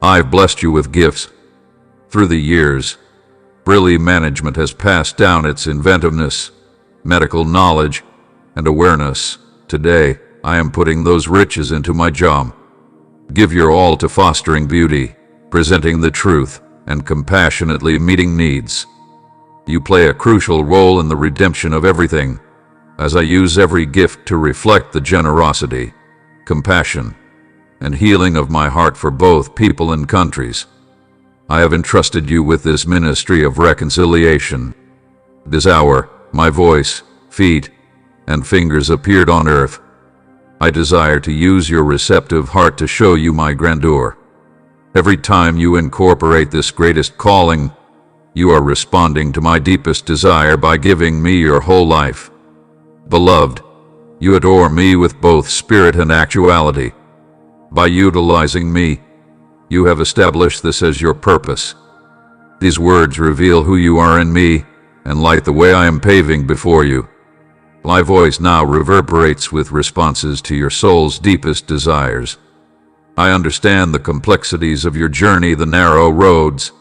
I've blessed you with gifts. Through the years, Brilli Management has passed down its inventiveness, medical knowledge, and awareness. Today, I am putting those riches into my job. Give your all to fostering beauty, presenting the truth, and compassionately meeting needs. You play a crucial role in the redemption of everything, as I use every gift to reflect the generosity, compassion, and healing of my heart for both people and countries. I have entrusted you with this ministry of reconciliation. This hour, my voice, feet, and fingers appeared on earth. I desire to use your receptive heart to show you my grandeur. Every time you incorporate this greatest calling, you are responding to my deepest desire by giving me your whole life. Beloved, you adore me with both spirit and actuality. By utilizing me, you have established this as your purpose. These words reveal who you are in me and light the way I am paving before you. My voice now reverberates with responses to your soul's deepest desires. I understand the complexities of your journey, the narrow roads,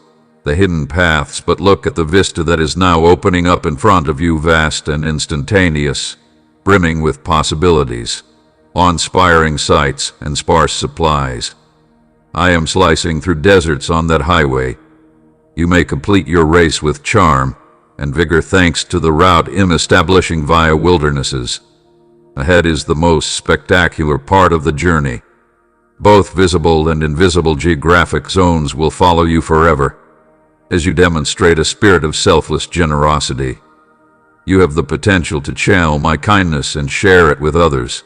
the hidden paths, but look at the vista that is now opening up in front of you, vast and instantaneous, brimming with possibilities, awe-inspiring sights and sparse supplies. I am slicing through deserts on that highway. You may complete your race with charm and vigor thanks to the route I'm establishing via wildernesses. Ahead is the most spectacular part of the journey. Both visible and invisible geographic zones will follow you forever. As you demonstrate a spirit of selfless generosity, you have the potential to channel my kindness and share it with others,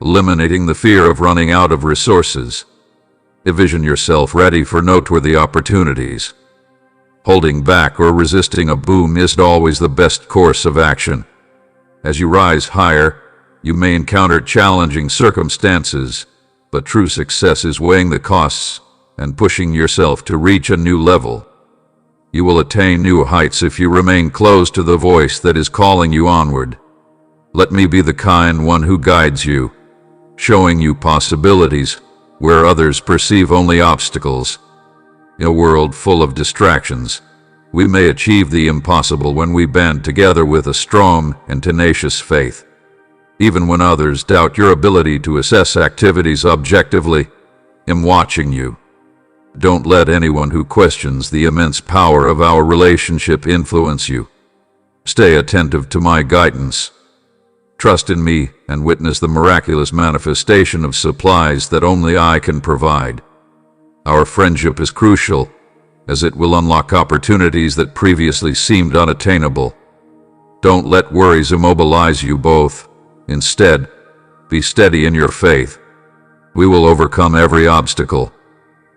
eliminating the fear of running out of resources. Envision yourself ready for noteworthy opportunities. Holding back or resisting a boom isn't always the best course of action. As you rise higher, you may encounter challenging circumstances, but true success is weighing the costs and pushing yourself to reach a new level. You will attain new heights if you remain close to the voice that is calling you onward. Let me be the kind one who guides you, showing you possibilities where others perceive only obstacles. In a world full of distractions, we may achieve the impossible when we band together with a strong and tenacious faith. Even when others doubt your ability to assess activities objectively, I'm watching you. Don't let anyone who questions the immense power of our relationship influence you. Stay attentive to my guidance. Trust in me and witness the miraculous manifestation of supplies that only I can provide. Our friendship is crucial, as it will unlock opportunities that previously seemed unattainable. Don't let worries immobilize you both. Instead, be steady in your faith. We will overcome every obstacle.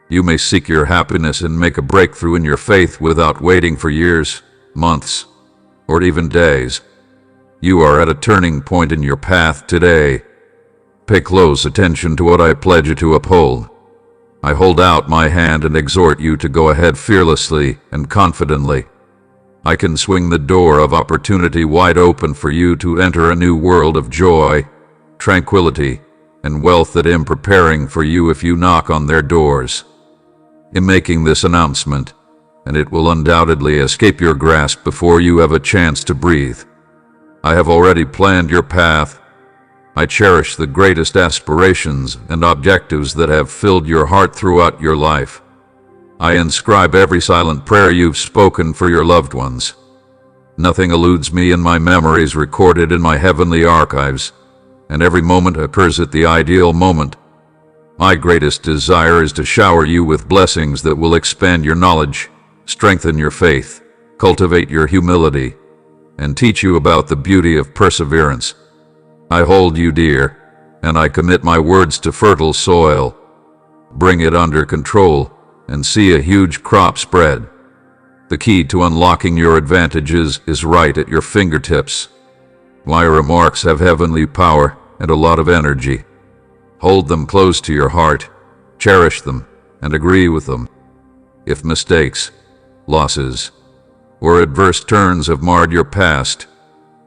You may seek your happiness and make a breakthrough in your faith without waiting for years, months, or even days. You are at a turning point in your path today. Pay close attention to what I pledge you to uphold. I hold out my hand and exhort you to go ahead fearlessly and confidently. I can swing the door of opportunity wide open for you to enter a new world of joy, tranquility, and wealth that I'm preparing for you if you knock on their doors. In making this announcement, and it will undoubtedly escape your grasp before you have a chance to breathe. I have already planned your path. I cherish the greatest aspirations and objectives that have filled your heart throughout your life. I inscribe every silent prayer you've spoken for your loved ones. Nothing eludes me, and my memories recorded in my heavenly archives, and every moment occurs at the ideal moment. My greatest desire is to shower you with blessings that will expand your knowledge, strengthen your faith, cultivate your humility, and teach you about the beauty of perseverance. I hold you dear, and I commit my words to fertile soil. Bring it under control, and see a huge crop spread. The key to unlocking your advantages is right at your fingertips. My remarks have heavenly power and a lot of energy. Hold them close to your heart, cherish them, and agree with them. If mistakes, losses, or adverse turns have marred your past,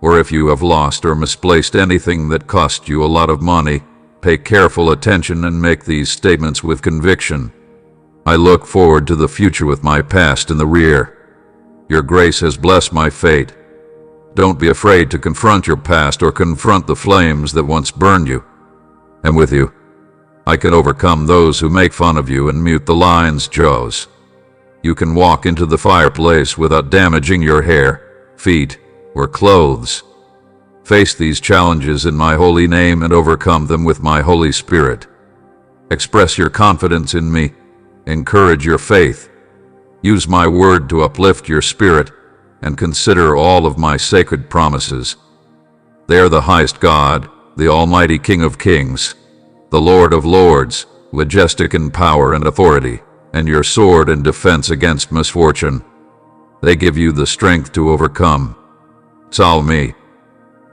or if you have lost or misplaced anything that cost you a lot of money, pay careful attention and make these statements with conviction. I look forward to the future with my past in the rear. Your grace has blessed my fate. Don't be afraid to confront your past or confront the flames that once burned you. And with you, I can overcome those who make fun of you and mute the lion's jaws. You can walk into the fireplace without damaging your hair, feet, or clothes. Face these challenges in my holy name and overcome them with my Holy Spirit. Express your confidence in me. Encourage your faith. Use my word to uplift your spirit, and consider all of my sacred promises. They are the highest God, the Almighty King of Kings, the Lord of Lords, majestic in power and authority, and your sword in defense against misfortune. They give you the strength to overcome. Solve me.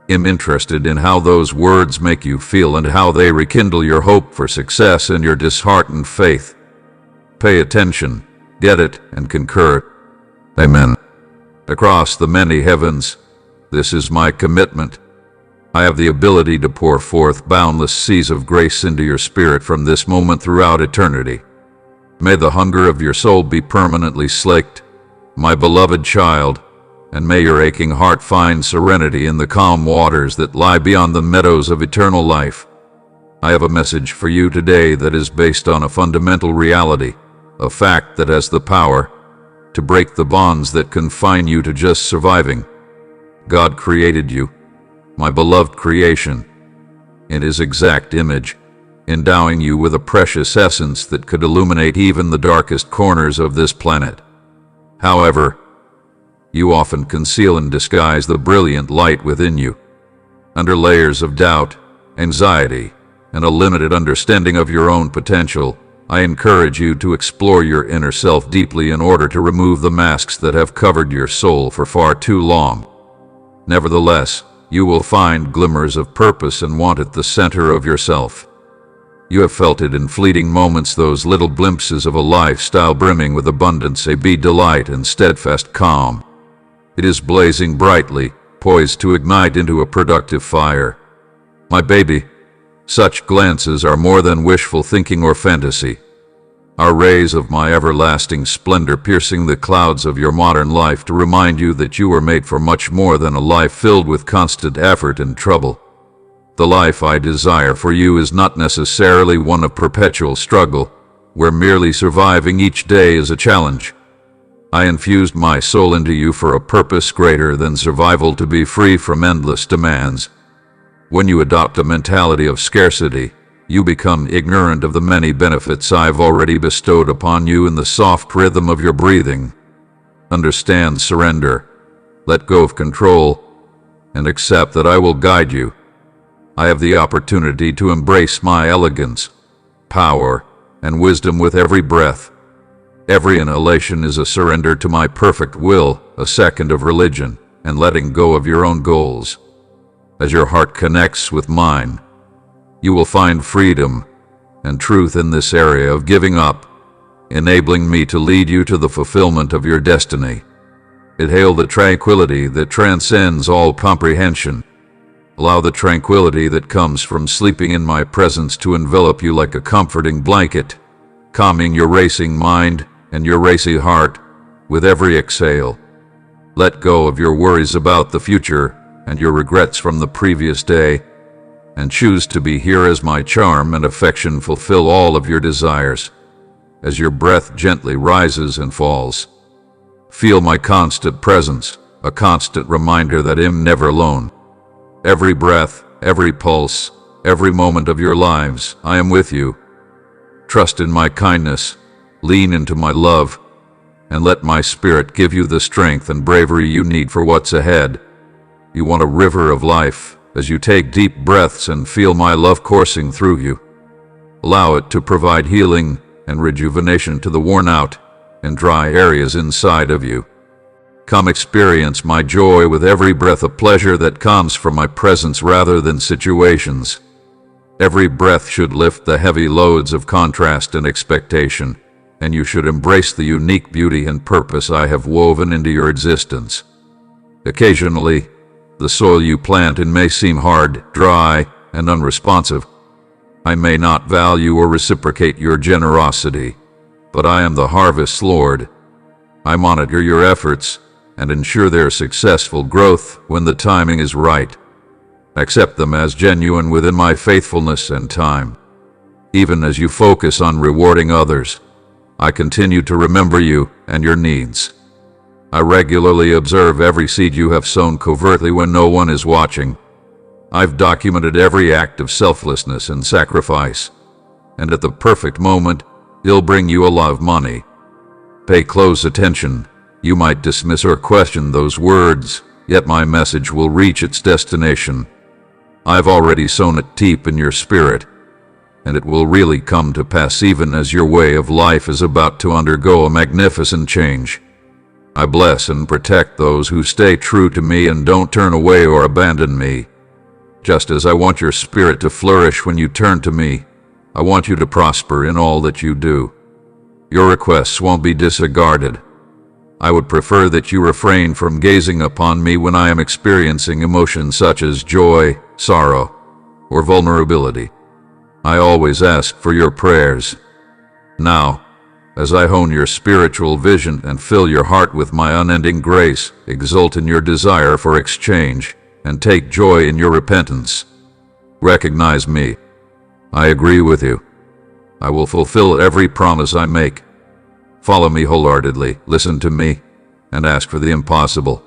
I'm interested in how those words make you feel and how they rekindle your hope for success and your disheartened faith. Pay attention, get it, and concur. Amen. Across the many heavens, this is my commitment. I have the ability to pour forth boundless seas of grace into your spirit from this moment throughout eternity. May the hunger of your soul be permanently slaked, my beloved child, and may your aching heart find serenity in the calm waters that lie beyond the meadows of eternal life. I have a message for you today that is based on a fundamental reality, a fact that has the power to break the bonds that confine you to just surviving. God created you, my beloved creation, in His exact image, endowing you with a precious essence that could illuminate even the darkest corners of this planet. However, you often conceal and disguise the brilliant light within you. Under layers of doubt, anxiety, and a limited understanding of your own potential, I encourage you to explore your inner self deeply in order to remove the masks that have covered your soul for far too long. Nevertheless, you will find glimmers of purpose and want at the center of yourself. You have felt it in fleeting moments, those little glimpses of a lifestyle brimming with abundance, a delight and steadfast calm. It is blazing brightly, poised to ignite into a productive fire. My baby, such glances are more than wishful thinking or fantasy. Are rays of my everlasting splendor piercing the clouds of your modern life to remind you that you were made for much more than a life filled with constant effort and trouble. The life I desire for you is not necessarily one of perpetual struggle, where merely surviving each day is a challenge. I infused my soul into you for a purpose greater than survival, to be free from endless demands. When you adopt a mentality of scarcity, you become ignorant of the many benefits I've already bestowed upon you in the soft rhythm of your breathing. Understand surrender, let go of control, and accept that I will guide you. I have the opportunity to embrace my elegance, power, and wisdom with every breath. Every inhalation is a surrender to my perfect will, a second of religion, and letting go of your own goals. As your heart connects with mine, you will find freedom and truth in this area of giving up, enabling me to lead you to the fulfillment of your destiny. Inhale the tranquility that transcends all comprehension. Allow the tranquility that comes from sleeping in my presence to envelop you like a comforting blanket, calming your racing mind and your racy heart with every exhale. Let go of your worries about the future and your regrets from the previous day, and choose to be here as my charm and affection fulfill all of your desires. As your breath gently rises and falls, feel my constant presence, a constant reminder that I'm never alone. Every breath, every pulse, every moment of your lives, I am with you. Trust in my kindness, lean into my love, and let my spirit give you the strength and bravery you need for what's ahead. You want a river of life as you take deep breaths and feel my love coursing through you. Allow it to provide healing and rejuvenation to the worn out and dry areas inside of you. Come experience my joy with every breath of pleasure that comes from my presence rather than situations. Every breath should lift the heavy loads of contrast and expectation, and you should embrace the unique beauty and purpose I have woven into your existence. Occasionally, the soil you plant in may seem hard, dry, and unresponsive. I may not value or reciprocate your generosity, but I am the harvest's Lord. I monitor your efforts and ensure their successful growth when the timing is right. Accept them as genuine within my faithfulness and time. Even as you focus on rewarding others, I continue to remember you and your needs. I regularly observe every seed you have sown covertly when no one is watching. I've documented every act of selflessness and sacrifice, and at the perfect moment, it'll bring you a lot of money. Pay close attention. You might dismiss or question those words, yet my message will reach its destination. I've already sown it deep in your spirit, and it will really come to pass even as your way of life is about to undergo a magnificent change. I bless and protect those who stay true to me and don't turn away or abandon me. Just as I want your spirit to flourish when you turn to me, I want you to prosper in all that you do. Your requests won't be disregarded. I would prefer that you refrain from gazing upon me when I am experiencing emotions such as joy, sorrow, or vulnerability. I always ask for your prayers. Now, as I hone your spiritual vision and fill your heart with my unending grace, exult in your desire for exchange, and take joy in your repentance. Recognize me. I agree with you. I will fulfill every promise I make. Follow me wholeheartedly, listen to me, and ask for the impossible.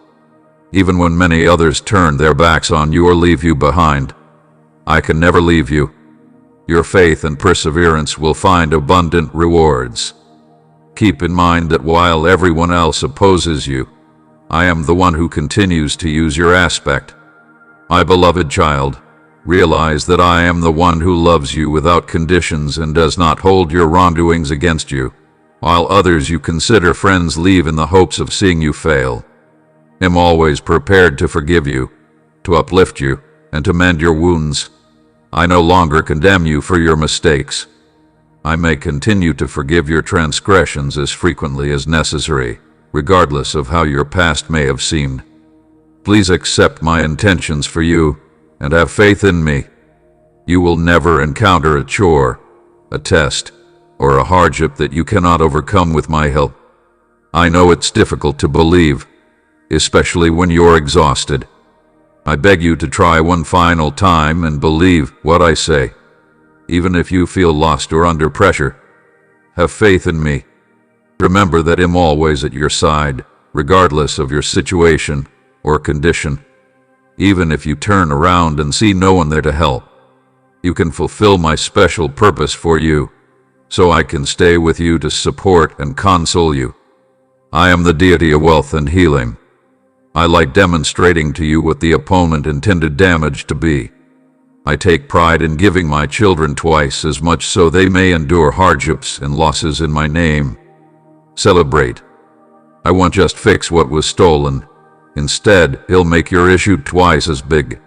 Even when many others turn their backs on you or leave you behind, I can never leave you. Your faith and perseverance will find abundant rewards. Keep in mind that while everyone else opposes you, I am the one who continues to use your aspect. My beloved child, realize that I am the one who loves you without conditions and does not hold your wrongdoings against you, while others you consider friends leave in the hopes of seeing you fail. Am always prepared to forgive you, to uplift you, and to mend your wounds. I no longer condemn you for your mistakes. I may continue to forgive your transgressions as frequently as necessary, regardless of how your past may have seemed. Please accept my intentions for you, and have faith in me. You will never encounter a chore, a test, or a hardship that you cannot overcome with my help. I know it's difficult to believe, especially when you're exhausted. I beg you to try one final time and believe what I say. Even if you feel lost or under pressure, have faith in me. Remember that I'm always at your side, regardless of your situation or condition. Even if you turn around and see no one there to help, you can fulfill my special purpose for you, so I can stay with you to support and console you. I am the deity of wealth and healing. I like demonstrating to you what the opponent intended damage to be. I take pride in giving my children twice as much so they may endure hardships and losses in my name. Celebrate. I won't just fix what was stolen. Instead, he'll make your issue twice as big.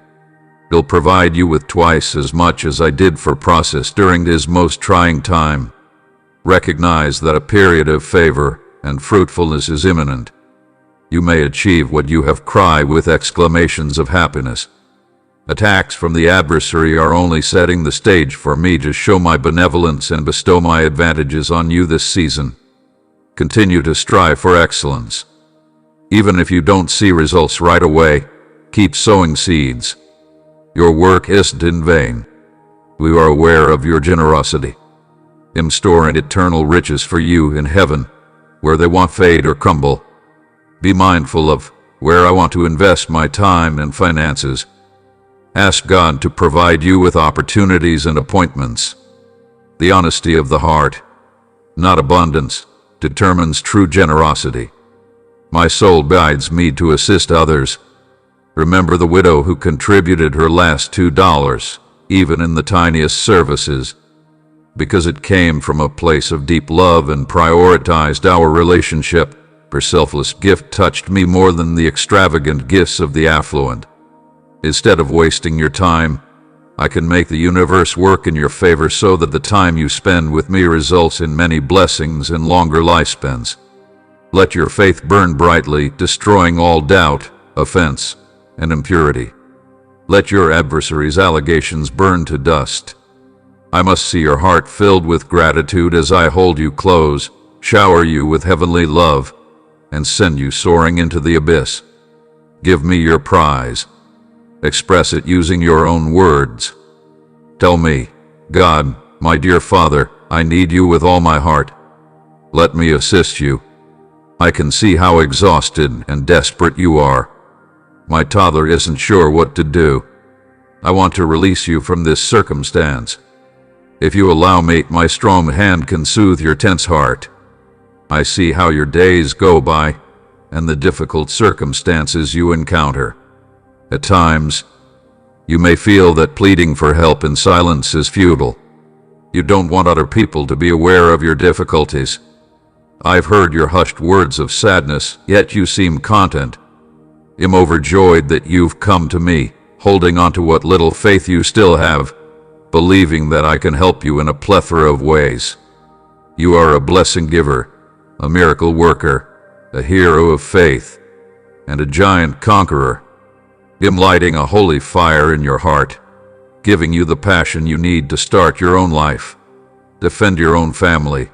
He'll provide you with twice as much as I did for process during his most trying time. Recognize that a period of favor and fruitfulness is imminent. You may achieve what you have cried with exclamations of happiness. Attacks from the adversary are only setting the stage for me to show my benevolence and bestow my advantages on you this season. Continue to strive for excellence. Even if you don't see results right away, keep sowing seeds. Your work isn't in vain. We are aware of your generosity. I'm storing eternal riches for you in heaven, where they won't fade or crumble. Be mindful of where I want to invest my time and finances. Ask God to provide you with opportunities and appointments. The honesty of the heart, not abundance, determines true generosity. My soul guides me to assist others. Remember the widow who contributed her last $2, even in the tiniest services, because it came from a place of deep love and prioritized our relationship. Her selfless gift touched me more than the extravagant gifts of the affluent. Instead of wasting your time, I can make the universe work in your favor so that the time you spend with me results in many blessings and longer lifespans. Let your faith burn brightly, destroying all doubt, offense, and impurity. Let your adversaries' allegations burn to dust. I must see your heart filled with gratitude as I hold you close, shower you with heavenly love, and send you soaring into the abyss. Give me your prize. Express it using your own words. Tell me, God, my dear Father, I need you with all my heart. Let me assist you. I can see how exhausted and desperate you are. My toddler isn't sure what to do. I want to release you from this circumstance. If you allow me, my strong hand can soothe your tense heart. I see how your days go by and the difficult circumstances you encounter. At times, you may feel that pleading for help in silence is futile. You don't want other people to be aware of your difficulties. I've heard your hushed words of sadness, yet you seem content. I'm overjoyed that you've come to me, holding on to what little faith you still have, believing that I can help you in a plethora of ways. You are a blessing giver, a miracle worker, a hero of faith, and a giant conqueror. I'm lighting a holy fire in your heart, giving you the passion you need to start your own life, defend your own family,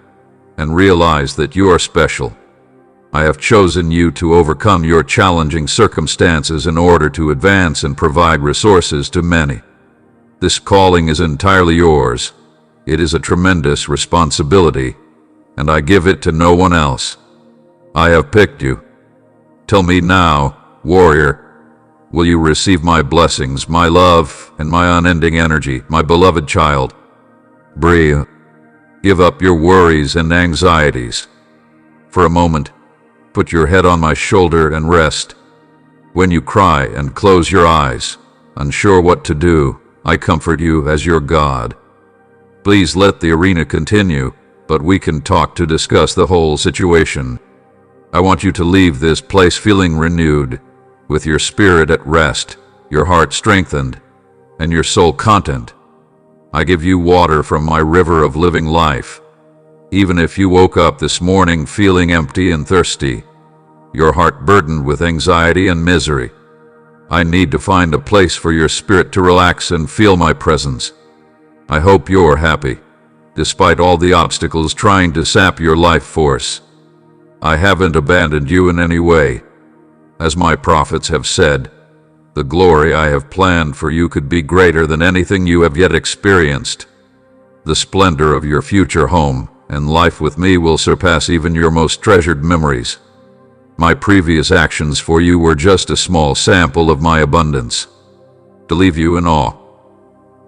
and realize that you are special. I have chosen you to overcome your challenging circumstances in order to advance and provide resources to many. This calling is entirely yours. It is a tremendous responsibility, and I give it to no one else. I have picked you. Tell me now, warrior, will you receive my blessings, my love, and my unending energy, my beloved child? Breathe. Give up your worries and anxieties. For a moment, put your head on my shoulder and rest. When you cry and close your eyes, unsure what to do, I comfort you as your God. Please let the arena continue, but we can talk to discuss the whole situation. I want you to leave this place feeling renewed, with your spirit at rest, your heart strengthened, and your soul content. I give you water from my river of living life. Even if you woke up this morning feeling empty and thirsty, your heart burdened with anxiety and misery, I need to find a place for your spirit to relax and feel my presence. I hope you're happy, despite all the obstacles trying to sap your life force. I haven't abandoned you in any way. As my prophets have said, the glory I have planned for you could be greater than anything you have yet experienced. The splendor of your future home and life with me will surpass even your most treasured memories. My previous actions for you were just a small sample of my abundance, to leave you in awe.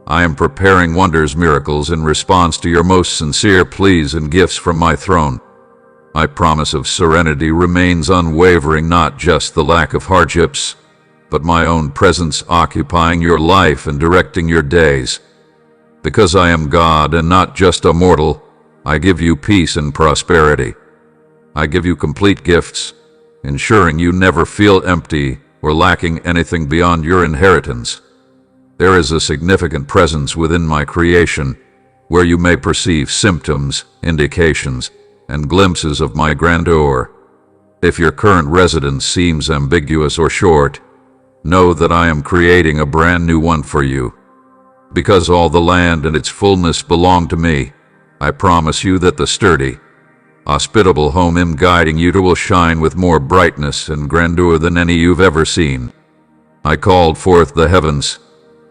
I am preparing wonders, miracles in response to your most sincere pleas and gifts from my throne. My promise of serenity remains unwavering, not just the lack of hardships, but my own presence occupying your life and directing your days. Because I am God and not just a mortal, I give you peace and prosperity. I give you complete gifts, ensuring you never feel empty or lacking anything beyond your inheritance. There is a significant presence within my creation, where you may perceive symptoms, indications, and glimpses of my grandeur. If your current residence seems ambiguous or short, know that I am creating a brand new one for you. Because all the land and its fullness belong to me, I promise you that the sturdy, hospitable home I'm guiding you to will shine with more brightness and grandeur than any you've ever seen. I called forth the heavens,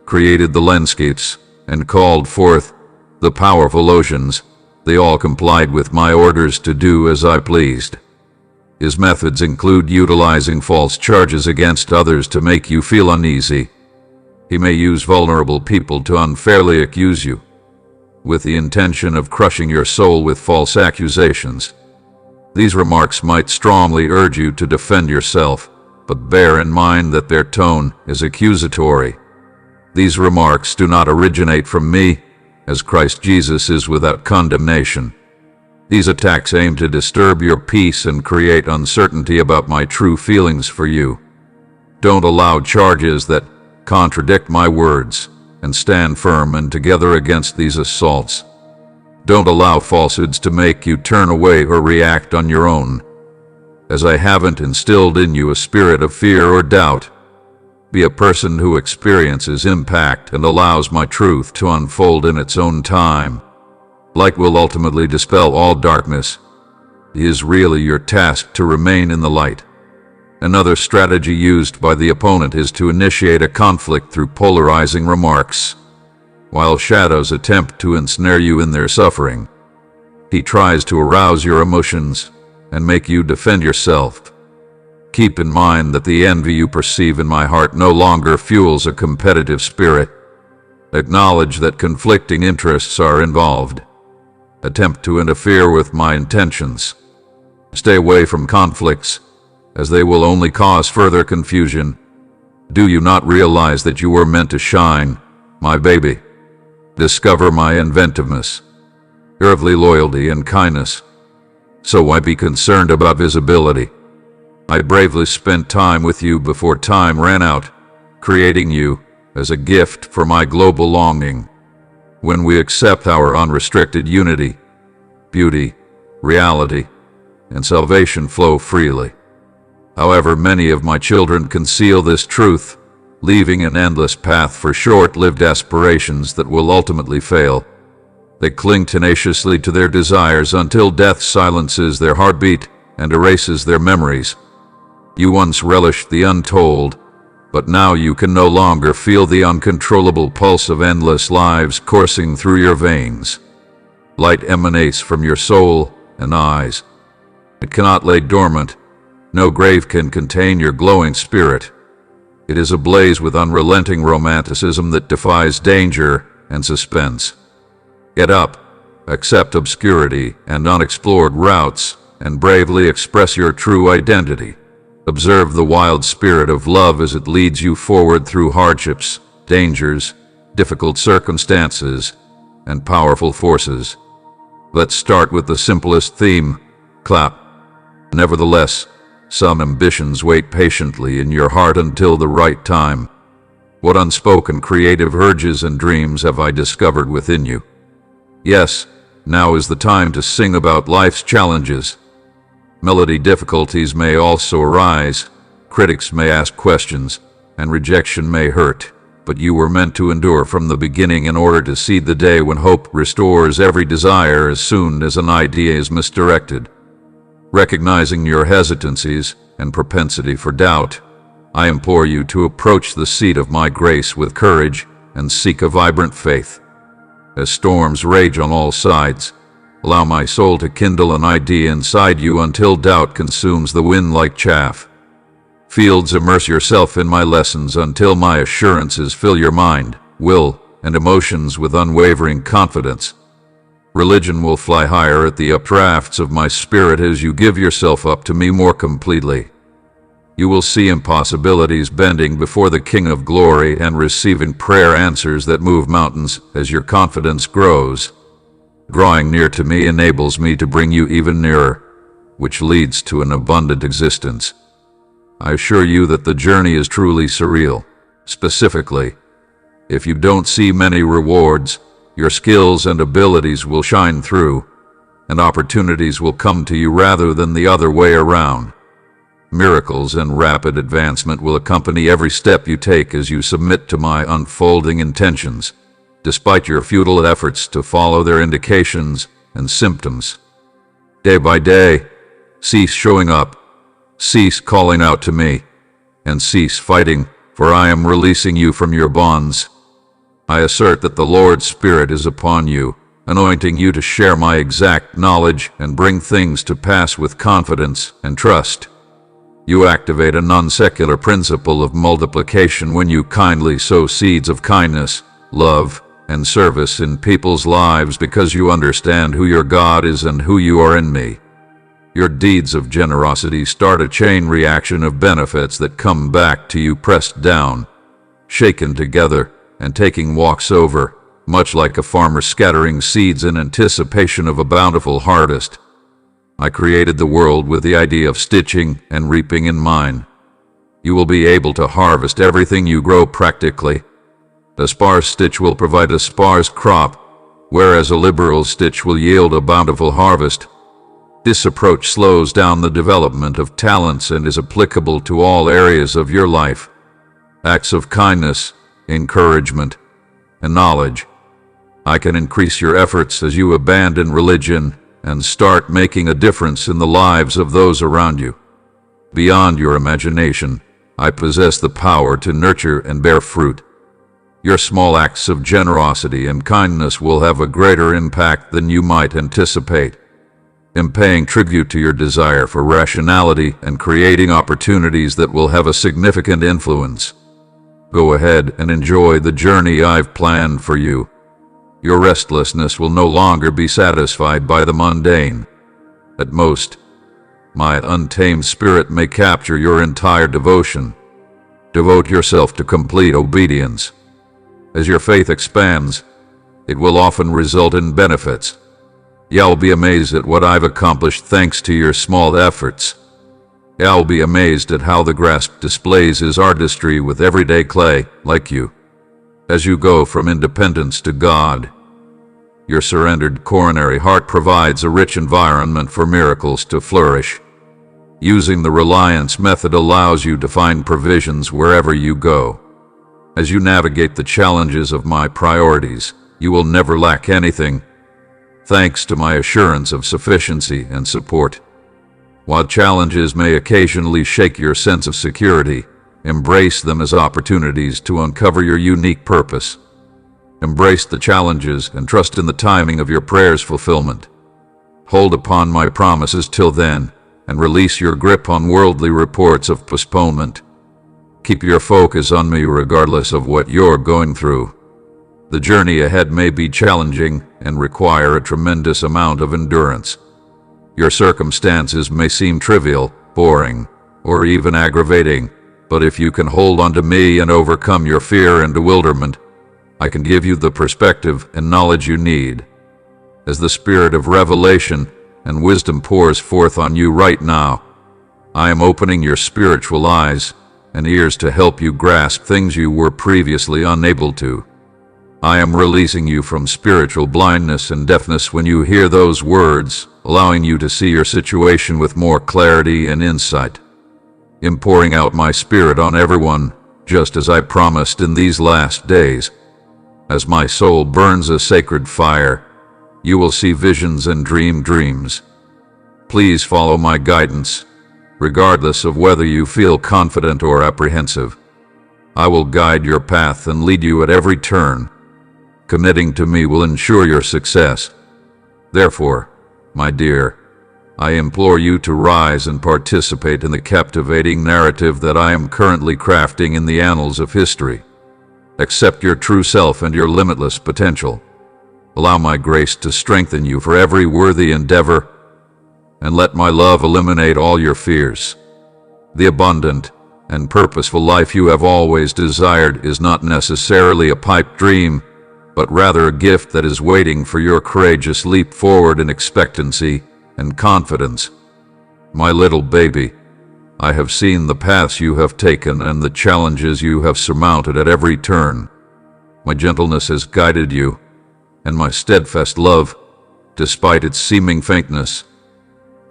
created the landscapes, and called forth the powerful oceans. They all complied with my orders to do as I pleased. His methods include utilizing false charges against others to make you feel uneasy. He may use vulnerable people to unfairly accuse you, with the intention of crushing your soul with false accusations. These remarks might strongly urge you to defend yourself, but bear in mind that their tone is accusatory. These remarks do not originate from me, as Christ Jesus is without condemnation. These attacks aim to disturb your peace and create uncertainty about my true feelings for you. Don't allow charges that contradict my words, and stand firm and together against these assaults. Don't allow falsehoods to make you turn away or react on your own, as I haven't instilled in you a spirit of fear or doubt. Be a person who experiences impact and allows my truth to unfold in its own time. Light will ultimately dispel all darkness. It is really your task to remain in the light. Another strategy used by the opponent is to initiate a conflict through polarizing remarks. While shadows attempt to ensnare you in their suffering, he tries to arouse your emotions and make you defend yourself. Keep in mind that the envy you perceive in my heart no longer fuels a competitive spirit. Acknowledge that conflicting interests are involved. Attempt to interfere with my intentions. Stay away from conflicts, as they will only cause further confusion. Do you not realize that you were meant to shine, my baby? Discover my inventiveness, earthly loyalty and kindness. So why be concerned about visibility? I bravely spent time with you before time ran out, creating you as a gift for my global longing. When we accept our unrestricted unity, beauty, reality, and salvation flow freely. However, many of my children conceal this truth, leaving an endless path for short-lived aspirations that will ultimately fail. They cling tenaciously to their desires until death silences their heartbeat and erases their memories. You once relished the untold, but now you can no longer feel the uncontrollable pulse of endless lives coursing through your veins. Light emanates from your soul and eyes. It cannot lay dormant. No grave can contain your glowing spirit. It is ablaze with unrelenting romanticism that defies danger and suspense. Get up, accept obscurity and unexplored routes, and bravely express your true identity. Observe the wild spirit of love as it leads you forward through hardships, dangers, difficult circumstances, and powerful forces. Let's start with the simplest theme: clap. Nevertheless, some ambitions wait patiently in your heart until the right time. What unspoken creative urges and dreams have I discovered within you? Yes, now is the time to sing about life's challenges. Melody difficulties may also arise, critics may ask questions, and rejection may hurt, but you were meant to endure from the beginning in order to see the day when hope restores every desire as soon as an idea is misdirected. Recognizing your hesitancies and propensity for doubt, I implore you to approach the seat of my grace with courage and seek a vibrant faith. As storms rage on all sides, allow my soul to kindle an idea inside you until doubt consumes the wind like chaff. Fields, immerse yourself in my lessons until my assurances fill your mind, will, and emotions with unwavering confidence. Religion will fly higher at the updrafts of my spirit as you give yourself up to me more completely. You will see impossibilities bending before the King of Glory and receiving prayer answers that move mountains as your confidence grows. Drawing near to me enables me to bring you even nearer, which leads to an abundant existence. I assure you that the journey is truly surreal. Specifically, if you don't see many rewards, your skills and abilities will shine through, and opportunities will come to you rather than the other way around. Miracles and rapid advancement will accompany every step you take as you submit to my unfolding intentions, despite your futile efforts to follow their indications and symptoms. Day by day, cease showing up, cease calling out to me, and cease fighting, for I am releasing you from your bonds. I assert that the Lord's Spirit is upon you, anointing you to share my exact knowledge and bring things to pass with confidence and trust. You activate a non-secular principle of multiplication when you kindly sow seeds of kindness, love, and service in people's lives because you understand who your God is and who you are in me. Your deeds of generosity start a chain reaction of benefits that come back to you pressed down, shaken together, and taking walks over, much like a farmer scattering seeds in anticipation of a bountiful harvest. I created the world with the idea of stitching and reaping in mind. You will be able to harvest everything you grow practically. A sparse stitch will provide a sparse crop, whereas a liberal stitch will yield a bountiful harvest. This approach slows down the development of talents and is applicable to all areas of your life. Acts of kindness, encouragement, and knowledge. I can increase your efforts as you abandon religion and start making a difference in the lives of those around you. Beyond your imagination, I possess the power to nurture and bear fruit. Your small acts of generosity and kindness will have a greater impact than you might anticipate. In paying tribute to your desire for rationality and creating opportunities that will have a significant influence. Go ahead and enjoy the journey I've planned for you. Your restlessness will no longer be satisfied by the mundane. At most, my untamed spirit may capture your entire devotion. Devote yourself to complete obedience. As your faith expands, it will often result in benefits. You'll be amazed at what I've accomplished thanks to your small efforts. You'll be amazed at how the grass displays his artistry with everyday clay, like you. As you go from independence to God, your surrendered coronary heart provides a rich environment for miracles to flourish. Using the reliance method allows you to find provisions wherever you go. As you navigate the challenges of my priorities, you will never lack anything, thanks to my assurance of sufficiency and support. While challenges may occasionally shake your sense of security, embrace them as opportunities to uncover your unique purpose. Embrace the challenges and trust in the timing of your prayers' fulfillment. Hold upon my promises till then, and release your grip on worldly reports of postponement. Keep your focus on me regardless of what you're going through. The journey ahead may be challenging and require a tremendous amount of endurance. Your circumstances may seem trivial, boring, or even aggravating, but if you can hold on to me and overcome your fear and bewilderment, I can give you the perspective and knowledge you need. As the spirit of revelation and wisdom pours forth on you right now, I am opening your spiritual eyes and ears to help you grasp things you were previously unable to. I am releasing you from spiritual blindness and deafness when you hear those words, allowing you to see your situation with more clarity and insight. I'm pouring out my spirit on everyone, just as I promised in these last days. As my soul burns a sacred fire, you will see visions and dream dreams. Please follow my guidance, regardless of whether you feel confident or apprehensive. I will guide your path and lead you at every turn. Committing to me will ensure your success. Therefore, my dear, I implore you to rise and participate in the captivating narrative that I am currently crafting in the annals of history. Accept your true self and your limitless potential. Allow my grace to strengthen you for every worthy endeavor, and let my love eliminate all your fears. The abundant and purposeful life you have always desired is not necessarily a pipe dream, but rather a gift that is waiting for your courageous leap forward in expectancy and confidence. My little baby, I have seen the paths you have taken and the challenges you have surmounted at every turn. My gentleness has guided you, and my steadfast love, despite its seeming faintness,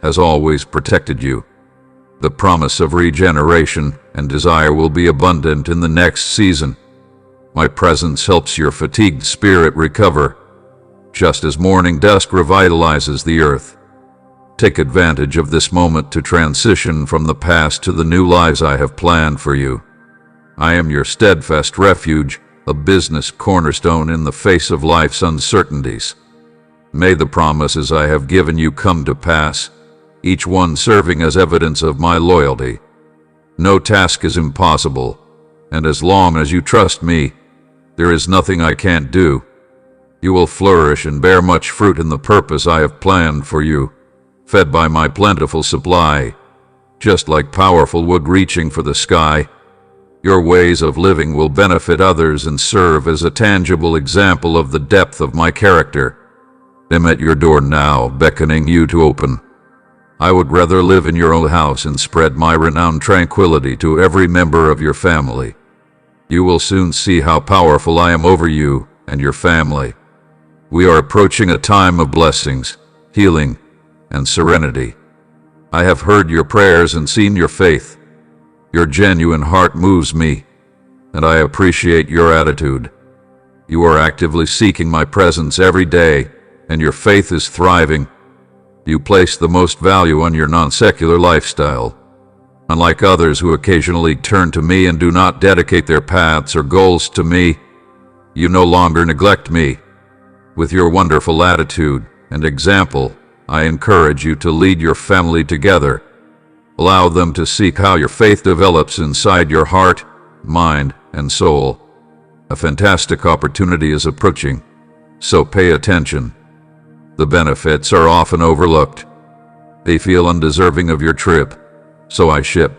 has always protected you. The promise of regeneration and desire will be abundant in the next season. My presence helps your fatigued spirit recover, just as morning dusk revitalizes the earth. Take advantage of this moment to transition from the past to the new lives I have planned for you. I am your steadfast refuge, a business cornerstone in the face of life's uncertainties. May the promises I have given you come to pass, each one serving as evidence of my loyalty. No task is impossible, and as long as you trust me, there is nothing I can't do. You will flourish and bear much fruit in the purpose I have planned for you, fed by my plentiful supply. Just like powerful wood reaching for the sky, your ways of living will benefit others and serve as a tangible example of the depth of my character. I'm at your door now, beckoning you to open. I would rather live in your own house and spread my renowned tranquility to every member of your family. You will soon see how powerful I am over you and your family. We are approaching a time of blessings, healing, and serenity. I have heard your prayers and seen your faith. Your genuine heart moves me, and I appreciate your attitude. You are actively seeking my presence every day, and your faith is thriving. You place the most value on your non-secular lifestyle. Unlike others who occasionally turn to me and do not dedicate their paths or goals to me, you no longer neglect me. With your wonderful attitude and example, I encourage you to lead your family together. Allow them to see how your faith develops inside your heart, mind, and soul. A fantastic opportunity is approaching, so pay attention. The benefits are often overlooked. They feel undeserving of your trip, so I ship.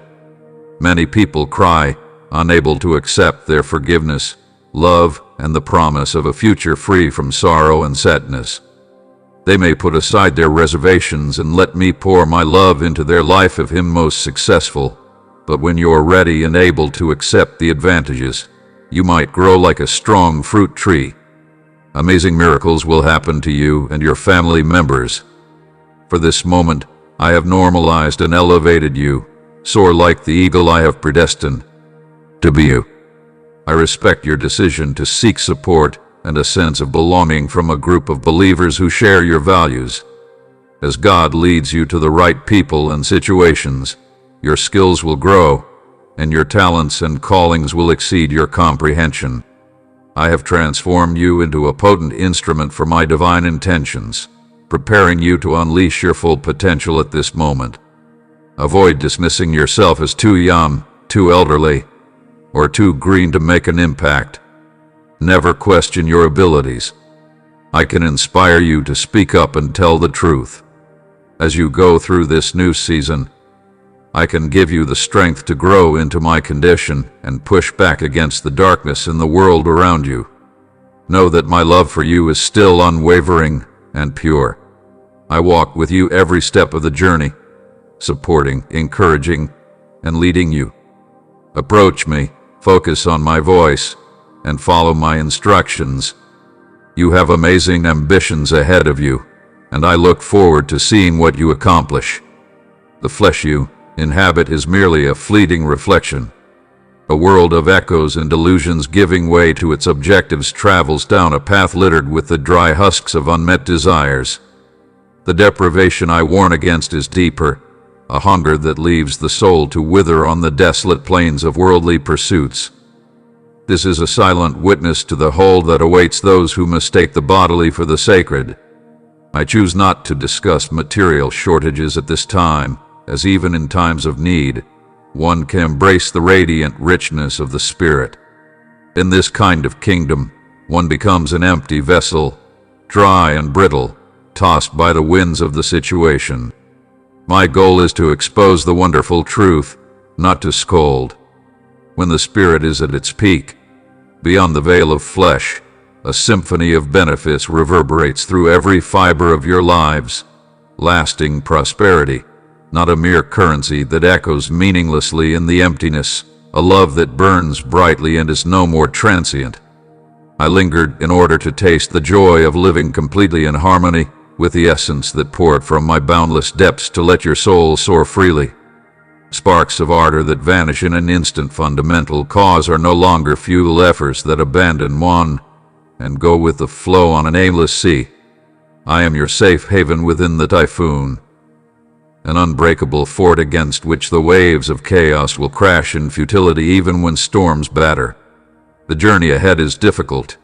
Many people cry, unable to accept their forgiveness, love, and the promise of a future free from sorrow and sadness. They may put aside their reservations and let me pour my love into their life of him most successful, but when you're ready and able to accept the advantages, you might grow like a strong fruit tree. Amazing miracles will happen to you and your family members. For this moment, I have normalized and elevated you. Soar like the eagle I have predestined to be you. I respect your decision to seek support and a sense of belonging from a group of believers who share your values. As God leads you to the right people and situations, your skills will grow, and your talents and callings will exceed your comprehension. I have transformed you into a potent instrument for my divine intentions, preparing you to unleash your full potential at this moment. Avoid dismissing yourself as too young, too elderly, or too green to make an impact. Never question your abilities. I can inspire you to speak up and tell the truth. As you go through this new season, I can give you the strength to grow into my condition and push back against the darkness in the world around you. Know that my love for you is still unwavering and pure. I walk with you every step of the journey, supporting, encouraging, and leading you. Approach me, focus on my voice, and follow my instructions. You have amazing ambitions ahead of you, and I look forward to seeing what you accomplish. The flesh you inhabit is merely a fleeting reflection. A world of echoes and delusions giving way to its objectives travels down a path littered with the dry husks of unmet desires. The deprivation I warn against is deeper, a hunger that leaves the soul to wither on the desolate plains of worldly pursuits. This is a silent witness to the hole that awaits those who mistake the bodily for the sacred. I choose not to discuss material shortages at this time, as even in times of need, one can embrace the radiant richness of the Spirit. In this kind of kingdom, one becomes an empty vessel, dry and brittle, tossed by the winds of the situation. My goal is to expose the wonderful truth, not to scold. When the Spirit is at its peak, beyond the veil of flesh, a symphony of benefits reverberates through every fiber of your lives, lasting prosperity, not a mere currency that echoes meaninglessly in the emptiness, a love that burns brightly and is no more transient. I lingered in order to taste the joy of living completely in harmony with the essence that poured from my boundless depths to let your soul soar freely. Sparks of ardor that vanish in an instant fundamental cause are no longer futile efforts that abandon one and go with the flow on an aimless sea. I am your safe haven within the typhoon, an unbreakable fort against which the waves of chaos will crash in futility even when storms batter. The journey ahead is difficult,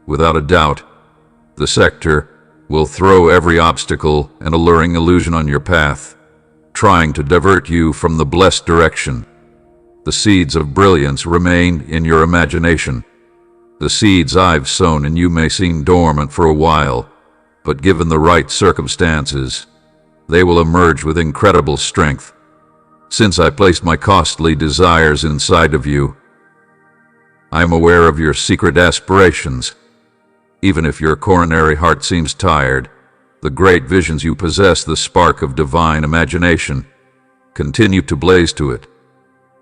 without a doubt. The sector will throw every obstacle and alluring illusion on your path, trying to divert you from the blessed direction. The seeds of brilliance remain in your imagination. The seeds I've sown in you may seem dormant for a while, but given the right circumstances, they will emerge with incredible strength. Since I placed my costly desires inside of you, I am aware of your secret aspirations. Even if your coronary heart seems tired, the great visions you possess, the spark of divine imagination, continue to blaze to it.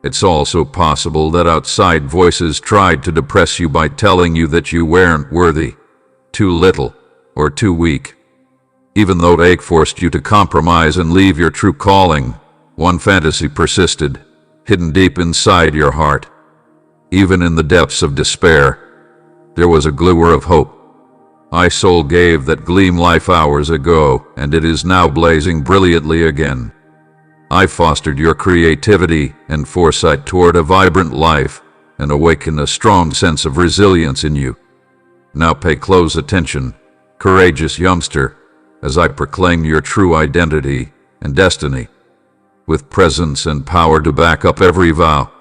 It's also possible that outside voices tried to depress you by telling you that you weren't worthy, too little, or too weak. Even though they forced you to compromise and leave your true calling, one fantasy persisted, hidden deep inside your heart. Even in the depths of despair, there was a glimmer of hope. My soul gave that gleam life hours ago, and it is now blazing brilliantly again. I fostered your creativity and foresight toward a vibrant life and awakened a strong sense of resilience in you. Now pay close attention, courageous youngster, as I proclaim your true identity and destiny, with presence and power to back up every vow.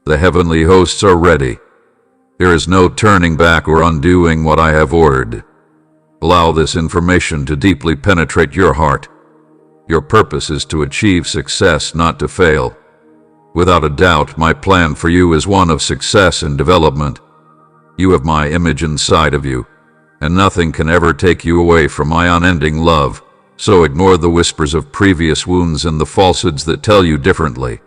The heavenly hosts are ready. There is no turning back or undoing what I have ordered. Allow this information to deeply penetrate your heart. Your purpose is to achieve success, not to fail. Without a doubt, my plan for you is one of success and development. You have my image inside of you, and nothing can ever take you away from my unending love, so ignore the whispers of previous wounds and the falsehoods that tell you differently.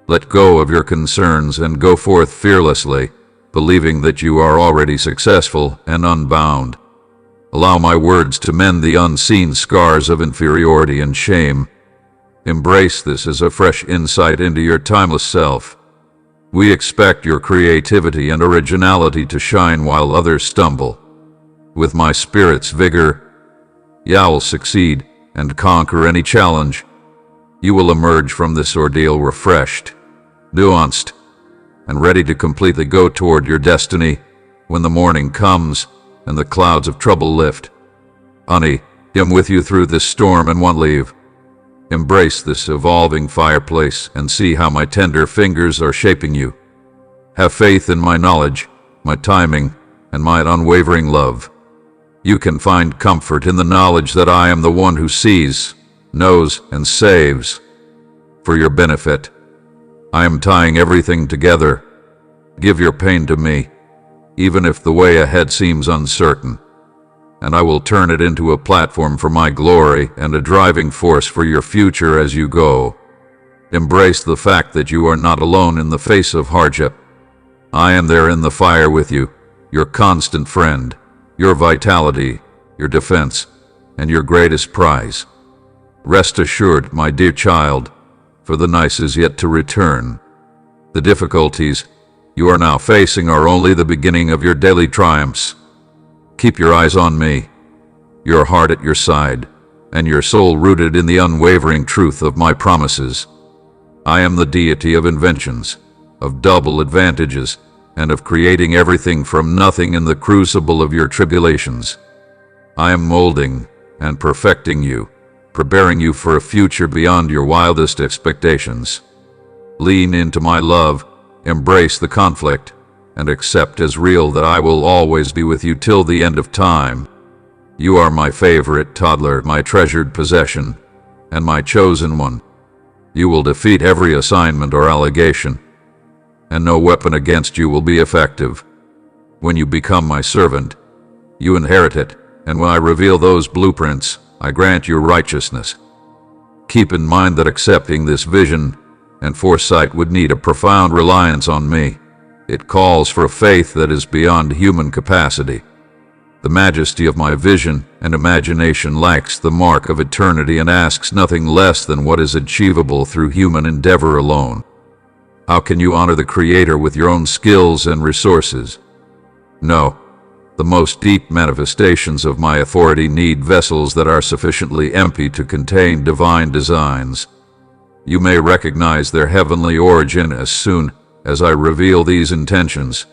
Let go of your concerns and go forth fearlessly, believing that you are already successful and unbound. Allow my words to mend the unseen scars of inferiority and shame. Embrace this as a fresh insight into your timeless self. We expect your creativity and originality to shine while others stumble. With my spirit's vigor, you will succeed and conquer any challenge. You will emerge from this ordeal refreshed, nuanced, and ready to completely go toward your destiny when the morning comes and the clouds of trouble lift. Honey, I'm with you through this storm and won't leave. Embrace this evolving fireplace and see how my tender fingers are shaping you. Have faith in my knowledge, my timing, and my unwavering love. You can find comfort in the knowledge that I am the one who sees, knows, and saves. For your benefit, I am tying everything together. Give your pain to me, even if the way ahead seems uncertain, and I will turn it into a platform for my glory and a driving force for your future as you go. Embrace the fact that you are not alone in the face of hardship. I am there in the fire with you, your constant friend, your vitality, your defense, and your greatest prize. Rest assured, my dear child, for the night is yet to return. The difficulties you are now facing are only the beginning of your daily triumphs. Keep your eyes on me, your heart at your side, and your soul rooted in the unwavering truth of my promises. I am the deity of inventions, of double advantages, and of creating everything from nothing in the crucible of your tribulations. I am molding and perfecting you, preparing you for a future beyond your wildest expectations. Lean into my love, embrace the conflict, and accept as real that I will always be with you till the end of time. You are my favorite toddler, my treasured possession, and my chosen one. You will defeat every assignment or allegation, and no weapon against you will be effective. When you become my servant, you inherit it, and when I reveal those blueprints, I grant you righteousness. Keep in mind that accepting this vision and foresight would need a profound reliance on me. It calls for a faith that is beyond human capacity. The majesty of my vision and imagination lacks the mark of eternity and asks nothing less than what is achievable through human endeavor alone. How can you honor the Creator with your own skills and resources? No. The most deep manifestations of my authority need vessels that are sufficiently empty to contain divine designs. You may recognize their heavenly origin as soon as I reveal these intentions.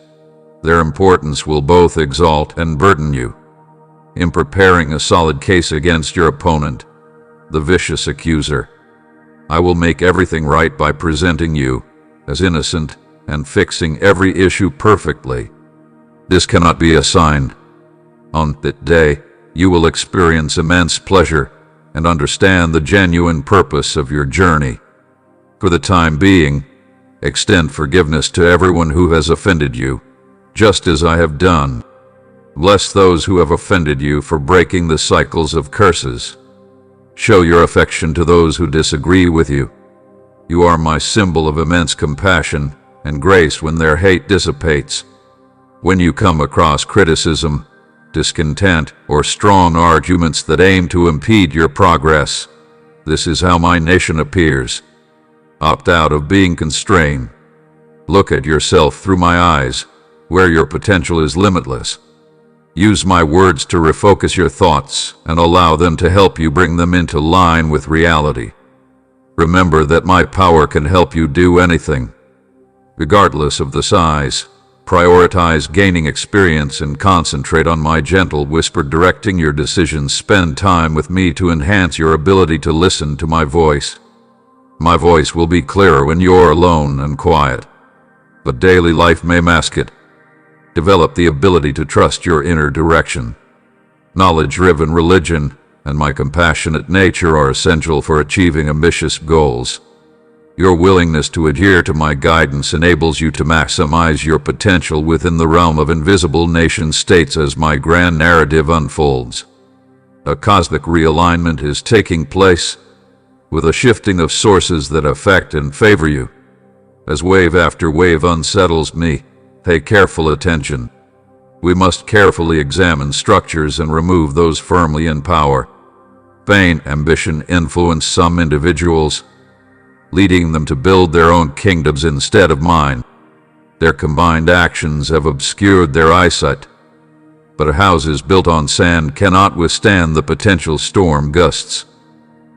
Their importance will both exalt and burden you. In preparing a solid case against your opponent, the vicious accuser, I will make everything right by presenting you as innocent and fixing every issue perfectly. This cannot be a sign. On that day, you will experience immense pleasure and understand the genuine purpose of your journey. For the time being, extend forgiveness to everyone who has offended you, just as I have done. Bless those who have offended you for breaking the cycles of curses. Show your affection to those who disagree with you. You are my symbol of immense compassion and grace when their hate dissipates. When you come across criticism, discontent, or strong arguments that aim to impede your progress, this is how my nation appears. Opt out of being constrained. Look at yourself through my eyes, where your potential is limitless. Use my words to refocus your thoughts and allow them to help you bring them into line with reality. Remember that my power can help you do anything. Regardless of the size, prioritize gaining experience and concentrate on my gentle whisper directing your decisions. Spend time with me to enhance your ability to listen to my voice. My voice will be clearer when you're alone and quiet, but daily life may mask it. Develop the ability to trust your inner direction. Knowledge-driven religion and my compassionate nature are essential for achieving ambitious goals. Your willingness to adhere to my guidance enables you to maximize your potential within the realm of invisible nation-states as my grand narrative unfolds. A cosmic realignment is taking place, with a shifting of sources that affect and favor you. As wave after wave unsettles me, pay careful attention. We must carefully examine structures and remove those firmly in power. Vain ambition influence some individuals, leading them to build their own kingdoms instead of mine. Their combined actions have obscured their eyesight, but houses built on sand cannot withstand the potential storm gusts.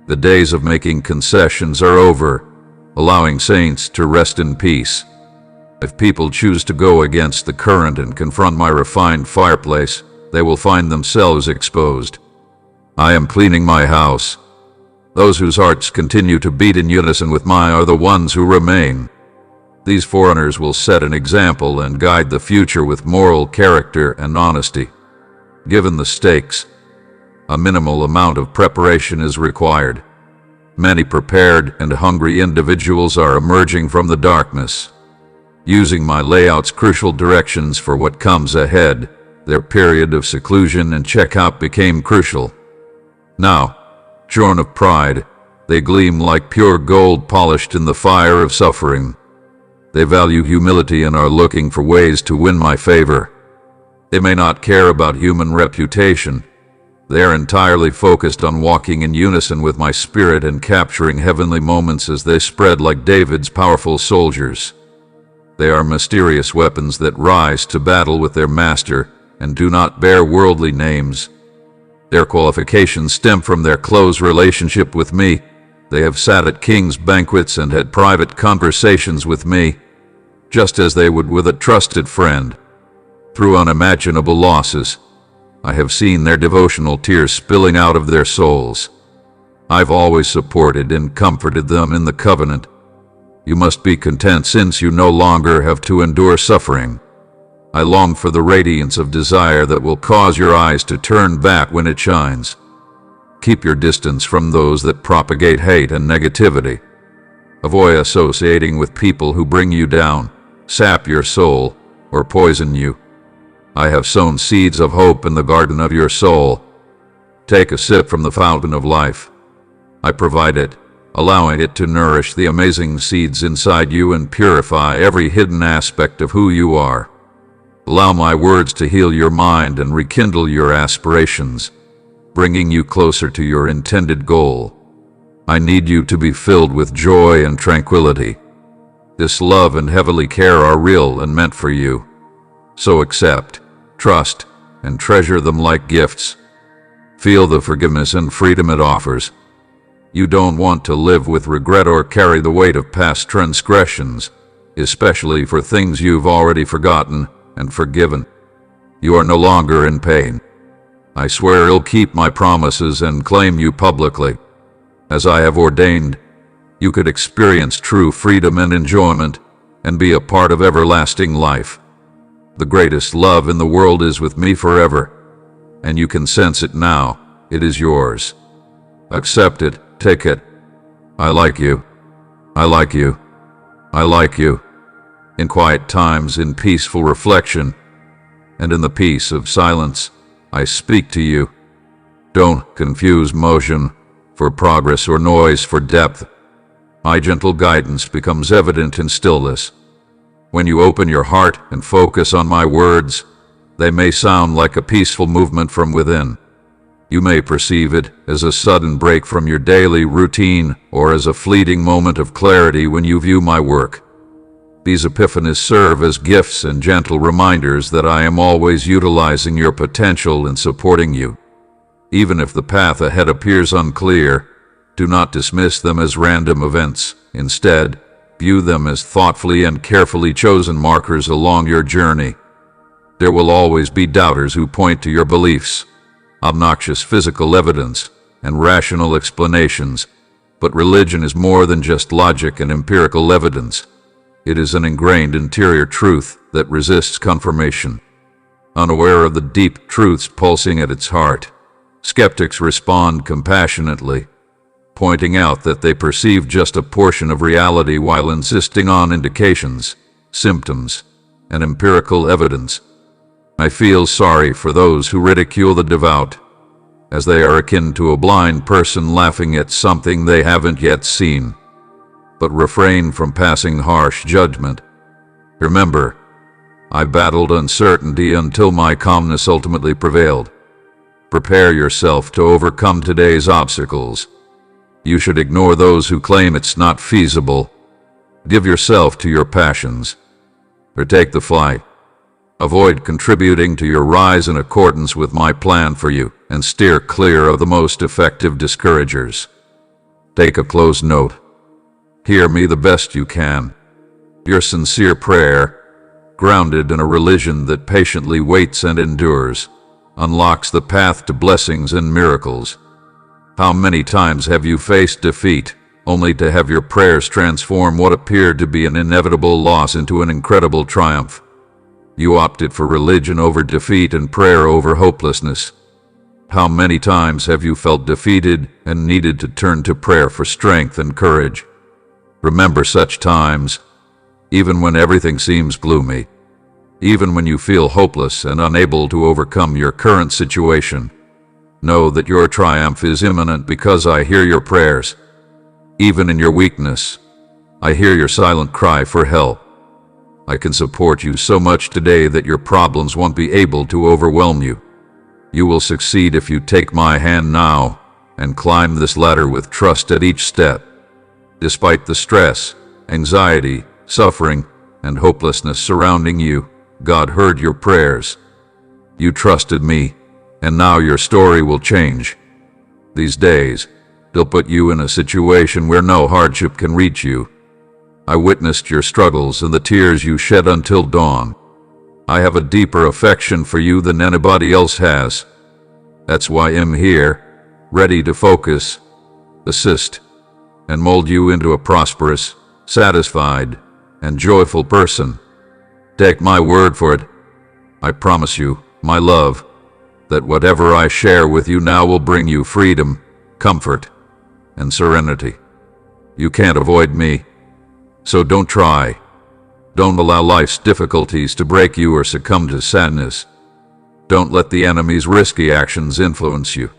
The days of making concessions are over, allowing saints to rest in peace. If people choose to go against the current and confront my refined fireplace, they will find themselves exposed. I am cleaning my house. Those whose hearts continue to beat in unison with mine are the ones who remain. These foreigners will set an example and guide the future with moral character and honesty. Given the stakes, a minimal amount of preparation is required. Many prepared and hungry individuals are emerging from the darkness. Using my layout's crucial directions for what comes ahead, their period of seclusion and checkout became crucial. Now, shorn of pride, they gleam like pure gold polished in the fire of suffering. They value humility and are looking for ways to win my favor. They may not care about human reputation. They are entirely focused on walking in unison with my spirit and capturing heavenly moments as they spread like David's powerful soldiers. They are mysterious weapons that rise to battle with their master and do not bear worldly names. Their qualifications stem from their close relationship with me. They have sat at kings' banquets and had private conversations with me, just as they would with a trusted friend. Through unimaginable losses, I have seen their devotional tears spilling out of their souls. I've always supported and comforted them in the covenant. You must be content since you no longer have to endure suffering. I long for the radiance of desire that will cause your eyes to turn back when it shines. Keep your distance from those that propagate hate and negativity. Avoid associating with people who bring you down, sap your soul, or poison you. I have sown seeds of hope in the garden of your soul. Take a sip from the fountain of life. I provide it, allowing it to nourish the amazing seeds inside you and purify every hidden aspect of who you are. Allow my words to heal your mind and rekindle your aspirations, bringing you closer to your intended goal. I need you to be filled with joy and tranquility. This love and heavenly care are real and meant for you. So accept, trust, and treasure them like gifts. Feel the forgiveness and freedom it offers. You don't want to live with regret or carry the weight of past transgressions, especially for things you've already forgotten and forgiven. You are no longer in pain. I swear I'll keep my promises and claim you publicly. As I have ordained, you could experience true freedom and enjoyment and be a part of everlasting life. The greatest love in the world is with me forever, and you can sense it now. It is yours. Accept it, take it. I like you. I like you. I like you. In quiet times, in peaceful reflection, and in the peace of silence, I speak to you. Don't confuse motion for progress or noise for depth. My gentle guidance becomes evident in stillness. When you open your heart and focus on my words, they may sound like a peaceful movement from within. You may perceive it as a sudden break from your daily routine or as a fleeting moment of clarity when you view my work. These epiphanies serve as gifts and gentle reminders that I am always utilizing your potential and supporting you. Even if the path ahead appears unclear, do not dismiss them as random events. Instead, view them as thoughtfully and carefully chosen markers along your journey. There will always be doubters who point to your beliefs, obnoxious physical evidence, and rational explanations, but religion is more than just logic and empirical evidence. It is an ingrained interior truth that resists confirmation. Unaware of the deep truths pulsing at its heart, skeptics respond compassionately, pointing out that they perceive just a portion of reality while insisting on indications, symptoms, and empirical evidence. I feel sorry for those who ridicule the devout, as they are akin to a blind person laughing at something they haven't yet seen. But refrain from passing harsh judgment. Remember, I battled uncertainty until my calmness ultimately prevailed. Prepare yourself to overcome today's obstacles. You should ignore those who claim it's not feasible. Give yourself to your passions, or take the flight. Avoid contributing to your rise in accordance with my plan for you, and steer clear of the most effective discouragers. Take a close note. Hear me the best you can. Your sincere prayer, grounded in a religion that patiently waits and endures, unlocks the path to blessings and miracles. How many times have you faced defeat, only to have your prayers transform what appeared to be an inevitable loss into an incredible triumph? You opted for religion over defeat and prayer over hopelessness. How many times have you felt defeated and needed to turn to prayer for strength and courage? Remember such times, even when everything seems gloomy, even when you feel hopeless and unable to overcome your current situation. Know that your triumph is imminent because I hear your prayers. Even in your weakness, I hear your silent cry for help. I can support you so much today that your problems won't be able to overwhelm you. You will succeed if you take my hand now and climb this ladder with trust at each step. Despite the stress, anxiety, suffering, and hopelessness surrounding you, God heard your prayers. You trusted me, and now your story will change. These days, they'll put you in a situation where no hardship can reach you. I witnessed your struggles and the tears you shed until dawn. I have a deeper affection for you than anybody else has. That's why I'm here, ready to focus, assist, and mold you into a prosperous, satisfied, and joyful person. Take my word for it. I promise you, my love, that whatever I share with you now will bring you freedom, comfort, and serenity. You can't avoid me, so don't try. Don't allow life's difficulties to break you or succumb to sadness. Don't let the enemy's risky actions influence you.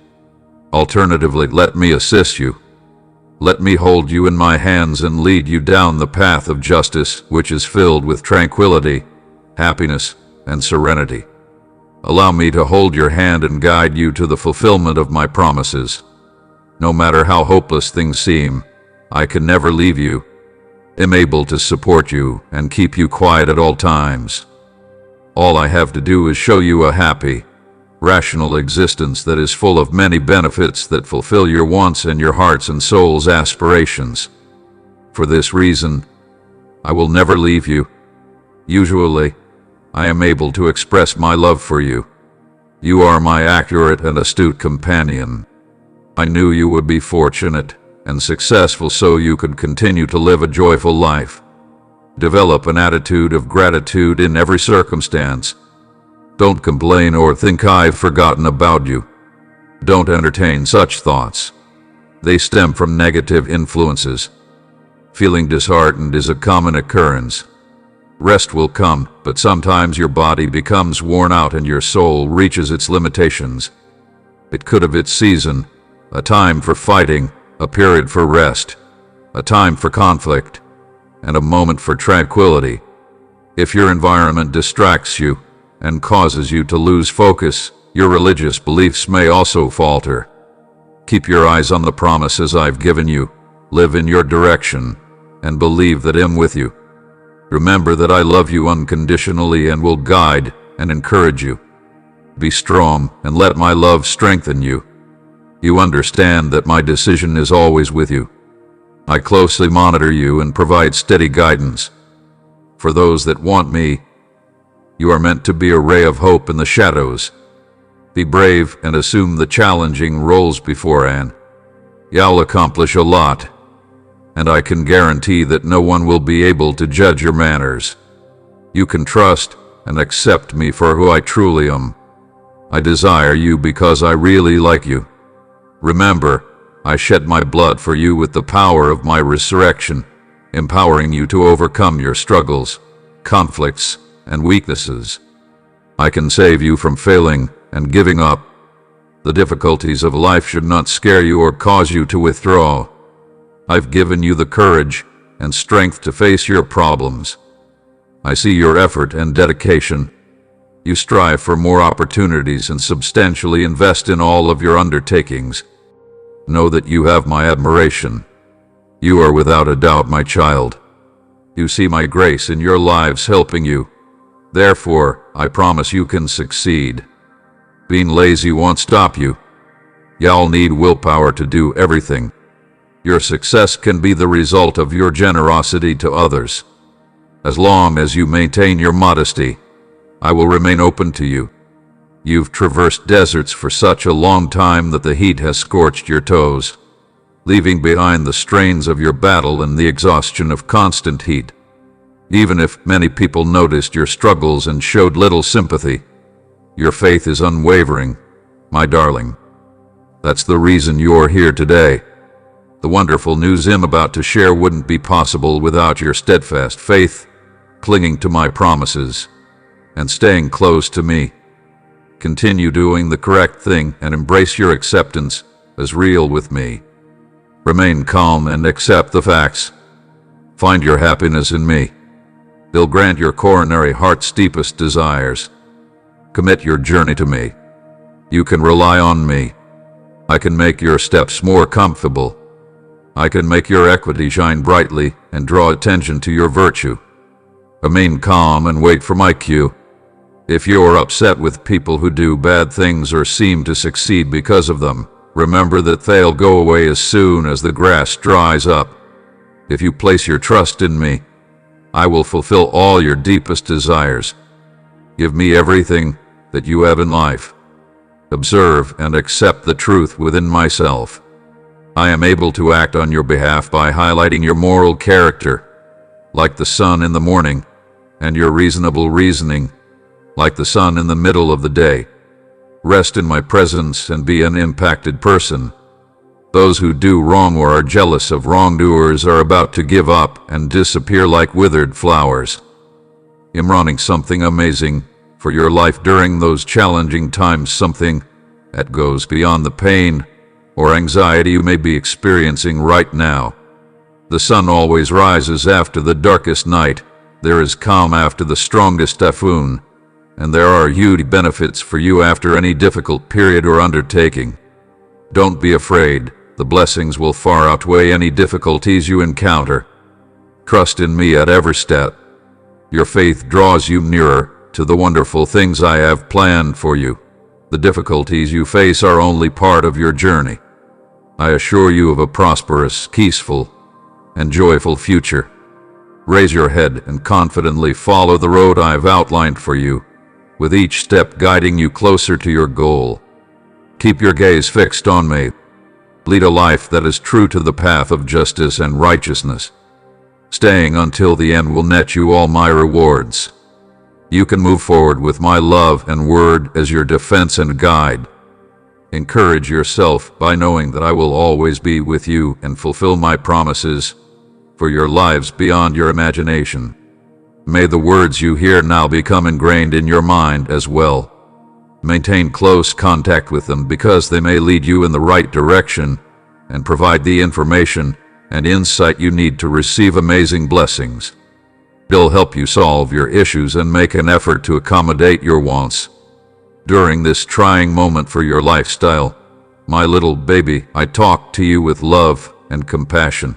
Alternatively, let me assist you. Let me hold you in my hands and lead you down the path of justice, which is filled with tranquility, happiness, and serenity. Allow me to hold your hand and guide you to the fulfillment of my promises. No matter how hopeless things seem, I can never leave you. I'm able to support you and keep you quiet at all times. All I have to do is show you a happy, rational existence that is full of many benefits that fulfill your wants and your heart's and soul's aspirations. For this reason, I will never leave you. Usually, I am able to express my love for you. You are my accurate and astute companion. I knew you would be fortunate and successful so you could continue to live a joyful life. Develop an attitude of gratitude in every circumstance. Don't complain or think I've forgotten about you. Don't entertain such thoughts. They stem from negative influences. Feeling disheartened is a common occurrence. Rest will come, but sometimes your body becomes worn out and your soul reaches its limitations. It could have its season, a time for fighting, a period for rest, a time for conflict, and a moment for tranquility. If your environment distracts you and causes you to lose focus, your religious beliefs may also falter. Keep your eyes on the promises I've given you, live in your direction, and believe that I'm with you. Remember that I love you unconditionally and will guide and encourage you. Be strong and let my love strengthen you. You understand that my decision is always with you. I closely monitor you and provide steady guidance. For those that want me, you are meant to be a ray of hope in the shadows. Be brave and assume the challenging roles beforehand. You'll accomplish a lot, and I can guarantee that no one will be able to judge your manners. You can trust and accept me for who I truly am. I desire you because I really like you. Remember, I shed my blood for you with the power of my resurrection, empowering you to overcome your struggles, conflicts, and weaknesses. I can save you from failing and giving up. The difficulties of life should not scare you or cause you to withdraw. I've given you the courage and strength to face your problems. I see your effort and dedication. You strive for more opportunities and substantially invest in all of your undertakings. Know that you have my admiration. You are without a doubt my child. You see my grace in your lives helping you, Therefore, I promise you can succeed. Being lazy won't stop you. Y'all need willpower to do everything. Your success can be the result of your generosity to others. As long as you maintain your modesty, I will remain open to you. You've traversed deserts for such a long time that the heat has scorched your toes, leaving behind the strains of your battle and the exhaustion of constant heat. Even if many people noticed your struggles and showed little sympathy, your faith is unwavering, my darling. That's the reason you're here today. The wonderful news I'm about to share wouldn't be possible without your steadfast faith, clinging to my promises, and staying close to me. Continue doing the correct thing and embrace your acceptance as real with me. Remain calm and accept the facts. Find your happiness in me. They'll grant your coronary heart's deepest desires. Commit your journey to me. You can rely on me. I can make your steps more comfortable. I can make your equity shine brightly and draw attention to your virtue. Remain calm and wait for my cue. If you're upset with people who do bad things or seem to succeed because of them, remember that they'll go away as soon as the grass dries up. If you place your trust in me, I will fulfill all your deepest desires. Give me everything that you have in life. Observe and accept the truth within myself. I am able to act on your behalf by highlighting your moral character, like the sun in the morning, and your reasonable reasoning, like the sun in the middle of the day. Rest in my presence and be an impacted person. Those who do wrong or are jealous of wrongdoers are about to give up and disappear like withered flowers. I'm running something amazing for your life during those challenging times, something that goes beyond the pain or anxiety you may be experiencing right now. The sun always rises after the darkest night. There is calm after the strongest typhoon, and there are huge benefits for you after any difficult period or undertaking. Don't be afraid. The blessings will far outweigh any difficulties you encounter. Trust in me at every step. Your faith draws you nearer to the wonderful things I have planned for you. The difficulties you face are only part of your journey. I assure you of a prosperous, peaceful, and joyful future. Raise your head and confidently follow the road I've outlined for you, with each step guiding you closer to your goal. Keep your gaze fixed on me. Lead a life that is true to the path of justice and righteousness. Staying until the end will net you all my rewards. You can move forward with my love and word as your defense and guide. Encourage yourself by knowing that I will always be with you and fulfill my promises for your lives beyond your imagination. May the words you hear now become ingrained in your mind as well. Maintain close contact with them because they may lead you in the right direction and provide the information and insight you need to receive amazing blessings. They'll help you solve your issues and make an effort to accommodate your wants. During this trying moment for your lifestyle, my little baby, I talk to you with love and compassion.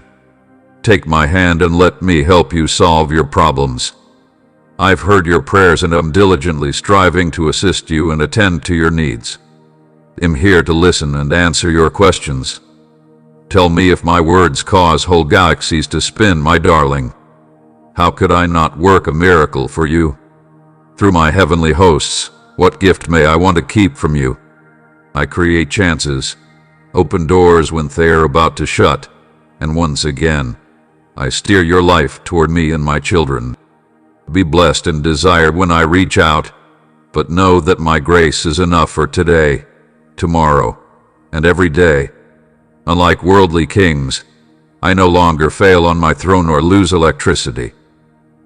Take my hand and let me help you solve your problems. I've heard your prayers and am diligently striving to assist you and attend to your needs. I'm here to listen and answer your questions. Tell me if my words cause whole galaxies to spin, my darling. How could I not work a miracle for you? Through my heavenly hosts, what gift may I want to keep from you? I create chances, open doors when they are about to shut, and once again, I steer your life toward me and my children. Be blessed and desired when I reach out, but know that my grace is enough for today, tomorrow, and every day. Unlike worldly kings, I no longer fail on my throne or lose electricity.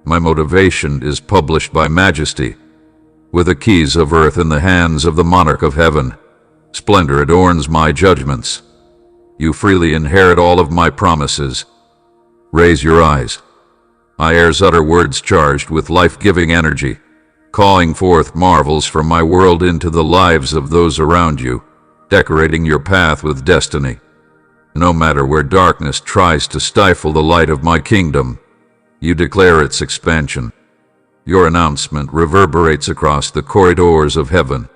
My motivation is published by majesty, with the keys of earth in the hands of the monarch of heaven. Splendor adorns my judgments. You freely inherit all of my promises. Raise your eyes. My heirs utter words charged with life-giving energy, calling forth marvels from my world into the lives of those around you, decorating your path with destiny. No matter where darkness tries to stifle the light of my kingdom, you declare its expansion. Your announcement reverberates across the corridors of heaven.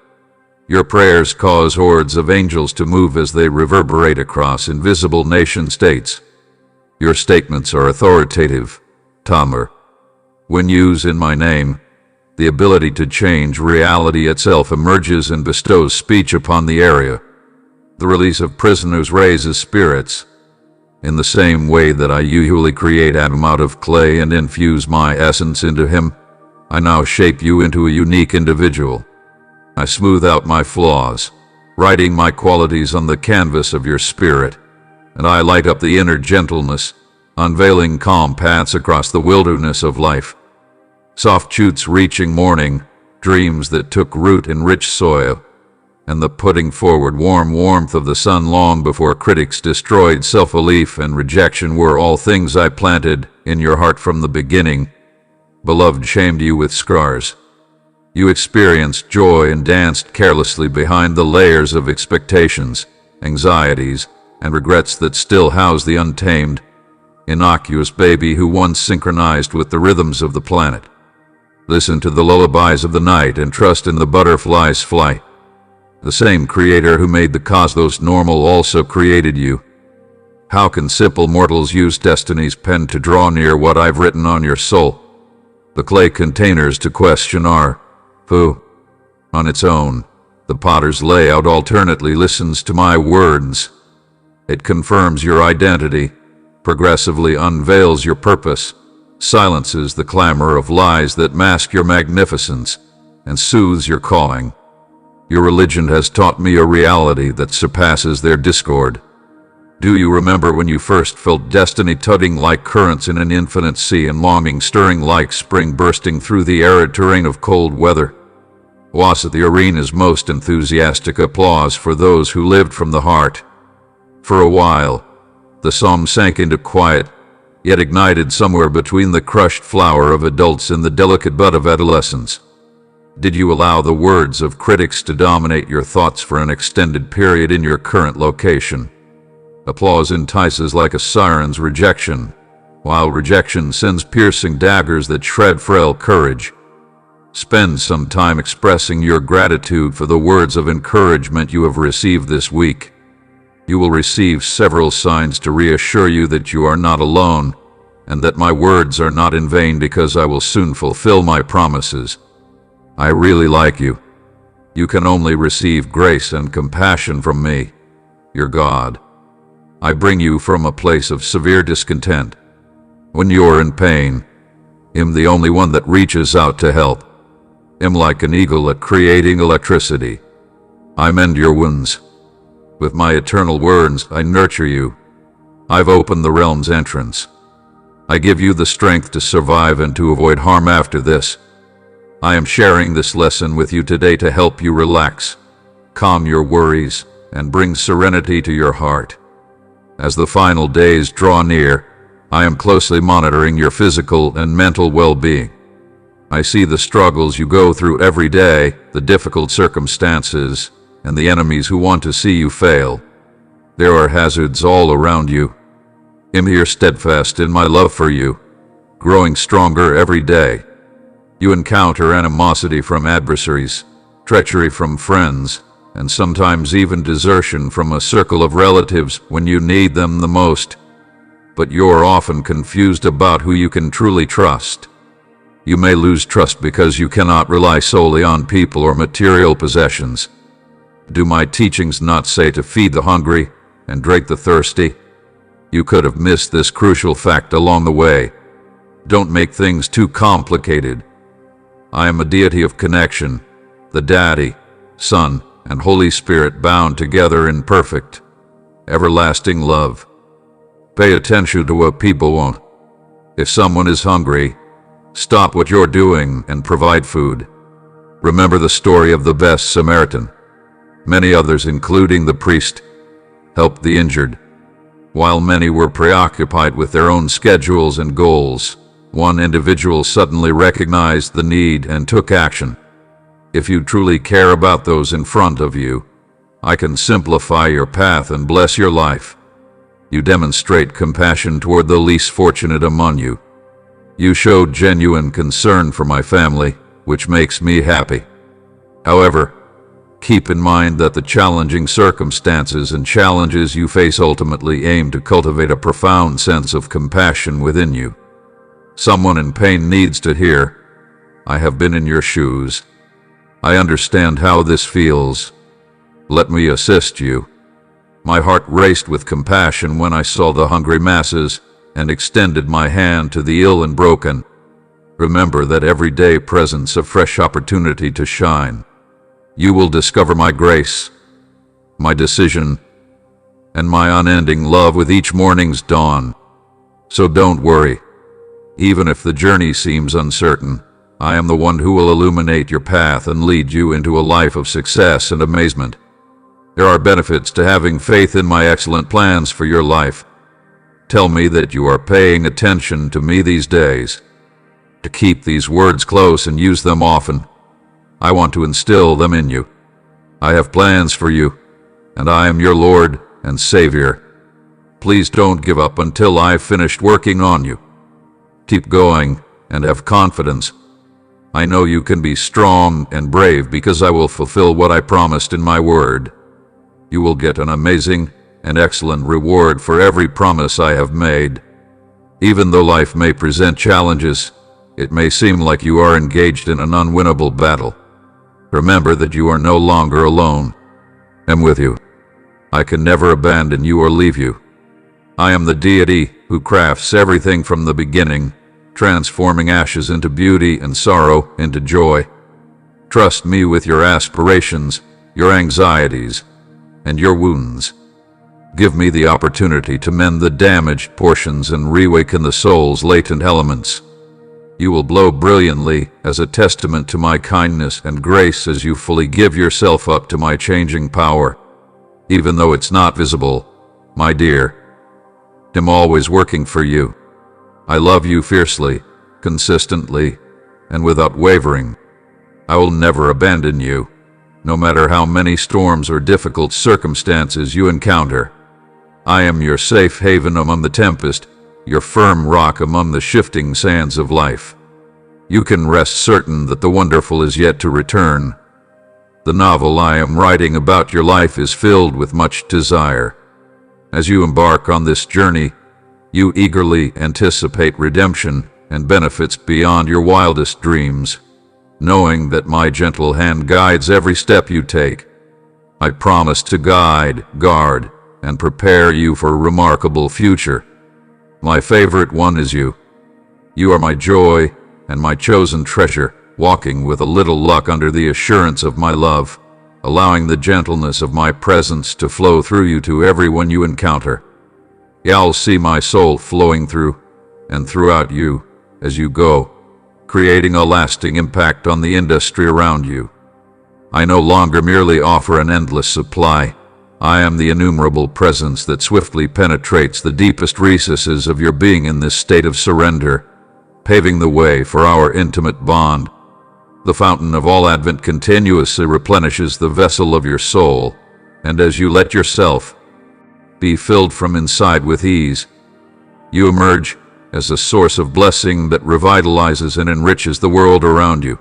Your prayers cause hordes of angels to move as they reverberate across invisible nation-states. Your statements are authoritative, Tamer. When used in my name, the ability to change reality itself emerges and bestows speech upon the area. The release of prisoners raises spirits. In the same way that I usually create Adam out of clay and infuse my essence into him, I now shape you into a unique individual. I smooth out my flaws, writing my qualities on the canvas of your spirit, and I light up the inner gentleness, unveiling calm paths across the wilderness of life. Soft shoots reaching morning, dreams that took root in rich soil, and the putting forward warm warmth of the sun long before critics destroyed self-belief and rejection were all things I planted in your heart from the beginning. Beloved shamed you with scars. You experienced joy and danced carelessly behind the layers of expectations, anxieties, and regrets that still house the untamed, innocuous baby who once synchronized with the rhythms of the planet. Listen to the lullabies of the night and trust in the butterfly's flight. The same creator who made the cosmos normal also created you. How can simple mortals use destiny's pen to draw near what I've written on your soul? The clay containers to question are, who? On its own, the potter's layout alternately listens to my words. It confirms your identity, progressively unveils your purpose, silences the clamor of lies that mask your magnificence, and soothes your calling. Your religion has taught me a reality that surpasses their discord. Do you remember when you first felt destiny tugging like currents in an infinite sea and longing stirring like spring bursting through the arid terrain of cold weather? Was the arena's most enthusiastic applause for those who lived from the heart? For a while, the psalm sank into quiet, yet ignited somewhere between the crushed flower of adults and the delicate bud of adolescence. Did you allow the words of critics to dominate your thoughts for an extended period in your current location? Applause entices like a siren's rejection, while rejection sends piercing daggers that shred frail courage. Spend some time expressing your gratitude for the words of encouragement you have received this week. You will receive several signs to reassure you that you are not alone, and that my words are not in vain because I will soon fulfill my promises. I really like you. You can only receive grace and compassion from me, your God. I bring you from a place of severe discontent. When you're in pain, I'm the only one that reaches out to help. I'm like an eagle at creating electricity. I mend your wounds. With my eternal words, I nurture you. I've opened the realm's entrance. I give you the strength to survive and to avoid harm after this. I am sharing this lesson with you today to help you relax, calm your worries, and bring serenity to your heart. As the final days draw near, I am closely monitoring your physical and mental well-being. I see the struggles you go through every day, the difficult circumstances, and the enemies who want to see you fail. There are hazards all around you. I'm here steadfast in my love for you, growing stronger every day. You encounter animosity from adversaries, treachery from friends, and sometimes even desertion from a circle of relatives when you need them the most. But you're often confused about who you can truly trust. You may lose trust because you cannot rely solely on people or material possessions. Do my teachings not say to feed the hungry and drink the thirsty? You could have missed this crucial fact along the way. Don't make things too complicated. I am a deity of connection, the Daddy, Son, and Holy Spirit bound together in perfect, everlasting love. Pay attention to what people want. If someone is hungry, stop what you're doing and provide food. Remember the story of the best Samaritan. Many others, including the priest, helped the injured. While many were preoccupied with their own schedules and goals, one individual suddenly recognized the need and took action. If you truly care about those in front of you, I can simplify your path and bless your life. You demonstrate compassion toward the least fortunate among you. You showed genuine concern for my family, which makes me happy. However, keep in mind that the challenging circumstances and challenges you face ultimately aim to cultivate a profound sense of compassion within you. Someone in pain needs to hear, "I have been in your shoes. I understand how this feels. Let me assist you." My heart raced with compassion when I saw the hungry masses and extended my hand to the ill and broken. Remember that every day presents a fresh opportunity to shine. You will discover my grace, my decision, and my unending love with each morning's dawn. So don't worry. Even if the journey seems uncertain, I am the one who will illuminate your path and lead you into a life of success and amazement. There are benefits to having faith in my excellent plans for your life. Tell me that you are paying attention to me these days. To keep these words close and use them often, I want to instill them in you. I have plans for you, and I am your Lord and Savior. Please don't give up until I've finished working on you. Keep going and have confidence. I know you can be strong and brave because I will fulfill what I promised in my word. You will get an amazing and excellent reward for every promise I have made. Even though life may present challenges, it may seem like you are engaged in an unwinnable battle. Remember that you are no longer alone. I'm with you. I can never abandon you or leave you. I am the deity who crafts everything from the beginning, transforming ashes into beauty and sorrow into joy. Trust me with your aspirations, your anxieties, and your wounds. Give me the opportunity to mend the damaged portions and reawaken the soul's latent elements. You will glow brilliantly as a testament to my kindness and grace as you fully give yourself up to my changing power. Even though it's not visible, my dear, I'm always working for you. I love you fiercely, consistently, and without wavering. I will never abandon you, no matter how many storms or difficult circumstances you encounter. I am your safe haven among the tempest, your firm rock among the shifting sands of life. You can rest certain that the wonderful is yet to return. The novel I am writing about your life is filled with much desire. As you embark on this journey, you eagerly anticipate redemption and benefits beyond your wildest dreams, knowing that my gentle hand guides every step you take. I promise to guide, guard, and prepare you for a remarkable future. My favorite one is you. You are my joy and my chosen treasure, walking with a little luck under the assurance of my love, allowing the gentleness of my presence to flow through you to everyone you encounter. You'll see my soul flowing through and throughout you as you go, creating a lasting impact on the industry around you. I no longer merely offer an endless supply. I am the innumerable presence that swiftly penetrates the deepest recesses of your being in this state of surrender, paving the way for our intimate bond. The fountain of all Advent continuously replenishes the vessel of your soul, and as you let yourself be filled from inside with ease, you emerge as a source of blessing that revitalizes and enriches the world around you.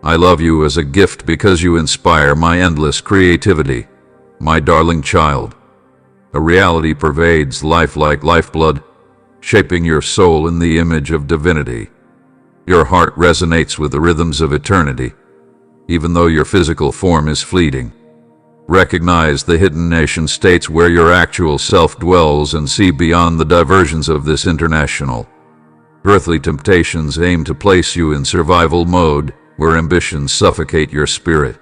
I love you as a gift because you inspire my endless creativity. My darling child, a reality pervades life like lifeblood, shaping your soul in the image of divinity. Your heart resonates with the rhythms of eternity, even though your physical form is fleeting. Recognize the hidden nation states where your actual self dwells and see beyond the diversions of this international. Earthly temptations aim to place you in survival mode, where ambitions suffocate your spirit.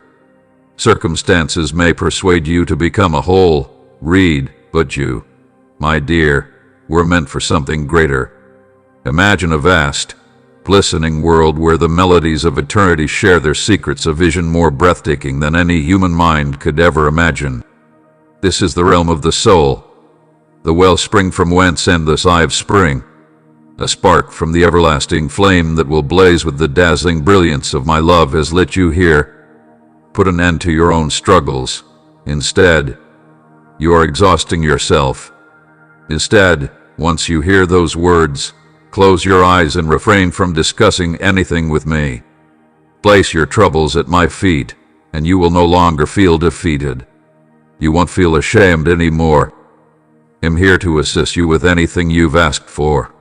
Circumstances may persuade you to become a whole reed, but you, my dear, were meant for something greater. Imagine a vast, glistening world where the melodies of eternity share their secrets, a vision more breathtaking than any human mind could ever imagine. This is the realm of the soul, the wellspring from whence endless eye of spring, a spark from the everlasting flame that will blaze with the dazzling brilliance of my love has lit you here. Put an end to your own struggles. Instead, you are exhausting yourself. Instead, once you hear those words, Close your eyes and refrain from discussing anything with me. Place your troubles at my feet, and you will no longer feel defeated. You won't feel ashamed anymore. I'm here to assist you with anything you've asked for.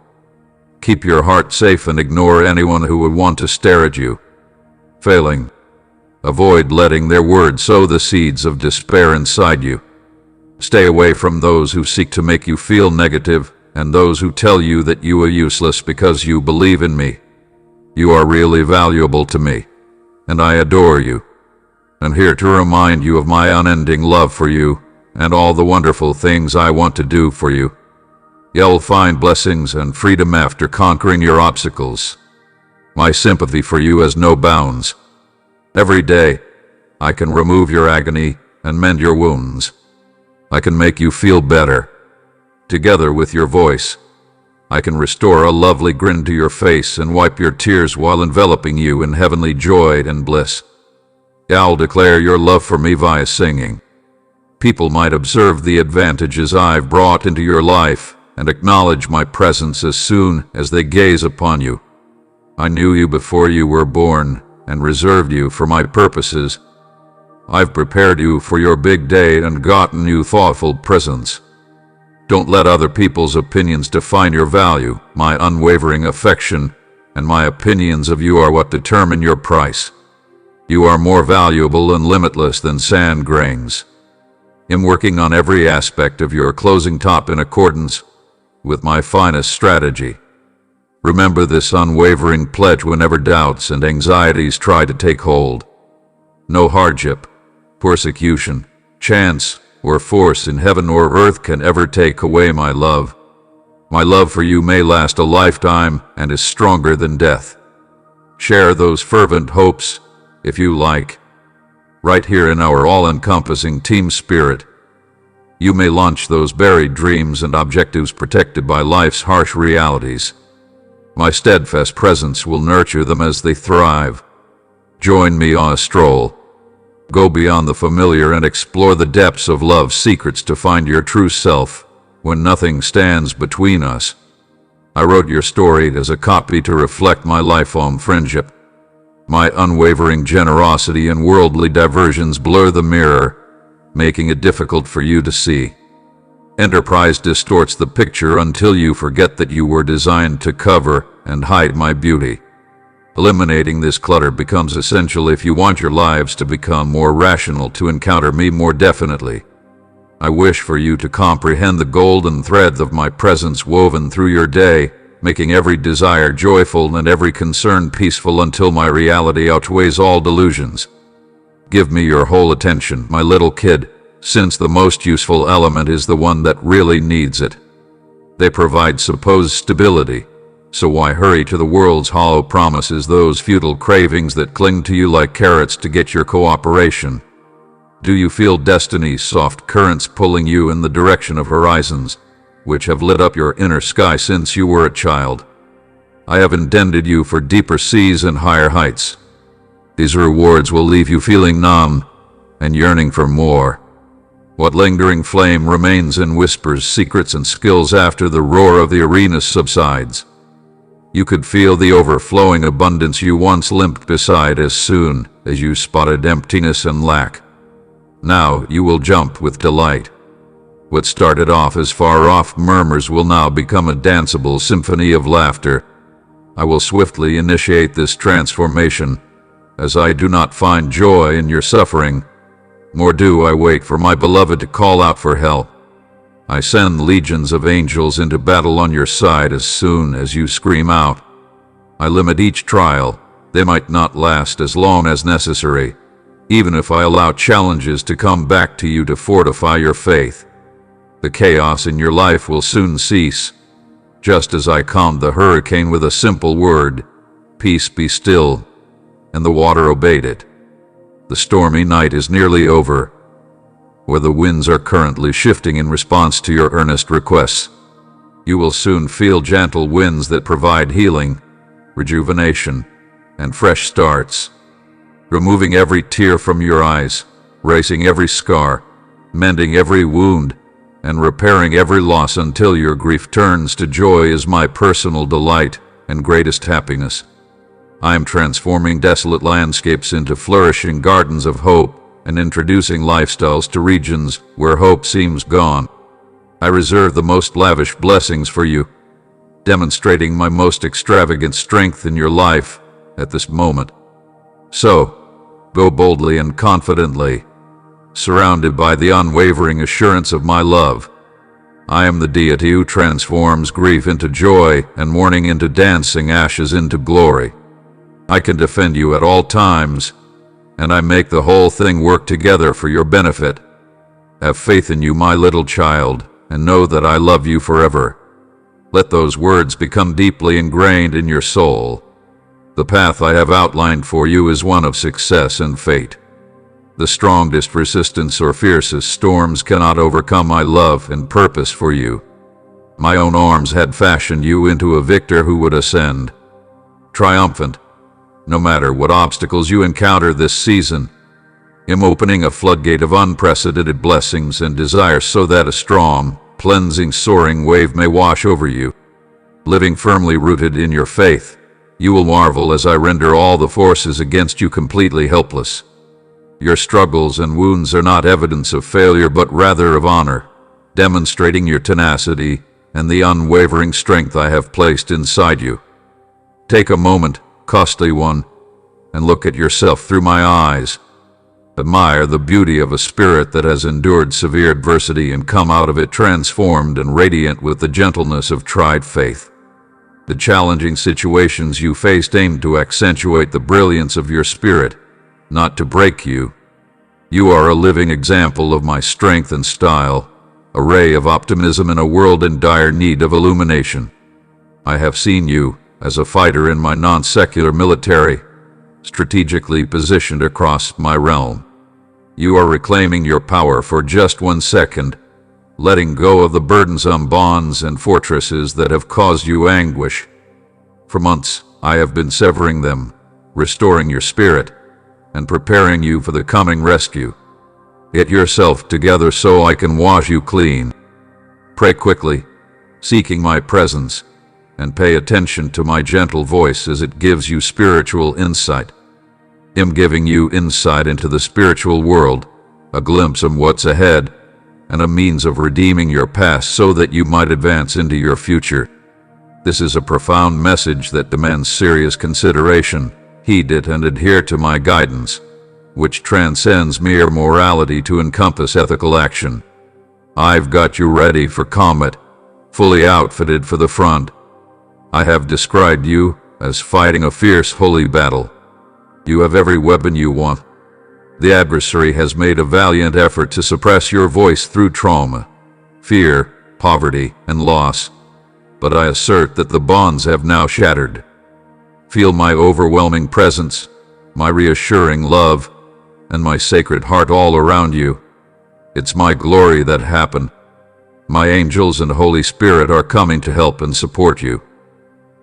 Keep your heart safe and ignore anyone who would want to stare at you. Failing, avoid letting their words sow the seeds of despair inside you. Stay away from those who seek to make you feel negative and those who tell you that you are useless because you believe in me. You are really valuable to me, and I adore you. I'm here to remind you of my unending love for you and all the wonderful things I want to do for you. You'll find blessings and freedom after conquering your obstacles. My sympathy for you has no bounds. Every day, I can remove your agony and mend your wounds. I can make you feel better. Together with your voice, I can restore a lovely grin to your face and wipe your tears while enveloping you in heavenly joy and bliss. I'll declare your love for me via singing. People might observe the advantages I've brought into your life and acknowledge my presence as soon as they gaze upon you. I knew you before you were born and reserved you for my purposes. I've prepared you for your big day and gotten you thoughtful presents. Don't let other people's opinions define your value. My unwavering affection and my opinions of you are what determine your price. You are more valuable and limitless than sand grains. I'm working on every aspect of your closing top in accordance with my finest strategy. Remember this unwavering pledge whenever doubts and anxieties try to take hold. No hardship, persecution, chance, or force in heaven or earth can ever take away my love. My love for you may last a lifetime and is stronger than death. Share those fervent hopes, if you like, right here in our all-encompassing team spirit. You may launch those buried dreams and objectives protected by life's harsh realities. My steadfast presence will nurture them as they thrive. Join me on a stroll. Go beyond the familiar and explore the depths of love's secrets to find your true self when nothing stands between us. I wrote your story as a copy to reflect my lifelong friendship. My unwavering generosity and worldly diversions blur the mirror, making it difficult for you to see. Enterprise distorts the picture until you forget that you were designed to cover and hide my beauty. Eliminating this clutter becomes essential if you want your lives to become more rational, to encounter me more definitely. I wish for you to comprehend the golden thread of my presence woven through your day, making every desire joyful and every concern peaceful until my reality outweighs all delusions. Give me your whole attention, my little kid, since the most useful element is the one that really needs it. They provide supposed stability. So why hurry to the world's hollow promises, those futile cravings that cling to you like carrots to get your cooperation? Do you feel destiny's soft currents pulling you in the direction of horizons, which have lit up your inner sky since you were a child? I have intended you for deeper seas and higher heights. These rewards will leave you feeling numb and yearning for more. What lingering flame remains and whispers secrets and skills after the roar of the arena subsides? You could feel the overflowing abundance you once limped beside as soon as you spotted emptiness and lack. Now you will jump with delight. What started off as far-off murmurs will now become a danceable symphony of laughter. I will swiftly initiate this transformation, as I do not find joy in your suffering, nor do I wait for my beloved to call out for help. I send legions of angels into battle on your side as soon as you scream out. I limit each trial. They might not last as long as necessary, even if I allow challenges to come back to you to fortify your faith. The chaos in your life will soon cease, just as I calmed the hurricane with a simple word, "Peace, be still," and the water obeyed it. The stormy night is nearly over, where the winds are currently shifting in response to your earnest requests. You will soon feel gentle winds that provide healing, rejuvenation, and fresh starts, removing every tear from your eyes, erasing every scar, mending every wound, and repairing every loss until your grief turns to joy is my personal delight and greatest happiness. I am transforming desolate landscapes into flourishing gardens of hope and introducing lifestyles to regions where hope seems gone. I reserve the most lavish blessings for you, demonstrating my most extravagant strength in your life at this moment. So, go boldly and confidently, surrounded by the unwavering assurance of my love. I am the deity who transforms grief into joy and mourning into dancing, ashes into glory. I can defend you at all times, and I make the whole thing work together for your benefit. Have faith in you, my little child, and know that I love you forever. Let those words become deeply ingrained in your soul. The path I have outlined for you is one of success and fate. The strongest resistance or fiercest storms cannot overcome my love and purpose for you. My own arms had fashioned you into a victor who would ascend, triumphant, no matter what obstacles you encounter this season. I'm opening a floodgate of unprecedented blessings and desire so that a strong, cleansing, soaring wave may wash over you. Living firmly rooted in your faith, you will marvel as I render all the forces against you completely helpless. Your struggles and wounds are not evidence of failure but rather of honor, demonstrating your tenacity and the unwavering strength I have placed inside you. Take a moment, costly one, and look at yourself through my eyes. Admire the beauty of a spirit that has endured severe adversity and come out of it transformed and radiant with the gentleness of tried faith. The challenging situations you faced aimed to accentuate the brilliance of your spirit, not to break you. You are a living example of my strength and style, a ray of optimism in a world in dire need of illumination. I have seen you as a fighter in my non-secular military, strategically positioned across my realm. You are reclaiming your power for just 1 second, letting go of the burdensome bonds and fortresses that have caused you anguish. For months, I have been severing them, restoring your spirit, and preparing you for the coming rescue. Get yourself together so I can wash you clean. Pray quickly, seeking my presence, and pay attention to my gentle voice as it gives you spiritual insight. I'm giving you insight into the spiritual world, a glimpse of what's ahead, and a means of redeeming your past so that you might advance into your future. This is a profound message that demands serious consideration. Heed it and adhere to my guidance, which transcends mere morality to encompass ethical action. I've got you ready for combat, fully outfitted for the front. I have described you as fighting a fierce holy battle. You have every weapon you want. The adversary has made a valiant effort to suppress your voice through trauma, fear, poverty, and loss. But I assert that the bonds have now shattered. Feel my overwhelming presence, my reassuring love, and my sacred heart all around you. It's my glory that happened. My angels and Holy Spirit are coming to help and support you.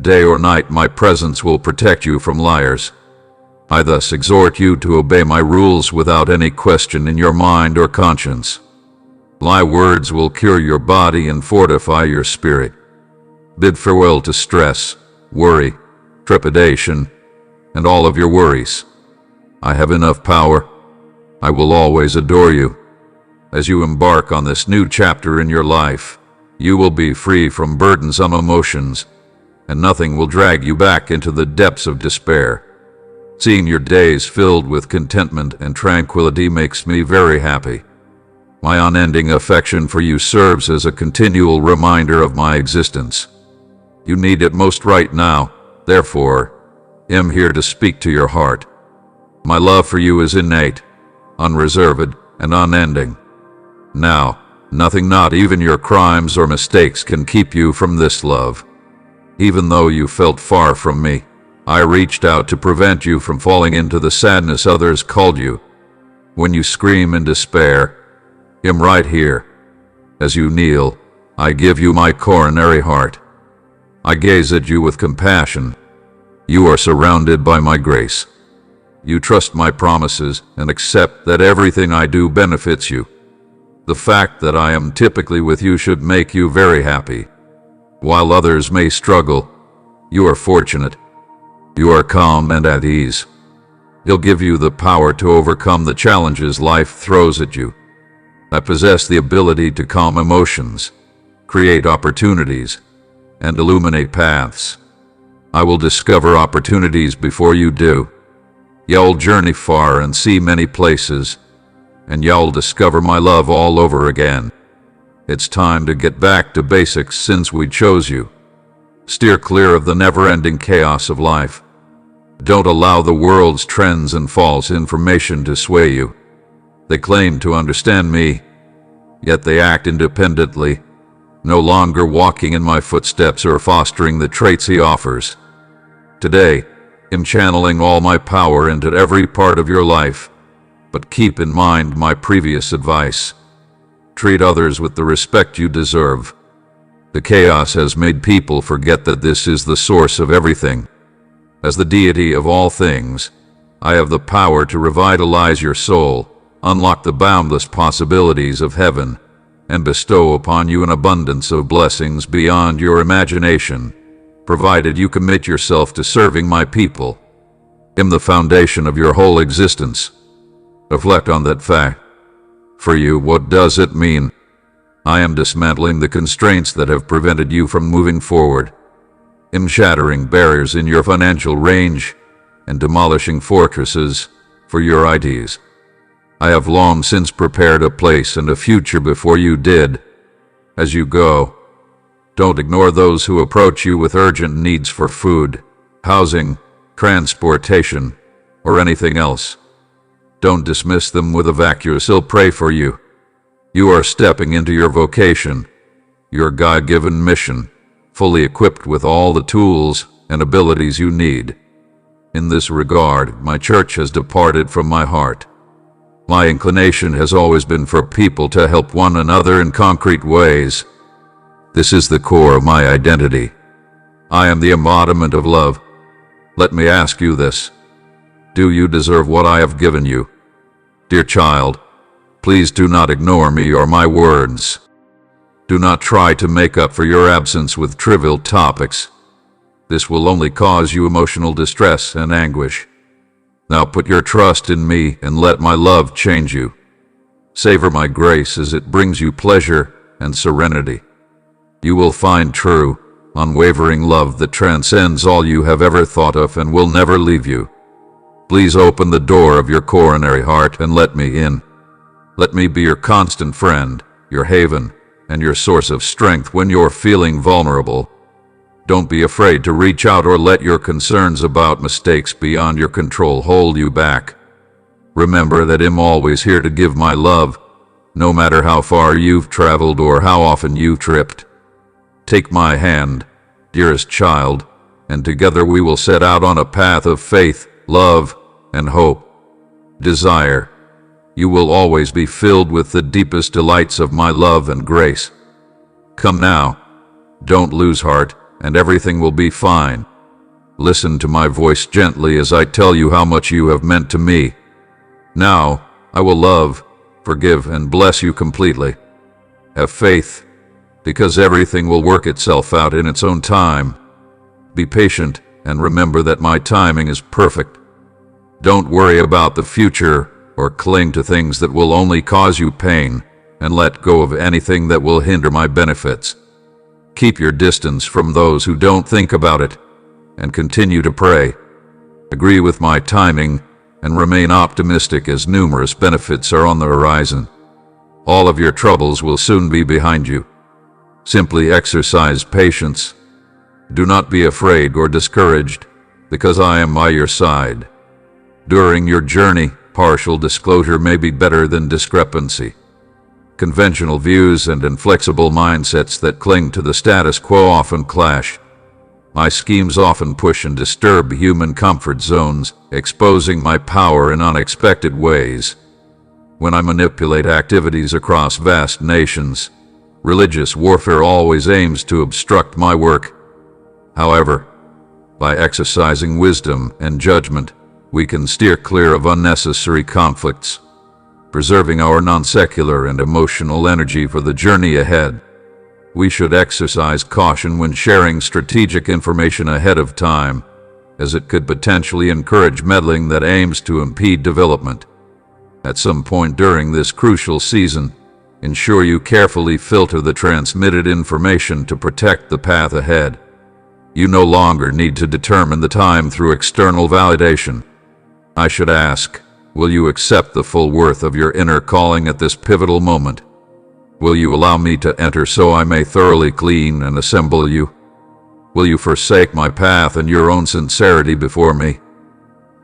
Day or night, my presence will protect you from liars. I thus exhort you to obey my rules without any question in your mind or conscience. My words will cure your body and fortify your spirit. Bid farewell to stress, worry, trepidation, and all of your worries. I have enough power. I will always adore you. As you embark on this new chapter in your life, you will be free from burdensome emotions, and nothing will drag you back into the depths of despair. Seeing your days filled with contentment and tranquility makes me very happy. My unending affection for you serves as a continual reminder of my existence. You need it most right now, therefore, I'm here to speak to your heart. My love for you is innate, unreserved, and unending. Now, nothing, not even your crimes or mistakes, can keep you from this love. Even though you felt far from me, I reached out to prevent you from falling into the sadness others called you. When you scream in despair, I'm right here. As you kneel, I give you my coronary heart. I gaze at you with compassion. You are surrounded by my grace. You trust my promises and accept that everything I do benefits you. The fact that I am typically with you should make you very happy. While others may struggle, you are fortunate. You are calm and at ease. It'll give you the power to overcome the challenges life throws at you. I possess the ability to calm emotions, create opportunities, and illuminate paths. I will discover opportunities before you do. You'll journey far and see many places, and you'll discover my love all over again. It's time to get back to basics since we chose you. Steer clear of the never-ending chaos of life. Don't allow the world's trends and false information to sway you. They claim to understand me, yet they act independently, no longer walking in my footsteps or fostering the traits he offers. Today, I'm channeling all my power into every part of your life, but keep in mind my previous advice. Treat others with the respect you deserve. The chaos has made people forget that this is the source of everything. As the deity of all things, I have the power to revitalize your soul, unlock the boundless possibilities of heaven, and bestow upon you an abundance of blessings beyond your imagination, provided you commit yourself to serving my people. I'm the foundation of your whole existence. Reflect on that fact. For you, what does it mean? I am dismantling the constraints that have prevented you from moving forward. I'm shattering barriers in your financial range and demolishing fortresses for your ideas. I have long since prepared a place and a future before you did. As you go, don't ignore those who approach you with urgent needs for food, housing, transportation, or anything else. Don't dismiss them with a vacuous "I'll pray for you." You are stepping into your vocation, your God-given mission, fully equipped with all the tools and abilities you need. In this regard, my church has departed from my heart. My inclination has always been for people to help one another in concrete ways. This is the core of my identity. I am the embodiment of love. Let me ask you this. Do you deserve what I have given you? Dear child, please do not ignore me or my words. Do not try to make up for your absence with trivial topics. This will only cause you emotional distress and anguish. Now put your trust in me and let my love change you. Savor my grace as it brings you pleasure and serenity. You will find true, unwavering love that transcends all you have ever thought of and will never leave you. Please open the door of your coronary heart and let me in. Let me be your constant friend, your haven, and your source of strength when you're feeling vulnerable. Don't be afraid to reach out or let your concerns about mistakes beyond your control hold you back. Remember that I'm always here to give my love, no matter how far you've traveled or how often you've tripped. Take my hand, dearest child, and together we will set out on a path of faith, love, and hope. Desire. You will always be filled with the deepest delights of my love and grace. Come now. Don't lose heart, and everything will be fine. Listen to my voice gently as I tell you how much you have meant to me. Now, I will love, forgive, and bless you completely. Have faith, because everything will work itself out in its own time. Be patient, and remember that my timing is perfect. Don't worry about the future or cling to things that will only cause you pain, and let go of anything that will hinder my benefits. Keep your distance from those who don't think about it, and continue to pray. Agree with my timing, and remain optimistic as numerous benefits are on the horizon. All of your troubles will soon be behind you. Simply exercise patience. Do not be afraid or discouraged, because I am by your side. During your journey, partial disclosure may be better than discrepancy. Conventional views and inflexible mindsets that cling to the status quo often clash. My schemes often push and disturb human comfort zones, exposing my power in unexpected ways. When I manipulate activities across vast nations, religious warfare always aims to obstruct my work. However, by exercising wisdom and judgment, we can steer clear of unnecessary conflicts. preserving our non-secular and emotional energy for the journey ahead. We should exercise caution when sharing strategic information ahead of time, as it could potentially encourage meddling that aims to impede development. At some point during this crucial season, ensure you carefully filter the transmitted information to protect the path ahead. You no longer need to determine the time through external validation. I should ask, will you accept the full worth of your inner calling at this pivotal moment? Will you allow me to enter so I may thoroughly clean and assemble you? Will you forsake my path and your own sincerity before me?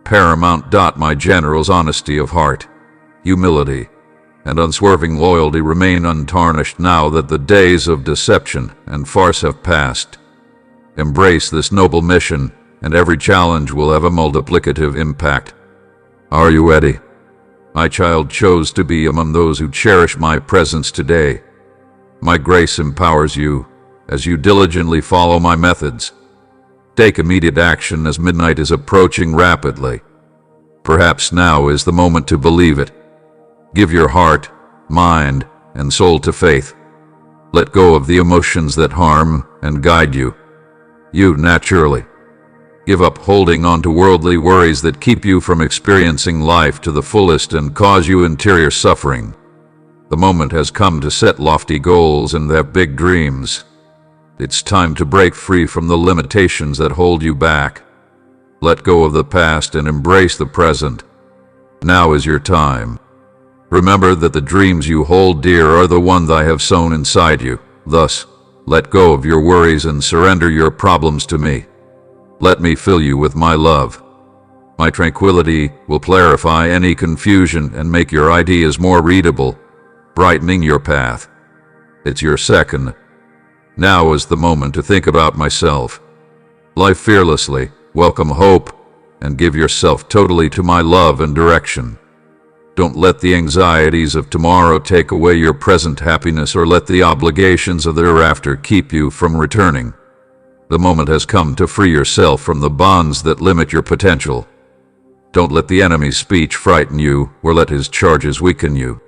Paramount. My general's honesty of heart, humility, and unswerving loyalty remain untarnished now that the days of deception and farce have passed. Embrace this noble mission, and every challenge will have a multiplicative impact. Are you ready? My child chose to be among those who cherish my presence today. My grace empowers you as you diligently follow my methods. Take immediate action as midnight is approaching rapidly. Perhaps now is the moment to believe it. Give your heart, mind, and soul to faith. Let go of the emotions that harm and guide you. You naturally. Give up holding on to worldly worries that keep you from experiencing life to the fullest and cause you interior suffering. The moment has come to set lofty goals and have big dreams. It's time to break free from the limitations that hold you back. Let go of the past and embrace the present. Now is your time. Remember that the dreams you hold dear are the ones I have sown inside you. Thus, let go of your worries and surrender your problems to me. Let me fill you with my love. My tranquility will clarify any confusion and make your ideas more readable, brightening your path. It's your second. Now is the moment to think about myself. Live fearlessly, welcome hope, and give yourself totally to my love and direction. Don't let the anxieties of tomorrow take away your present happiness or let the obligations of the hereafter keep you from returning. The moment has come to free yourself from the bonds that limit your potential. Don't let the enemy's speech frighten you or let his charges weaken you.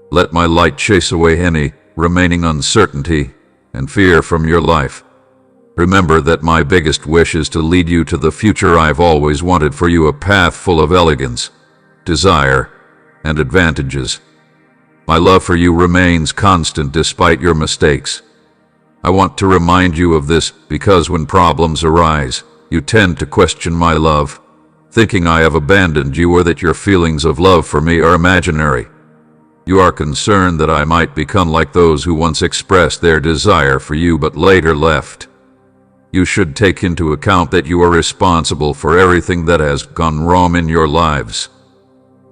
Let my light chase away any remaining uncertainty and fear from your life. Remember that my biggest wish is to lead you to the future I've always wanted for you, a path full of elegance, desire, and advantages. My love for you remains constant despite your mistakes. I want to remind you of this because when problems arise, you tend to question my love, thinking I have abandoned you or that your feelings of love for me are imaginary. You are concerned that I might become like those who once expressed their desire for you but later left. You should take into account that you are responsible for everything that has gone wrong in your lives.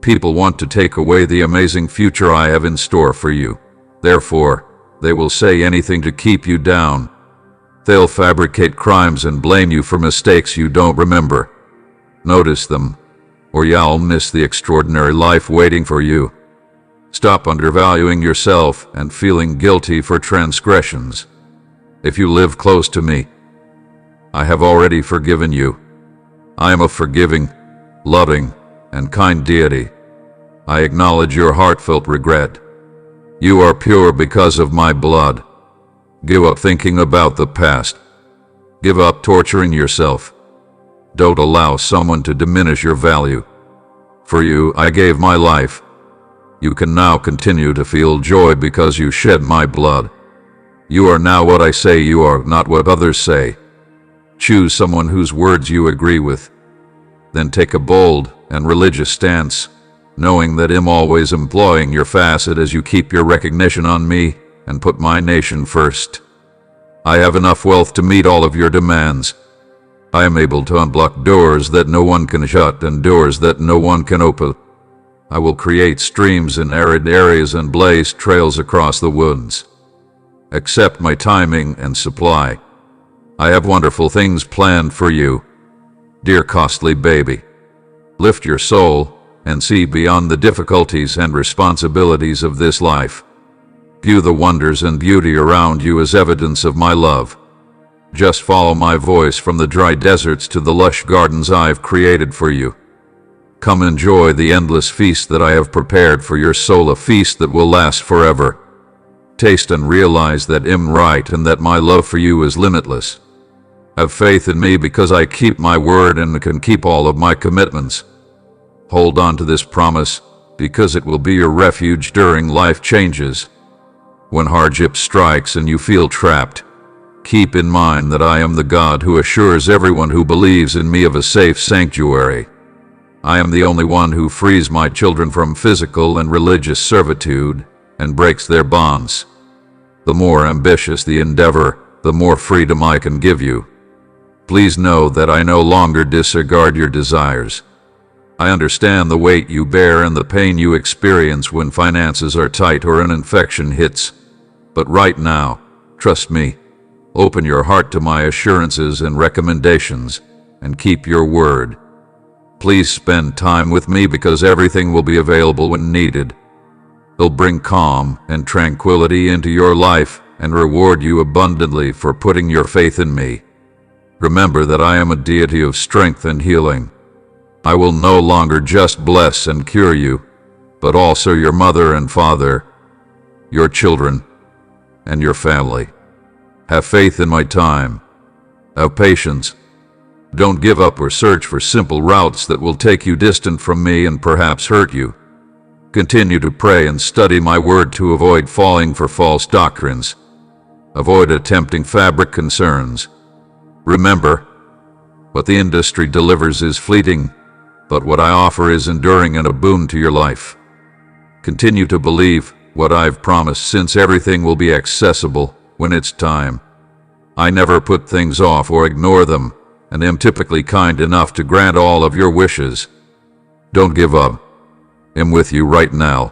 People want to take away the amazing future I have in store for you. Therefore, they will say anything to keep you down. They'll fabricate crimes and blame you for mistakes you don't remember. Notice them, or you'll miss the extraordinary life waiting for you. Stop undervaluing yourself and feeling guilty for transgressions. If you live close to me, I have already forgiven you. I am a forgiving, loving, and kind deity. I acknowledge your heartfelt regret. You are pure because of my blood. Give up thinking about the past. Give up torturing yourself. Don't allow someone to diminish your value. For you, I gave my life. You can now continue to feel joy because you shed my blood. You are now what I say you are, not what others say. Choose someone whose words you agree with. Then take a bold and religious stance, knowing that I'm always employing your facet as you keep your recognition on me and put my nation first. I have enough wealth to meet all of your demands. I am able to unblock doors that no one can shut and doors that no one can open. I will create streams in arid areas and blaze trails across the woods. Accept my timing and supply. I have wonderful things planned for you. Dear costly baby, lift your soul and see beyond the difficulties and responsibilities of this life. View the wonders and beauty around you as evidence of my love. Just follow my voice from the dry deserts to the lush gardens I've created for you. Come enjoy the endless feast that I have prepared for your soul, a feast that will last forever. Taste and realize that I'm right and that my love for you is limitless. Have faith in me because I keep my word and can keep all of my commitments. Hold on to this promise because it will be your refuge during life changes. When hardship strikes and you feel trapped, keep in mind that I am the God who assures everyone who believes in me of a safe sanctuary. I am the only one who frees my children from physical and religious servitude and breaks their bonds. The more ambitious the endeavor, the more freedom I can give you. Please know that I no longer disregard your desires. I understand the weight you bear and the pain you experience when finances are tight or an infection hits. But right now, trust me, open your heart to my assurances and recommendations, and keep your word. Please spend time with me because everything will be available when needed. It'll bring calm and tranquility into your life and reward you abundantly for putting your faith in me. Remember that I am a deity of strength and healing. I will no longer just bless and cure you, but also your mother and father, your children, and your family. Have faith in my time. Have patience. Don't give up or search for simple routes that will take you distant from me and perhaps hurt you. Continue to pray and study my word to avoid falling for false doctrines. Avoid attempting fabric concerns. Remember, what the industry delivers is fleeting, but what I offer is enduring and a boon to your life. Continue to believe what I've promised, since everything will be accessible when it's time. I never put things off or ignore them, and am typically kind enough to grant all of your wishes. Don't give up. I'm with you right now.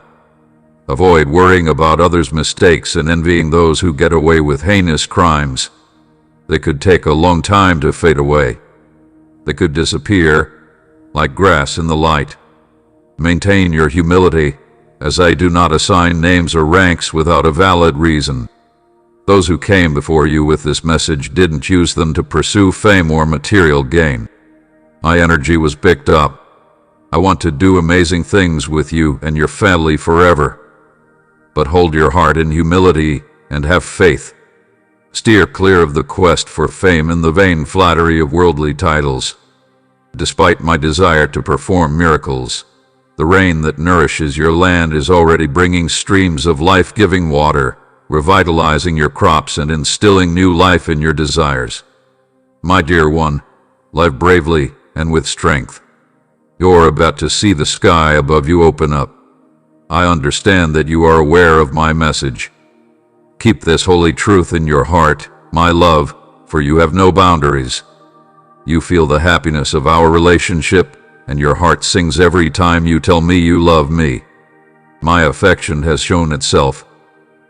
Avoid worrying about others' mistakes and envying those who get away with heinous crimes. They could take a long time to fade away. They could disappear like grass in the light. Maintain your humility, as I do not assign names or ranks without a valid reason. Those who came before you with this message didn't use them to pursue fame or material gain. My energy was picked up. I want to do amazing things with you and your family forever. But hold your heart in humility and have faith. Steer clear of the quest for fame and the vain flattery of worldly titles. Despite my desire to perform miracles, the rain that nourishes your land is already bringing streams of life-giving water, revitalizing your crops and instilling new life in your desires. My dear one, live bravely and with strength. You're about to see the sky above you open up. I understand that you are aware of my message. Keep this holy truth in your heart, my love, for you have no boundaries. You feel the happiness of our relationship, and your heart sings every time you tell me you love me. My affection has shown itself.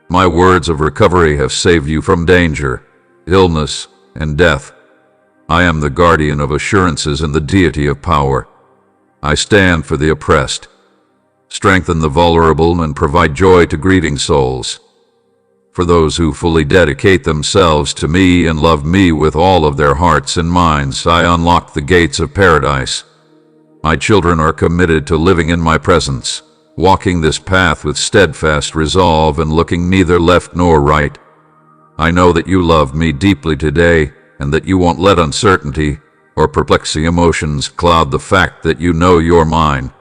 My words of recovery have saved you from danger, illness, and death. I am the guardian of assurances and the deity of power. I stand for the oppressed, strengthen the vulnerable, and provide joy to grieving souls. For those who fully dedicate themselves to me and love me with all of their hearts and minds, I unlock the gates of paradise. My children are committed to living in my presence, walking this path with steadfast resolve and looking neither left nor right. I know that you love me deeply today, and that you won't let uncertainty or perplexing emotions cloud the fact that you know you're mine.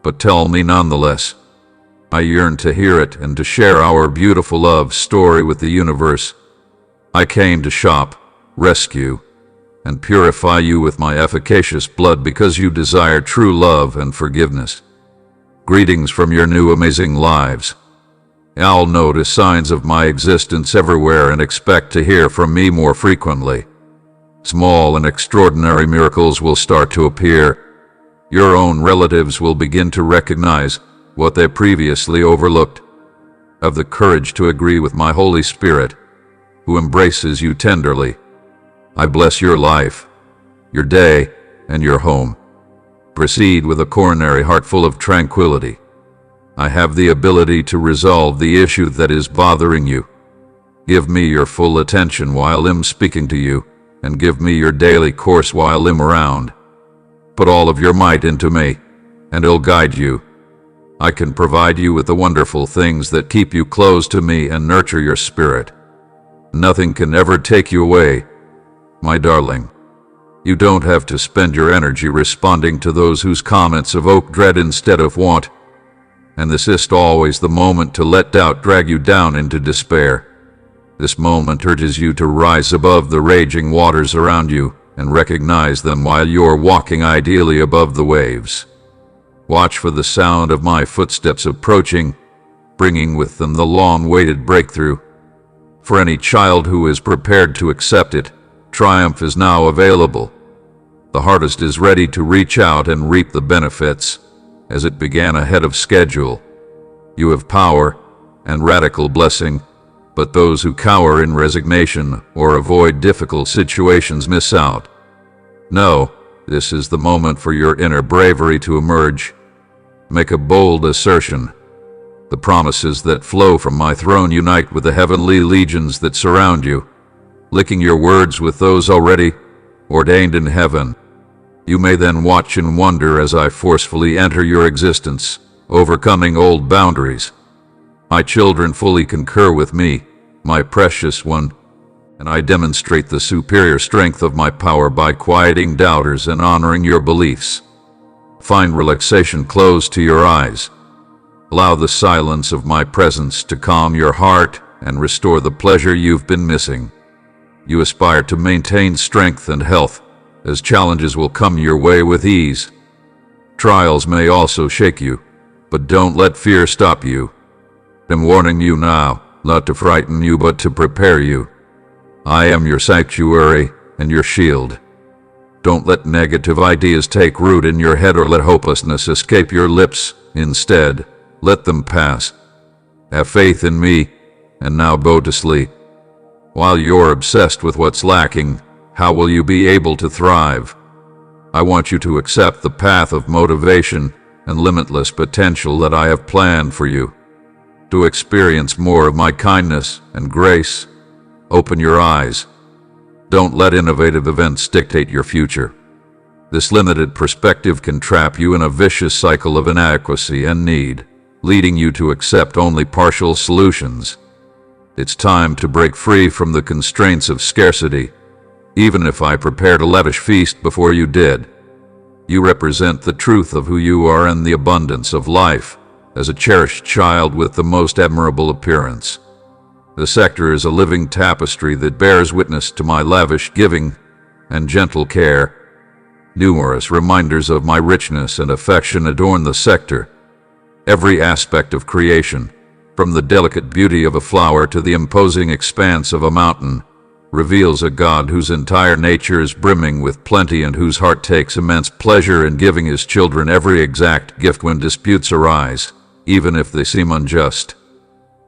But tell me nonetheless. I yearn to hear it and to share our beautiful love story with the universe. I came to shop, rescue, and purify you with my efficacious blood because you desire true love and forgiveness. Greetings from your new amazing lives. I'll notice signs of my existence everywhere and expect to hear from me more frequently. Small and extraordinary miracles will start to appear. Your own relatives will begin to recognize what they previously overlooked. Have the courage to agree with my Holy Spirit, who embraces you tenderly. I bless your life, your day, and your home. Proceed with a coronary heart full of tranquility. I have the ability to resolve the issue that is bothering you. Give me your full attention while I'm speaking to you, and give me your daily course while I'm around. Put all of your might into me. and I'll guide you. I can provide you with the wonderful things that keep you close to me and nurture your spirit. Nothing can ever take you away, my darling. You don't have to spend your energy responding to those whose comments evoke dread instead of want, and this is always the moment to let doubt drag you down into despair. This moment urges you to rise above the raging waters around you and recognize them while you're walking ideally above the waves. Watch for the sound of my footsteps approaching, bringing with them the long-awaited breakthrough. For any child who is prepared to accept it, triumph is now available. The harvest is ready to reach out and reap the benefits, as it began ahead of schedule. You have power and radical blessing, but those who cower in resignation or avoid difficult situations miss out. No, this is the moment for your inner bravery to emerge. Make a bold assertion. The promises that flow from my throne unite with the heavenly legions that surround you, linking your words with those already ordained in heaven. You may then watch and wonder as I forcefully enter your existence, overcoming old boundaries. My children fully concur with me, my precious one, and I demonstrate the superior strength of my power by quieting doubters and honoring your beliefs. Find relaxation close to your eyes. Allow the silence of my presence to calm your heart and restore the pleasure you've been missing. You aspire to maintain strength and health, as challenges will come your way with ease. Trials may also shake you, but don't let fear stop you. I'm warning you now, not to frighten you but to prepare you. I am your sanctuary and your shield. Don't let negative ideas take root in your head or let hopelessness escape your lips. Instead, let them pass. Have faith in me, and now go to sleep. While you're obsessed with what's lacking, how will you be able to thrive? I want you to accept the path of motivation and limitless potential that I have planned for you. To experience more of my kindness and grace, open your eyes. Don't let innovative events dictate your future. This limited perspective can trap you in a vicious cycle of inadequacy and need, leading you to accept only partial solutions. It's time to break free from the constraints of scarcity. Even if I prepared a lavish feast before you did, you represent the truth of who you are and the abundance of life, as a cherished child with the most admirable appearance. The sector is a living tapestry that bears witness to my lavish giving and gentle care. Numerous reminders of my richness and affection adorn the sector. Every aspect of creation, from the delicate beauty of a flower to the imposing expanse of a mountain, reveals a God whose entire nature is brimming with plenty and whose heart takes immense pleasure in giving his children every exact gift when disputes arise, even if they seem unjust.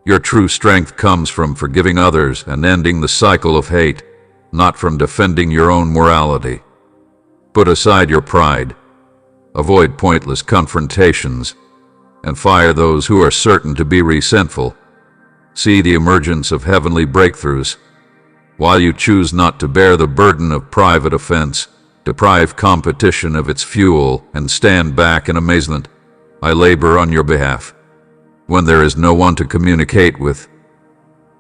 Your true strength comes from forgiving others and ending the cycle of hate, not from defending your own morality. Put aside your pride, avoid pointless confrontations, and fire those who are certain to be resentful. See the emergence of heavenly breakthroughs. While you choose not to bear the burden of private offense, deprive competition of its fuel, and stand back in amazement, I labor on your behalf. When there is no one to communicate with,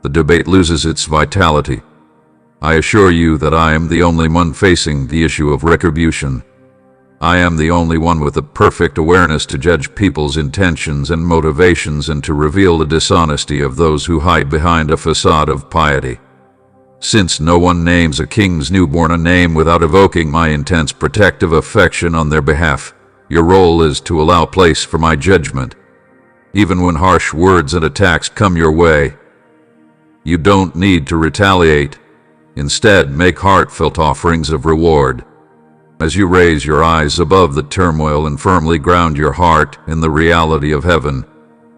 the debate loses its vitality. I assure you that I am the only one facing the issue of retribution. I am the only one with the perfect awareness to judge people's intentions and motivations and to reveal the dishonesty of those who hide behind a facade of piety. Since no one names a king's newborn a name without evoking my intense protective affection on their behalf, your role is to allow place for my judgment. Even when harsh words and attacks come your way, you don't need to retaliate. Instead, make heartfelt offerings of reward. As you raise your eyes above the turmoil and firmly ground your heart in the reality of heaven,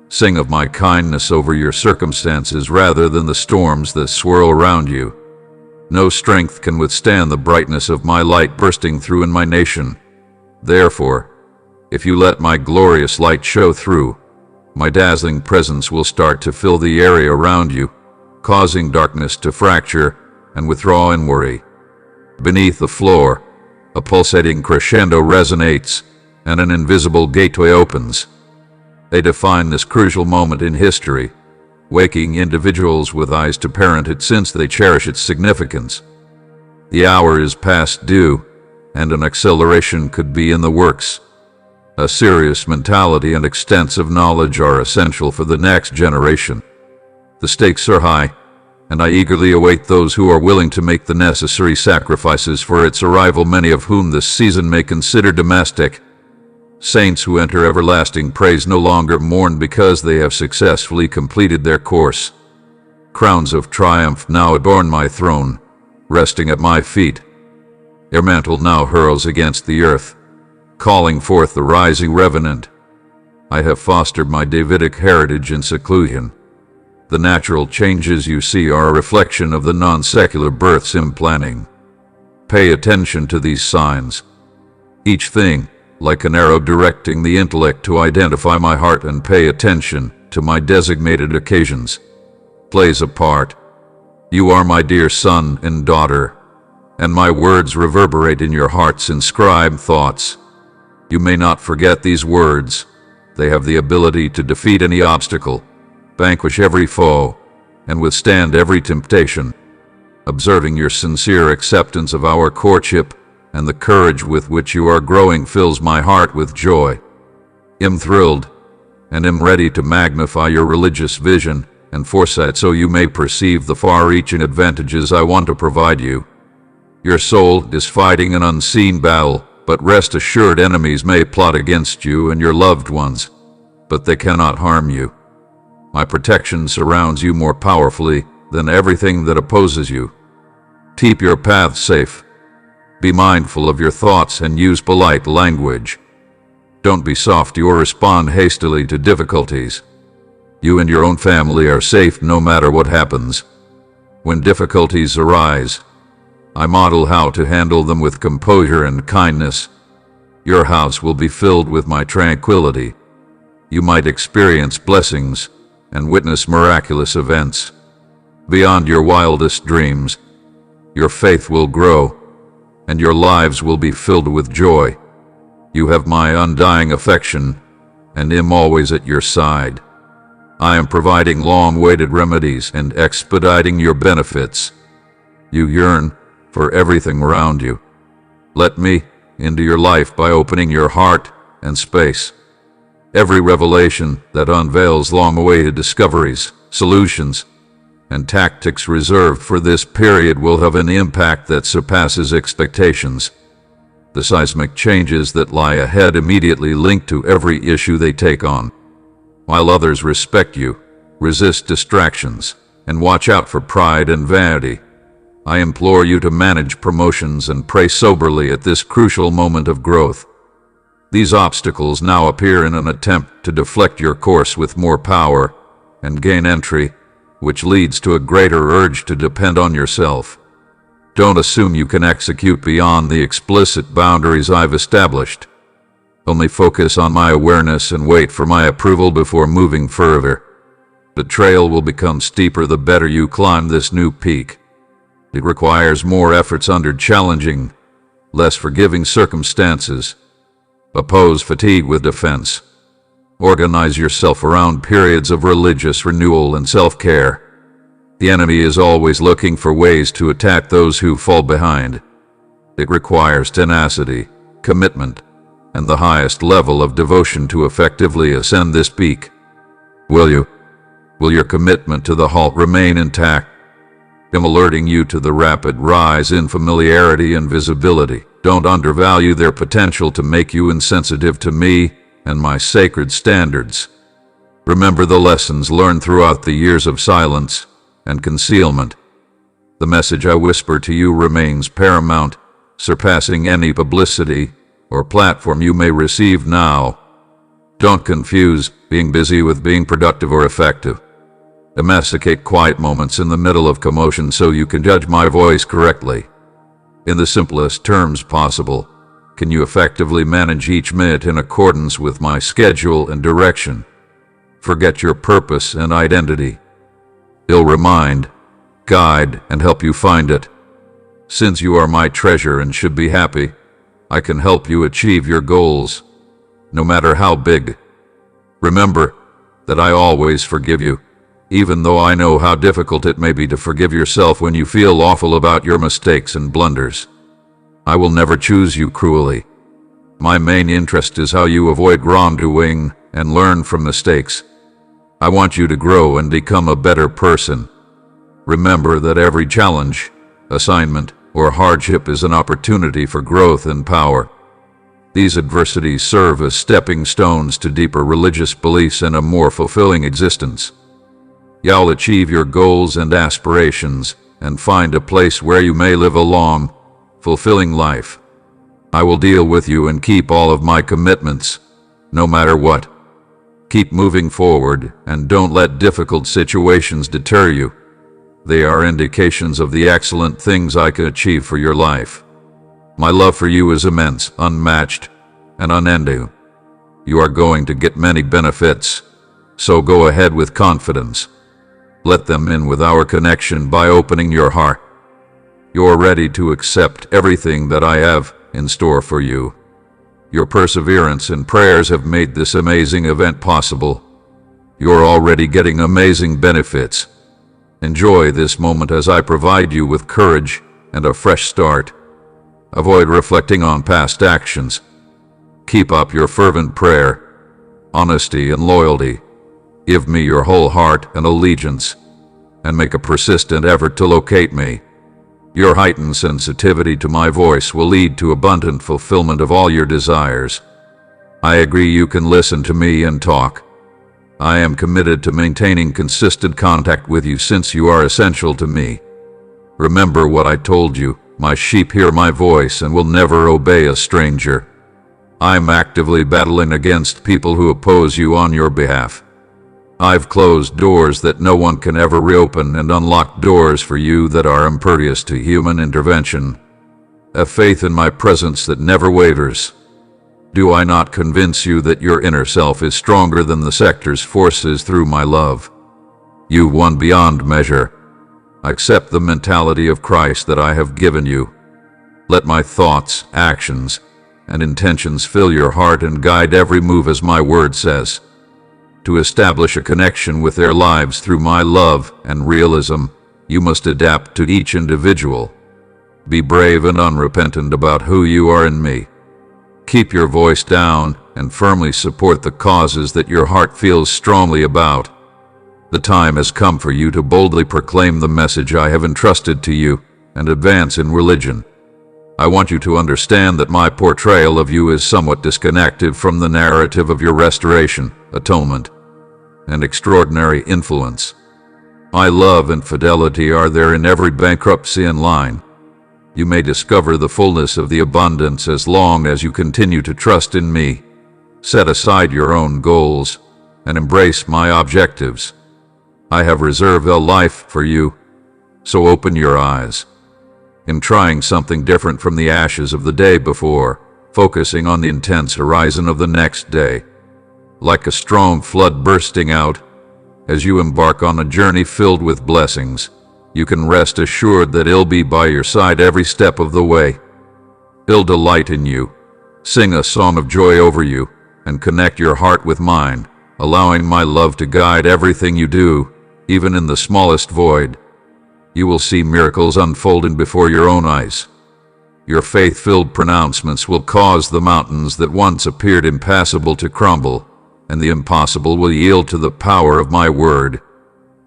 sing of my kindness over your circumstances rather than the storms that swirl around you. No strength can withstand the brightness of my light bursting through in my nation. Therefore, if you let my glorious light show through, my dazzling presence will start to fill the area around you, causing darkness to fracture and withdraw in worry. Beneath the floor, a pulsating crescendo resonates, and an invisible gateway opens. They define this crucial moment in history, waking individuals with eyes to parent it since they cherish its significance. The hour is past due, and an acceleration could be in the works. A serious mentality and extensive knowledge are essential for the next generation. The stakes are high, and I eagerly await those who are willing to make the necessary sacrifices for its arrival, many of whom this season may consider domestic. Saints who enter everlasting praise no longer mourn because they have successfully completed their course. Crowns of triumph now adorn my throne, resting at my feet. Their mantle now hurls against the earth, calling forth the rising revenant. I have fostered my Davidic heritage in seclusion. The natural changes you see are a reflection of the non-secular births I'm planning. Pay attention to these signs. Each thing, like an arrow directing the intellect to identify my heart and pay attention to my designated occasions, plays a part. You are my dear son and daughter, and my words reverberate in your heart's inscribed thoughts. You may not forget these words. They have the ability to defeat any obstacle, vanquish every foe, and withstand every temptation. Observing your sincere acceptance of our courtship and the courage with which you are growing fills my heart with joy. I'm thrilled, and am ready to magnify your religious vision and foresight so you may perceive the far-reaching advantages I want to provide you. Your soul is fighting an unseen battle, but rest assured enemies may plot against you and your loved ones, but they cannot harm you. My protection surrounds you more powerfully than everything that opposes you. Keep your path safe. Be mindful of your thoughts and use polite language. Don't be soft or respond hastily to difficulties. You and your own family are safe no matter what happens. When difficulties arise, I model how to handle them with composure and kindness. Your house will be filled with my tranquility. You might experience blessings and witness miraculous events. Beyond your wildest dreams, your faith will grow, and your lives will be filled with joy. You have my undying affection, and am always at your side. I am providing long-awaited remedies and expediting your benefits. You yearn for everything around you. Let me into your life by opening your heart and space. Every revelation that unveils long-awaited discoveries, solutions, and tactics reserved for this period will have an impact that surpasses expectations. The seismic changes that lie ahead immediately link to every issue they take on. While others respect you, resist distractions, and watch out for pride and vanity, I implore you to manage promotions and pray soberly at this crucial moment of growth. These obstacles now appear in an attempt to deflect your course with more power and gain entry, which leads to a greater urge to depend on yourself. Don't assume you can execute beyond the explicit boundaries I've established. Only focus on my awareness and wait for my approval before moving further. The trail will become steeper the better you climb this new peak. It requires more efforts under challenging, less forgiving circumstances. Oppose fatigue with defense. Organize yourself around periods of religious renewal and self-care. The enemy is always looking for ways to attack those who fall behind. It requires tenacity, commitment, and the highest level of devotion to effectively ascend this peak. Will you? Will your commitment to the halt remain intact? I'm alerting you to the rapid rise in familiarity and visibility. Don't undervalue their potential to make you insensitive to me and my sacred standards. Remember the lessons learned throughout the years of silence and concealment. The message I whisper to you remains paramount, surpassing any publicity or platform you may receive now. Don't confuse being busy with being productive or effective. Domesticate quiet moments in the middle of commotion so you can judge my voice correctly. In the simplest terms possible, can you effectively manage each minute in accordance with my schedule and direction? Forget your purpose and identity. I'll remind, guide, and help you find it. Since you are my treasure and should be happy, I can help you achieve your goals. no matter how big. Remember that I always forgive you, even though I know how difficult it may be to forgive yourself when you feel awful about your mistakes and blunders. I will never choose you cruelly. My main interest is how you avoid wrongdoing and learn from mistakes. I want you to grow and become a better person. Remember that every challenge, assignment, or hardship is an opportunity for growth and power. These adversities serve as stepping stones to deeper religious beliefs and a more fulfilling existence. You'll achieve your goals and aspirations and find a place where you may live a long, fulfilling life. I will deal with you and keep all of my commitments, no matter what. Keep moving forward and don't let difficult situations deter you. They are indications of the excellent things I can achieve for your life. My love for you is immense, unmatched, and unending. You are going to get many benefits, so go ahead with confidence. Let them in with our connection by opening your heart. You're ready to accept everything that I have in store for you. Your perseverance and prayers have made this amazing event possible. You're already getting amazing benefits. Enjoy this moment as I provide you with courage and a fresh start. Avoid reflecting on past actions. Keep up your fervent prayer, honesty and loyalty. Give me your whole heart and allegiance, and make a persistent effort to locate me. Your heightened sensitivity to my voice will lead to abundant fulfillment of all your desires. I agree you can listen to me and talk. I am committed to maintaining consistent contact with you since you are essential to me. Remember what I told you, my sheep hear my voice and will never obey a stranger. I'm actively battling against people who oppose you on your behalf. I've closed doors that no one can ever reopen and unlocked doors for you that are impervious to human intervention. Have faith in my presence that never wavers. Do I not convince you that your inner self is stronger than the sector's forces through my love? You've won beyond measure. Accept the mentality of Christ that I have given you. Let my thoughts, actions, and intentions fill your heart and guide every move as my word says. To establish a connection with their lives through my love and realism, you must adapt to each individual. Be brave and unrepentant about who you are in me. Keep your voice down and firmly support the causes that your heart feels strongly about. The time has come for you to boldly proclaim the message I have entrusted to you and advance in religion. I want you to understand that my portrayal of you is somewhat disconnected from the narrative of your restoration, atonement, and extraordinary influence. My love and fidelity are there in every bankruptcy and line. You may discover the fullness of the abundance as long as you continue to trust in me. Set aside your own goals and embrace my objectives. I have reserved a life for you, so open your eyes. In trying something different from the ashes of the day before, focusing on the intense horizon of the next day, like a strong flood bursting out, as you embark on a journey filled with blessings, you can rest assured that I'll be by your side every step of the way. I'll delight in you, sing a song of joy over you, and connect your heart with mine, allowing my love to guide everything you do, even in the smallest void. You will see miracles unfolding before your own eyes. Your faith-filled pronouncements will cause the mountains that once appeared impassable to crumble, and the impossible will yield to the power of my word.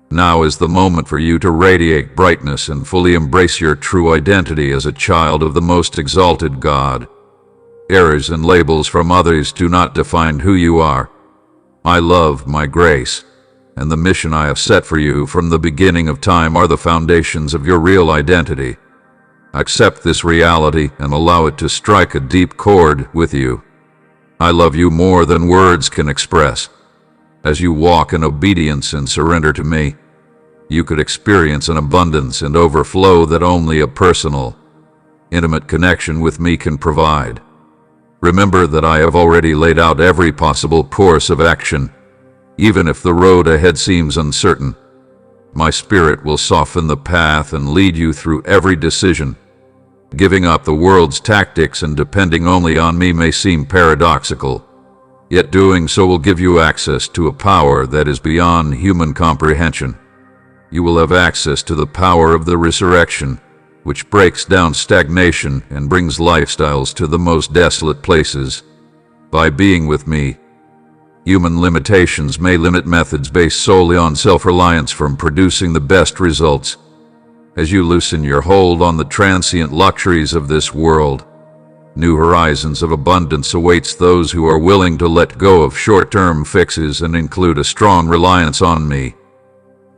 Now is the moment for you to radiate brightness and fully embrace your true identity as a child of the most exalted God. Errors and labels from others do not define who you are. My love, my grace, and the mission I have set for you from the beginning of time are the foundations of your real identity. Accept this reality and allow it to strike a deep chord with you. I love you more than words can express. As you walk in obedience and surrender to me, you could experience an abundance and overflow that only a personal, intimate connection with me can provide. Remember that I have already laid out every possible course of action, even if the road ahead seems uncertain. My spirit will soften the path and lead you through every decision. Giving up the world's tactics and depending only on me may seem paradoxical, Yet doing so will give you access to a power that is beyond human comprehension. You will have access to the power of the resurrection, which breaks down stagnation and brings lifestyles to the most desolate places. By being with me, human limitations may limit methods based solely on self-reliance from producing the best results. As you loosen your hold on the transient luxuries of this world, new horizons of abundance awaits those who are willing to let go of short-term fixes and include a strong reliance on me.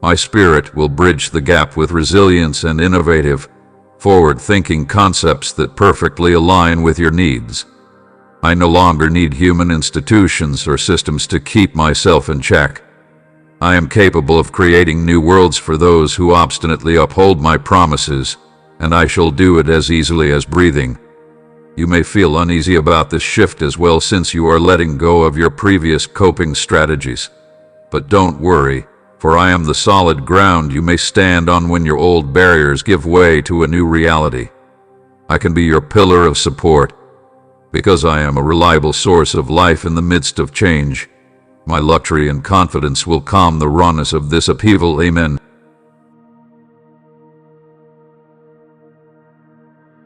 My spirit will bridge the gap with resilience and innovative, forward-thinking concepts that perfectly align with your needs. I no longer need human institutions or systems to keep myself in check. I am capable of creating new worlds for those who obstinately uphold my promises, and I shall do it as easily as breathing. You may feel uneasy about this shift as well, since you are letting go of your previous coping strategies. But don't worry, for I am the solid ground you may stand on when your old barriers give way to a new reality. I can be your pillar of support, because I am a reliable source of life in the midst of change. My luxury and confidence will calm the rawness of this upheaval. Amen.